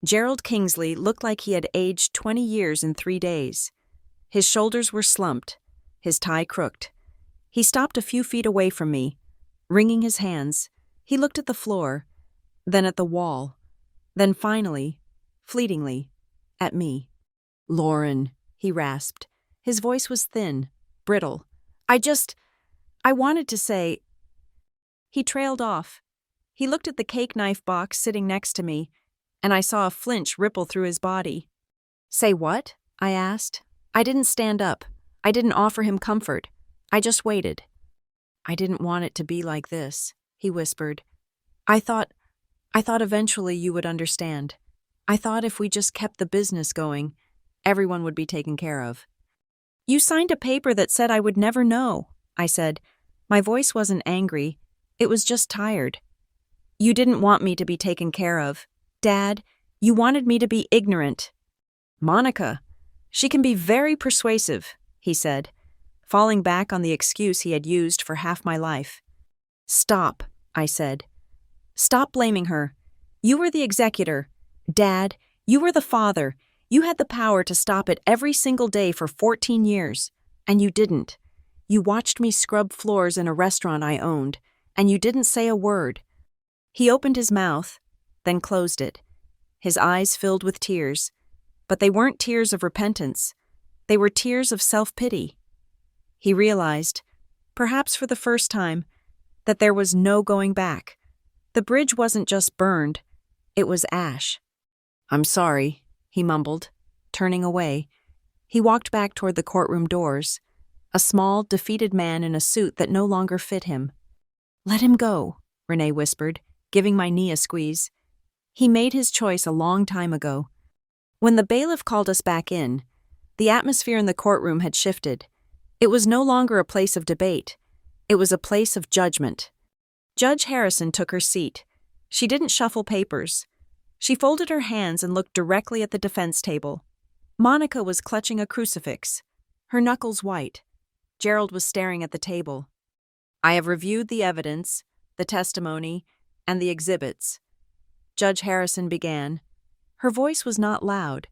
Speaker 1: Gerald Kingsley looked like he had aged 20 years in 3 days. His shoulders were slumped, his tie crooked. He stopped a few feet away from me. Wringing his hands, he looked at the floor, then at the wall, then finally, fleetingly, at me. "Lauren," he rasped. His voice was thin, brittle. I wanted to say." He trailed off. He looked at the cake knife box sitting next to me, and I saw a flinch ripple through his body. "Say what?" I asked. I didn't stand up. I didn't offer him comfort. I just waited. "I didn't want it to be like this," he whispered. I thought eventually you would understand. I thought if we just kept the business going, everyone would be taken care of." "You signed a paper that said I would never know," I said. My voice wasn't angry. It was just tired. "You didn't want me to be taken care of. Dad, you wanted me to be ignorant." "Monica, she can be very persuasive," he said, falling back on the excuse he had used for half my life. "Stop," I said. "Stop blaming her. You were the executor. Dad, you were the father. You had the power to stop it every single day for 14 years, and you didn't. You watched me scrub floors in a restaurant I owned, and you didn't say a word." He opened his mouth, then closed it. His eyes filled with tears, but they weren't tears of repentance. They were tears of self-pity. He realized, perhaps for the first time, that there was no going back. The bridge wasn't just burned, it was ash. "I'm sorry," he mumbled, turning away. He walked back toward the courtroom doors, a small, defeated man in a suit that no longer fit him. "Let him go," Renee whispered, giving my knee a squeeze. "He made his choice a long time ago." When the bailiff called us back in, the atmosphere in the courtroom had shifted. It was no longer a place of debate. It was a place of judgment. Judge Harrison took her seat. She didn't shuffle papers. She folded her hands and looked directly at the defense table. Monica was clutching a crucifix, her knuckles white. Gerald was staring at the table. "I have reviewed the evidence, the testimony, and the exhibits," Judge Harrison began. Her voice was not loud,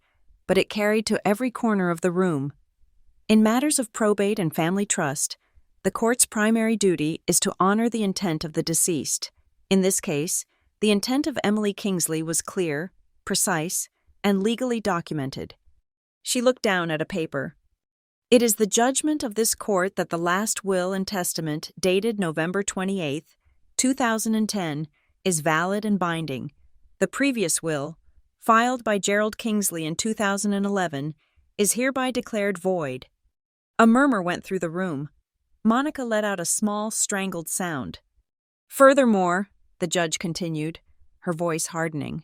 Speaker 1: but it carried to every corner of the room. In matters of probate and family trust, the court's primary duty is to honor the intent of the deceased. In this case, the intent of Emily Kingsley was clear, precise, and legally documented. She looked down at a paper. "It is the judgment of this court that the last will and testament, dated November 28, 2010, is valid and binding. The previous will, filed by Gerald Kingsley in 2011, is hereby declared void." A murmur went through the room. Monica let out a small, strangled sound. "Furthermore," the judge continued, her voice hardening,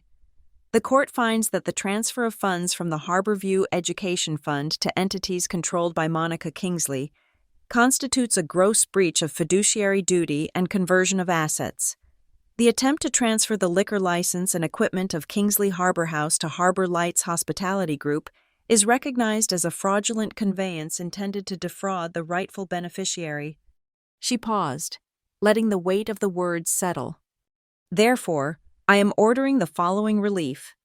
Speaker 1: "the court finds that the transfer of funds from the Harborview Education Fund to entities controlled by Monica Kingsley constitutes a gross breach of fiduciary duty and conversion of assets. The attempt to transfer the liquor license and equipment of Kingsley Harbor House to Harbor Lights Hospitality Group is recognized as a fraudulent conveyance intended to defraud the rightful beneficiary." She paused, letting the weight of the words settle. "Therefore, I am ordering the following relief.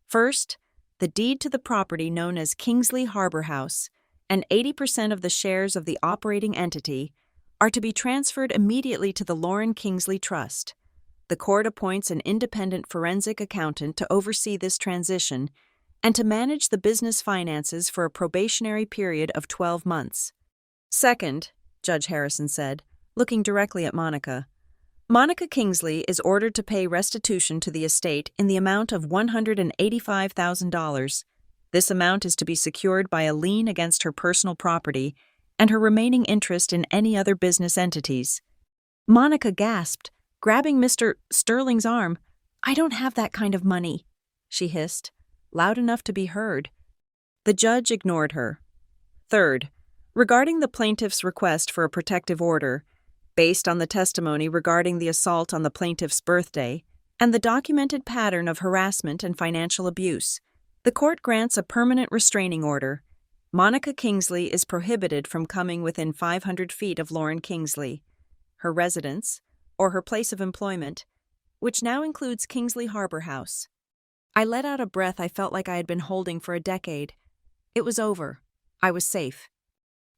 Speaker 1: First, the deed to the property known as Kingsley Harbor House and 80% of the shares of the operating entity are to be transferred immediately to the Lauren Kingsley Trust. The court appoints an independent forensic accountant to oversee this transition and to manage the business finances for a probationary period of 12 months. Second," Judge Harrison said, looking directly at Monica, "Monica Kingsley is ordered to pay restitution to the estate in the amount of $185,000. This amount is to be secured by a lien against her personal property and her remaining interest in any other business entities." Monica gasped, grabbing Mr. Sterling's arm. "I don't have that kind of money," she hissed, loud enough to be heard. The judge ignored her. "Third, regarding the plaintiff's request for a protective order, based on the testimony regarding the assault on the plaintiff's birthday and the documented pattern of harassment and financial abuse, the court grants a permanent restraining order. Monica Kingsley is prohibited from coming within 500 feet of Lauren Kingsley, her residence, or her place of employment, which now includes Kingsley Harbor House. I let out a breath I felt like I had been holding for a decade. It was over. I was safe.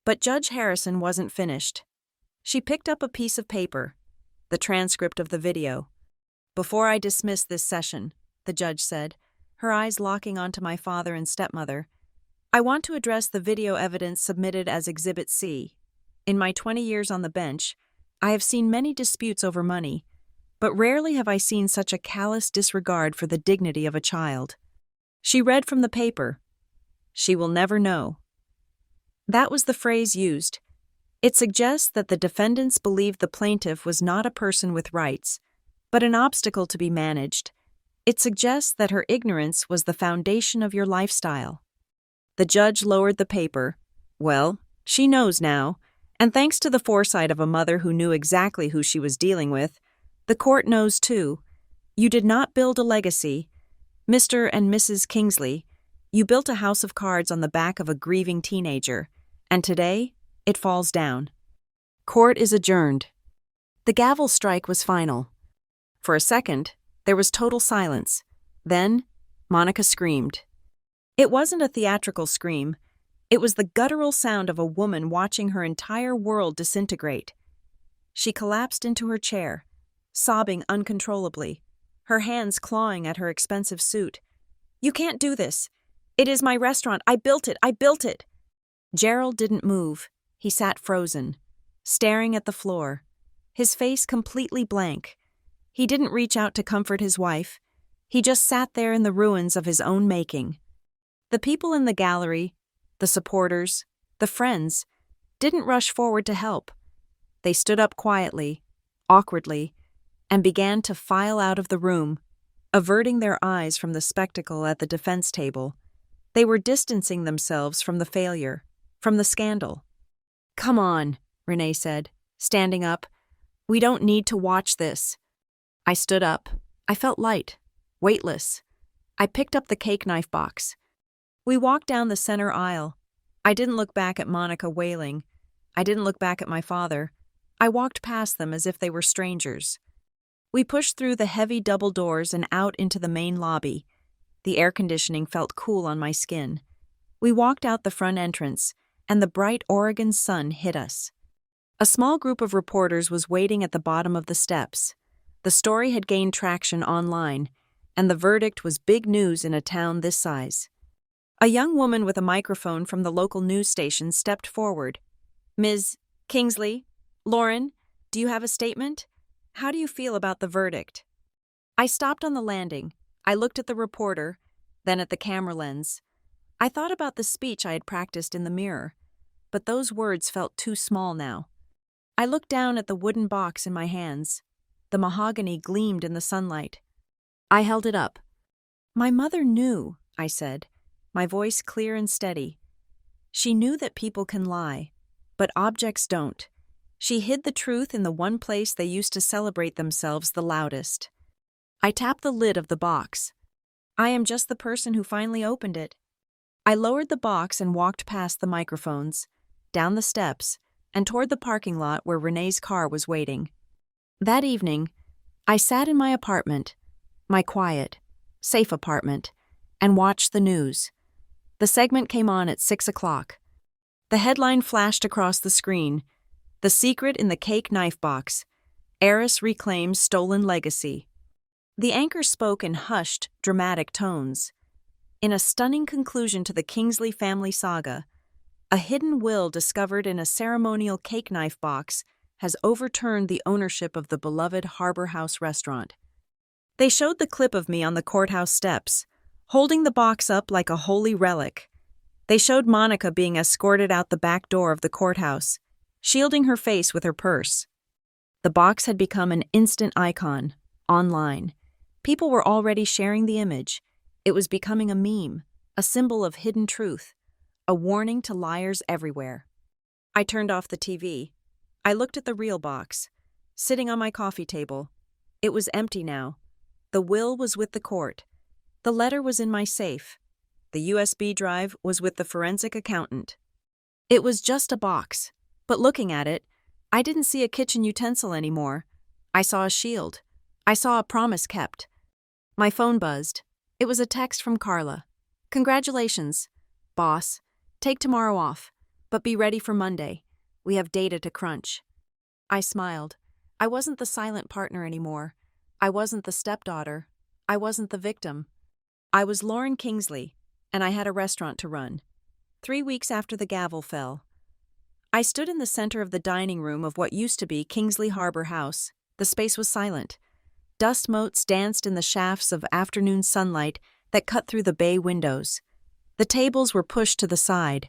Speaker 1: But Judge Harrison wasn't finished. She picked up a piece of paper, the transcript of the video. "Before I dismiss this session," the judge said, her eyes locking onto my father and stepmother, "I want to address the video evidence submitted as Exhibit C. In my 20 years on the bench, I have seen many disputes over money, but rarely have I seen such a callous disregard for the dignity of a child." She read from the paper, "She will never know." That was the phrase used. It suggests that the defendants believed the plaintiff was not a person with rights, but an obstacle to be managed. It suggests that her ignorance was the foundation of your lifestyle. The judge lowered the paper. "Well, she knows now, and thanks to the foresight of a mother who knew exactly who she was dealing with, the court knows too. You did not build a legacy. Mr. and Mrs. Kingsley, you built a house of cards on the back of a grieving teenager, and today, it falls down. Court is adjourned." The gavel strike was final. For a second, there was total silence. Then, Monica screamed. It wasn't a theatrical scream. It was the guttural sound of a woman watching her entire world disintegrate. She collapsed into her chair, sobbing uncontrollably, her hands clawing at her expensive suit. "You can't do this. It is my restaurant. I built it. I built it." Gerald didn't move. He sat frozen, staring at the floor, his face completely blank. He didn't reach out to comfort his wife. He just sat there in the ruins of his own making. The people in the gallery, the supporters, the friends, didn't rush forward to help. They stood up quietly, awkwardly, and began to file out of the room, averting their eyes from the spectacle at the defense table. They were distancing themselves from the failure, from the scandal. "Come on," Renee said, standing up. "We don't need to watch this." I stood up. I felt light, weightless. I picked up the cake knife box. We walked down the center aisle. I didn't look back at Monica wailing. I didn't look back at my father. I walked past them as if they were strangers. We pushed through the heavy double doors and out into the main lobby. The air conditioning felt cool on my skin. We walked out the front entrance, and the bright Oregon sun hit us. A small group of reporters was waiting at the bottom of the steps. The story had gained traction online, and the verdict was big news in a town this size. A young woman with a microphone from the local news station stepped forward. "Ms. Kingsley, Lauren, do you have a statement? How do you feel about the verdict?" I stopped on the landing. I looked at the reporter, then at the camera lens. I thought about the speech I had practiced in the mirror, but those words felt too small now. I looked down at the wooden box in my hands. The mahogany gleamed in the sunlight. I held it up. "My mother knew," I said, my voice clear and steady. "She knew that people can lie, but objects don't. She hid the truth in the one place they used to celebrate themselves the loudest." I tapped the lid of the box. I am just the person who finally opened it. I lowered the box and walked past the microphones, down the steps, and toward the parking lot where Renee's car was waiting. That evening, I sat in my apartment, my quiet, safe apartment, and watched the news. The segment came on at 6 o'clock. The headline flashed across the screen: "The secret in the cake knife box. Heiress reclaims stolen legacy." The anchor spoke in hushed, dramatic tones. In a stunning conclusion to the Kingsley family saga, a hidden will discovered in a ceremonial cake knife box has overturned the ownership of the beloved Harbor House restaurant. They showed the clip of me on the courthouse steps, holding the box up like a holy relic. They showed Monica being escorted out the back door of the courthouse, shielding her face with her purse. The box had become an instant icon, online. People were already sharing the image. It was becoming a meme, a symbol of hidden truth, a warning to liars everywhere. I turned off the TV. I looked at the real box, sitting on my coffee table. It was empty now. The will was with the court. The letter was in my safe. The USB drive was with the forensic accountant. It was just a box, but looking at it, I didn't see a kitchen utensil anymore. I saw a shield. I saw a promise kept. My phone buzzed. It was a text from Carla. "Congratulations, boss. Take tomorrow off, but be ready for Monday. We have data to crunch." I smiled. I wasn't the silent partner anymore. I wasn't the stepdaughter. I wasn't the victim. I was Lauren Kingsley, and I had a restaurant to run. 3 weeks after the gavel fell, I stood in the center of the dining room of what used to be Kingsley Harbor House. The space was silent. Dust motes danced in the shafts of afternoon sunlight that cut through the bay windows. The tables were pushed to the side,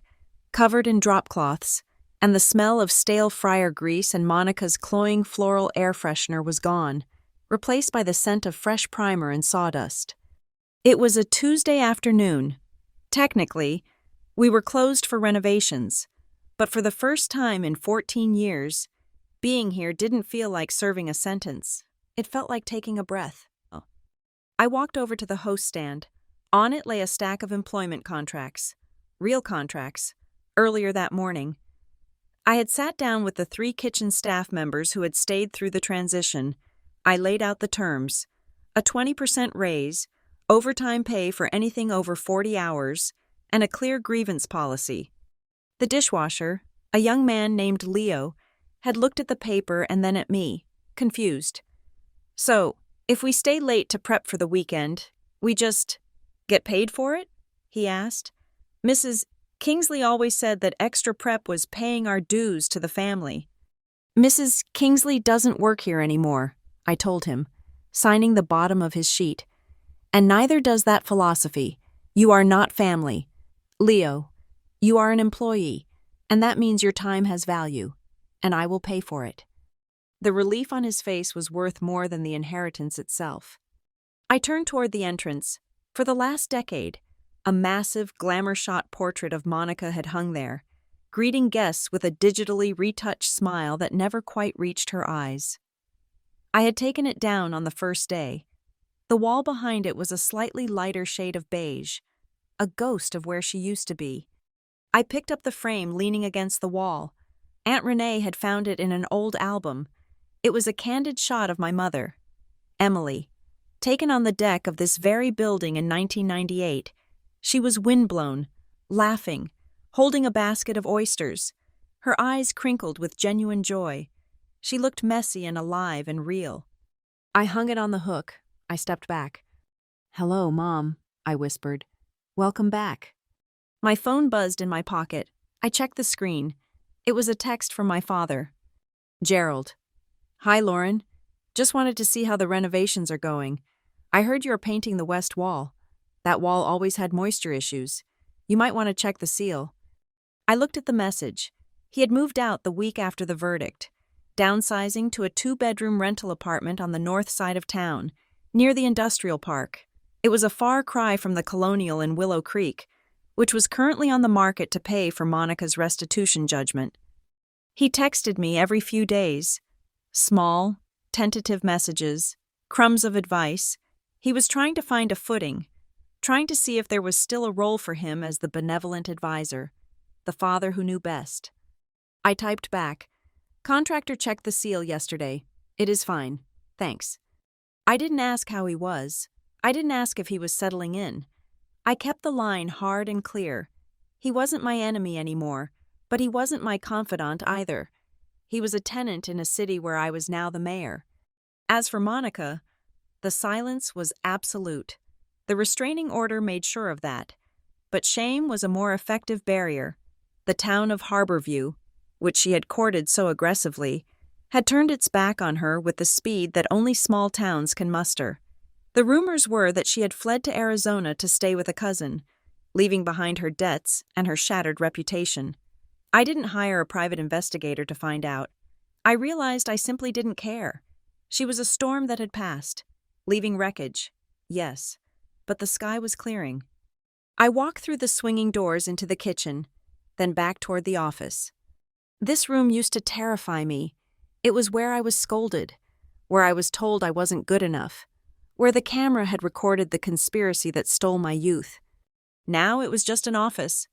Speaker 1: covered in drop cloths, and the smell of stale fryer grease and Monica's cloying floral air freshener was gone, replaced by the scent of fresh primer and sawdust. It was a Tuesday afternoon. Technically, we were closed for renovations, but for the first time in 14 years, being here didn't feel like serving a sentence. It felt like taking a breath. I walked over to the host stand. On it lay a stack of employment contracts, real contracts, earlier that morning. I had sat down with the 3 kitchen staff members who had stayed through the transition. I laid out the terms: a 20% raise, overtime pay for anything over 40 hours, and a clear grievance policy. The dishwasher, a young man named Leo, had looked at the paper and then at me, confused. "So, if we stay late to prep for the weekend, we just get paid for it?" he asked. "Mrs. Kingsley always said that extra prep was paying our dues to the family." "Mrs. Kingsley doesn't work here anymore," I told him, signing the bottom of his sheet. "And neither does that philosophy. You are not family. Leo, you are an employee, and that means your time has value, and I will pay for it." The relief on his face was worth more than the inheritance itself. I turned toward the entrance. For the last decade, a massive, glamour-shot portrait of Monica had hung there, greeting guests with a digitally retouched smile that never quite reached her eyes. I had taken it down on the first day. The wall behind it was a slightly lighter shade of beige, a ghost of where she used to be. I picked up the frame leaning against the wall. Aunt Renee had found it in an old album. It was a candid shot of my mother, Emily, taken on the deck of this very building in 1998. She was windblown, laughing, holding a basket of oysters, her eyes crinkled with genuine joy. She looked messy and alive and real. I hung it on the hook. I stepped back. "Hello, Mom," I whispered. "Welcome back." My phone buzzed in my pocket. I checked the screen. It was a text from my father. "Gerald. Hi, Lauren. Just wanted to see how the renovations are going. I heard you're painting the west wall. That wall always had moisture issues. You might want to check the seal." I looked at the message. He had moved out the week after the verdict, downsizing to a 2-bedroom rental apartment on the north side of town, near the industrial park. It was a far cry from the Colonial in Willow Creek, which was currently on the market to pay for Monica's restitution judgment. He texted me every few days. Small, tentative messages, crumbs of advice. He was trying to find a footing, trying to see if there was still a role for him as the benevolent advisor, the father who knew best. I typed back, "Contractor checked the seal yesterday. It is fine. Thanks." I didn't ask how he was. I didn't ask if he was settling in. I kept the line hard and clear. He wasn't my enemy anymore, but he wasn't my confidant either. He was a tenant in a city where I was now the mayor. As for Monica, the silence was absolute. The restraining order made sure of that. But shame was a more effective barrier. The town of Harborview, which she had courted so aggressively, had turned its back on her with the speed that only small towns can muster. The rumors were that she had fled to Arizona to stay with a cousin, leaving behind her debts and her shattered reputation. I didn't hire a private investigator to find out. I realized I simply didn't care. She was a storm that had passed, leaving wreckage, yes, but the sky was clearing. I walked through the swinging doors into the kitchen, then back toward the office. This room used to terrify me. It was where I was scolded, where I was told I wasn't good enough, where the camera had recorded the conspiracy that stole my youth. Now it was just an office.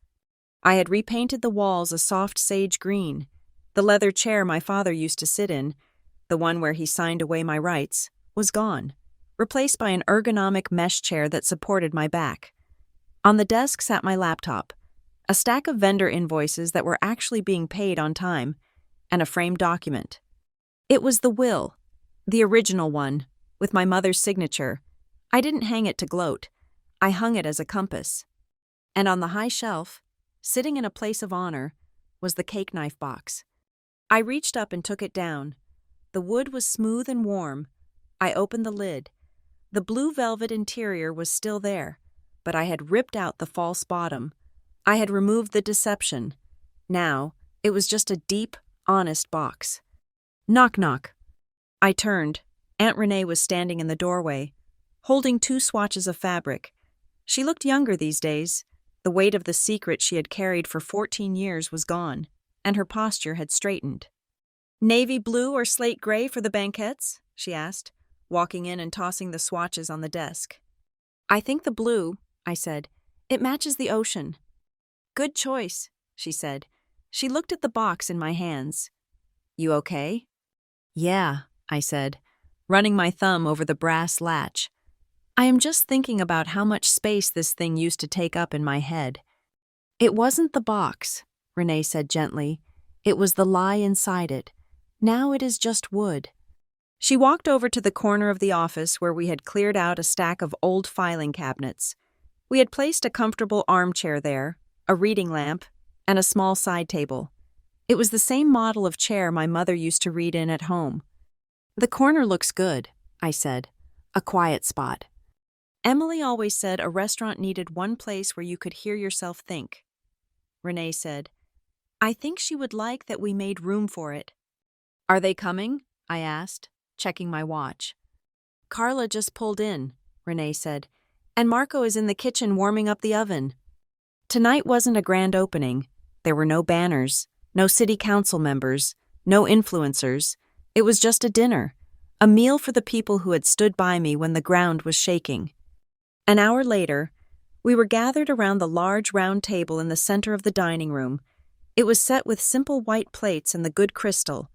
Speaker 1: I had repainted the walls a soft sage green. The leather chair my father used to sit in, the one where he signed away my rights, was gone, replaced by an ergonomic mesh chair that supported my back. On the desk sat my laptop, a stack of vendor invoices that were actually being paid on time, and a framed document. It was the will, the original one, with my mother's signature. I didn't hang it to gloat. I hung it as a compass. And on the high shelf, sitting in a place of honor, was the cake knife box. I reached up and took it down. The wood was smooth and warm. I opened the lid. The blue velvet interior was still there, but I had ripped out the false bottom. I had removed the deception. Now, it was just a deep, honest box. Knock, knock. I turned. Aunt Renee was standing in the doorway, holding 2 swatches of fabric. She looked younger these days. The weight of the secret she had carried for 14 years was gone, and her posture had straightened. "Navy blue or slate gray for the banquettes?" she asked, walking in and tossing the swatches on the desk. "I think the blue," I said. "It matches the ocean." "Good choice," she said. She looked at the box in my hands. "You okay?" "Yeah," I said, running my thumb over the brass latch. "I am just thinking about how much space this thing used to take up in my head." "It wasn't the box," Renee said gently. "It was the lie inside it. Now it is just wood." She walked over to the corner of the office where we had cleared out a stack of old filing cabinets. We had placed a comfortable armchair there, a reading lamp, and a small side table. It was the same model of chair my mother used to read in at home. "The corner looks good," I said. "A quiet spot." "Emily always said a restaurant needed one place where you could hear yourself think." Renee said, "I think she would like that we made room for it." "Are they coming?" I asked, checking my watch. "Carla just pulled in," Renee said, "and Marco is in the kitchen warming up the oven." Tonight wasn't a grand opening. There were no banners, no city council members, no influencers. It was just a dinner, a meal for the people who had stood by me when the ground was shaking. An hour later, we were gathered around the large round table in the center of the dining room. It was set with simple white plates and the good crystal,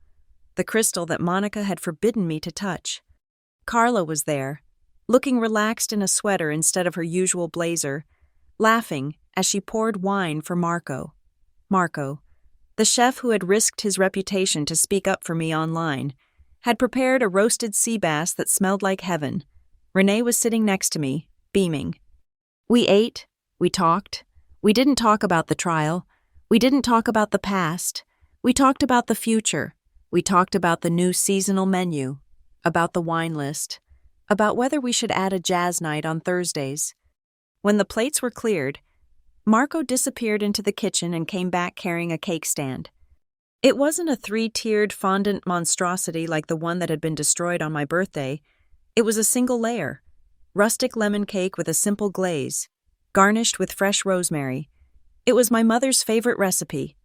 Speaker 1: the crystal that Monica had forbidden me to touch. Carla was there, looking relaxed in a sweater instead of her usual blazer, laughing as she poured wine for Marco. Marco, the chef who had risked his reputation to speak up for me online, had prepared a roasted sea bass that smelled like heaven. Renee was sitting next to me, beaming. We ate, we talked. We didn't talk about the trial. We didn't talk about the past. We talked about the future. We talked about the new seasonal menu, about the wine list, about whether we should add a jazz night on Thursdays. When the plates were cleared, Marco disappeared into the kitchen and came back carrying a cake stand. It wasn't a 3-tiered fondant monstrosity like the one that had been destroyed on my birthday. It was a single layer, rustic lemon cake with a simple glaze, garnished with fresh rosemary. It was my mother's favorite recipe.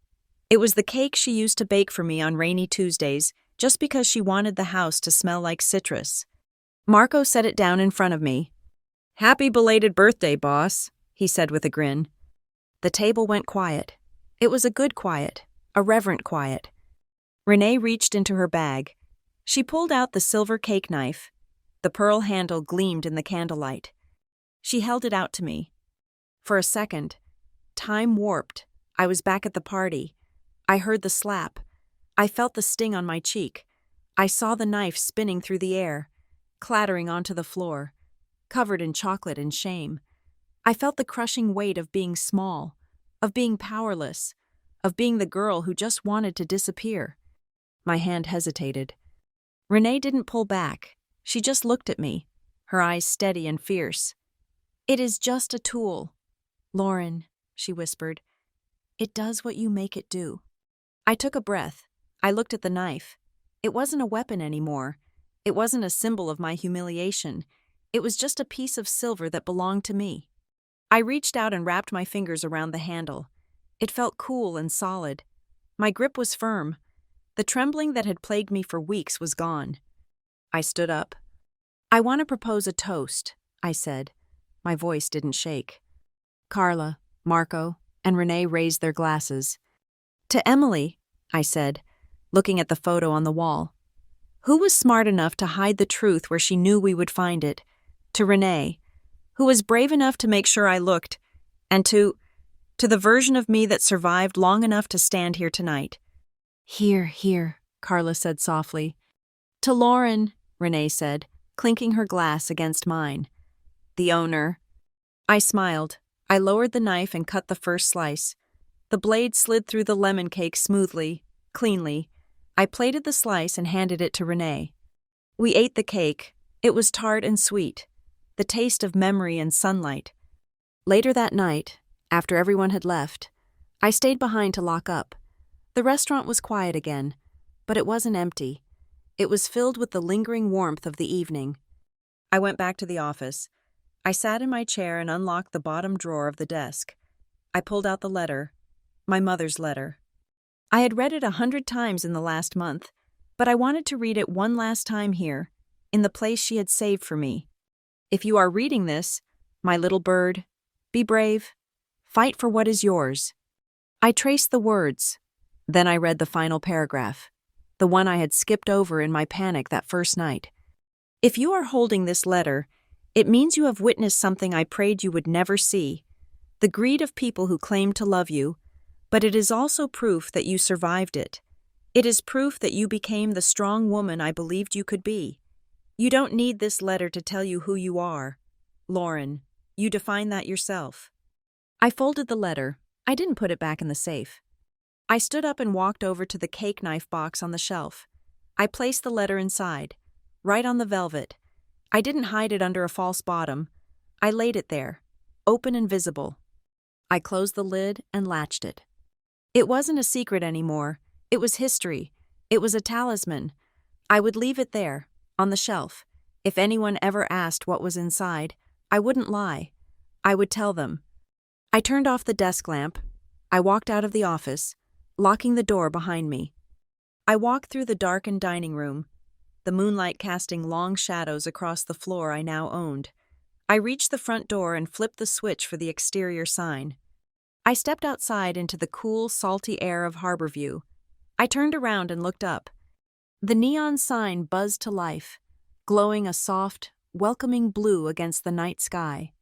Speaker 1: It was the cake she used to bake for me on rainy Tuesdays just because she wanted the house to smell like citrus. Marco set it down in front of me. "Happy belated birthday, boss," he said with a grin. The table went quiet. It was a good quiet, a reverent quiet. Renee reached into her bag. She pulled out the silver cake knife. The pearl handle gleamed in the candlelight. She held it out to me. For a second, time warped. I was back at the party. I heard the slap. I felt the sting on my cheek. I saw the knife spinning through the air, clattering onto the floor, covered in chocolate and shame. I felt the crushing weight of being small, of being powerless, of being the girl who just wanted to disappear. My hand hesitated. Renee didn't pull back. She just looked at me, her eyes steady and fierce. "It is just a tool. Lauren," she whispered. "It does what you make it do." I took a breath. I looked at the knife. It wasn't a weapon anymore. It wasn't a symbol of my humiliation. It was just a piece of silver that belonged to me. I reached out and wrapped my fingers around the handle. It felt cool and solid. My grip was firm. The trembling that had plagued me for weeks was gone. I stood up. "I want to propose a toast," I said. My voice didn't shake. Carla, Marco, and Renee raised their glasses. "To Emily," I said, looking at the photo on the wall. "Who was smart enough to hide the truth where she knew we would find it? to Renee, who was brave enough to make sure I looked, and to the version of me that survived long enough to stand here tonight. Here, here, Carla said softly. To Lauren, Renee said, clinking her glass against mine. The owner. I smiled. I lowered the knife and cut the first slice. The blade slid through the lemon cake smoothly, cleanly. I plated the slice and handed it to Renee. We ate the cake. It was tart and sweet, the taste of memory and sunlight. Later that night, after everyone had left, I stayed behind to lock up. The restaurant was quiet again, but it wasn't empty. It was filled with the lingering warmth of the evening. I went back to the office. I sat in my chair and unlocked the bottom drawer of the desk. I pulled out the letter, my mother's letter. I had read it 100 times in the last month, but I wanted to read it one last time here, in the place she had saved for me. If you are reading this, my little bird, be brave. Fight for what is yours. I traced the words. Then I read the final paragraph, the one I had skipped over in my panic that first night. If you are holding this letter, it means you have witnessed something I prayed you would never see, the greed of people who claim to love you, but it is also proof that you survived it. It is proof that you became the strong woman I believed you could be. You don't need this letter to tell you who you are. Lauren, you define that yourself. I folded the letter. I didn't put it back in the safe. I stood up and walked over to the cake knife box on the shelf. I placed the letter inside, right on the velvet. I didn't hide it under a false bottom. I laid it there, open and visible. I closed the lid and latched it. It wasn't a secret anymore. It was history. It was a talisman. I would leave it there, on the shelf. If anyone ever asked what was inside, I wouldn't lie. I would tell them. I turned off the desk lamp. I walked out of the office, locking the door behind me. I walked through the darkened dining room, the moonlight casting long shadows across the floor I now owned. I reached the front door and flipped the switch for the exterior sign. I stepped outside into the cool, salty air of Harborview. I turned around and looked up. The neon sign buzzed to life, glowing a soft, welcoming blue against the night sky.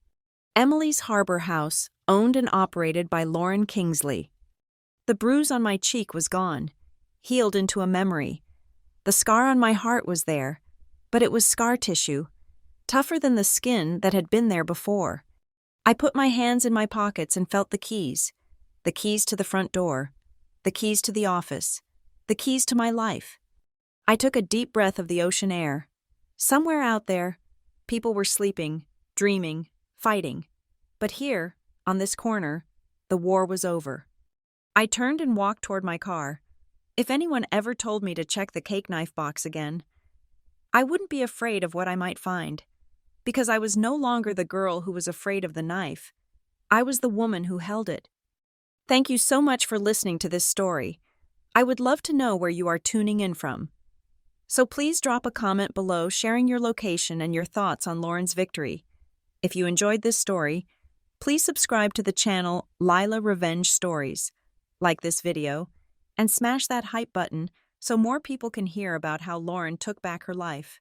Speaker 1: Emily's Harbor House, owned and operated by Lauren Kingsley. The bruise on my cheek was gone, healed into a memory. The scar on my heart was there, but it was scar tissue, tougher than the skin that had been there before. I put my hands in my pockets and felt the keys to the front door, the keys to the office, the keys to my life. I took a deep breath of the ocean air. Somewhere out there, people were sleeping, dreaming, fighting. But here, on this corner, the war was over. I turned and walked toward my car. If anyone ever told me to check the cake knife box again, I wouldn't be afraid of what I might find, because I was no longer the girl who was afraid of the knife. I was the woman who held it. Thank you so much for listening to this story. I would love to know where you are tuning in from. So please drop a comment below sharing your location and your thoughts on Lauren's victory. If you enjoyed this story, please subscribe to the channel Lila Revenge Stories, like this video, and smash that hype button so more people can hear about how Lauren took back her life.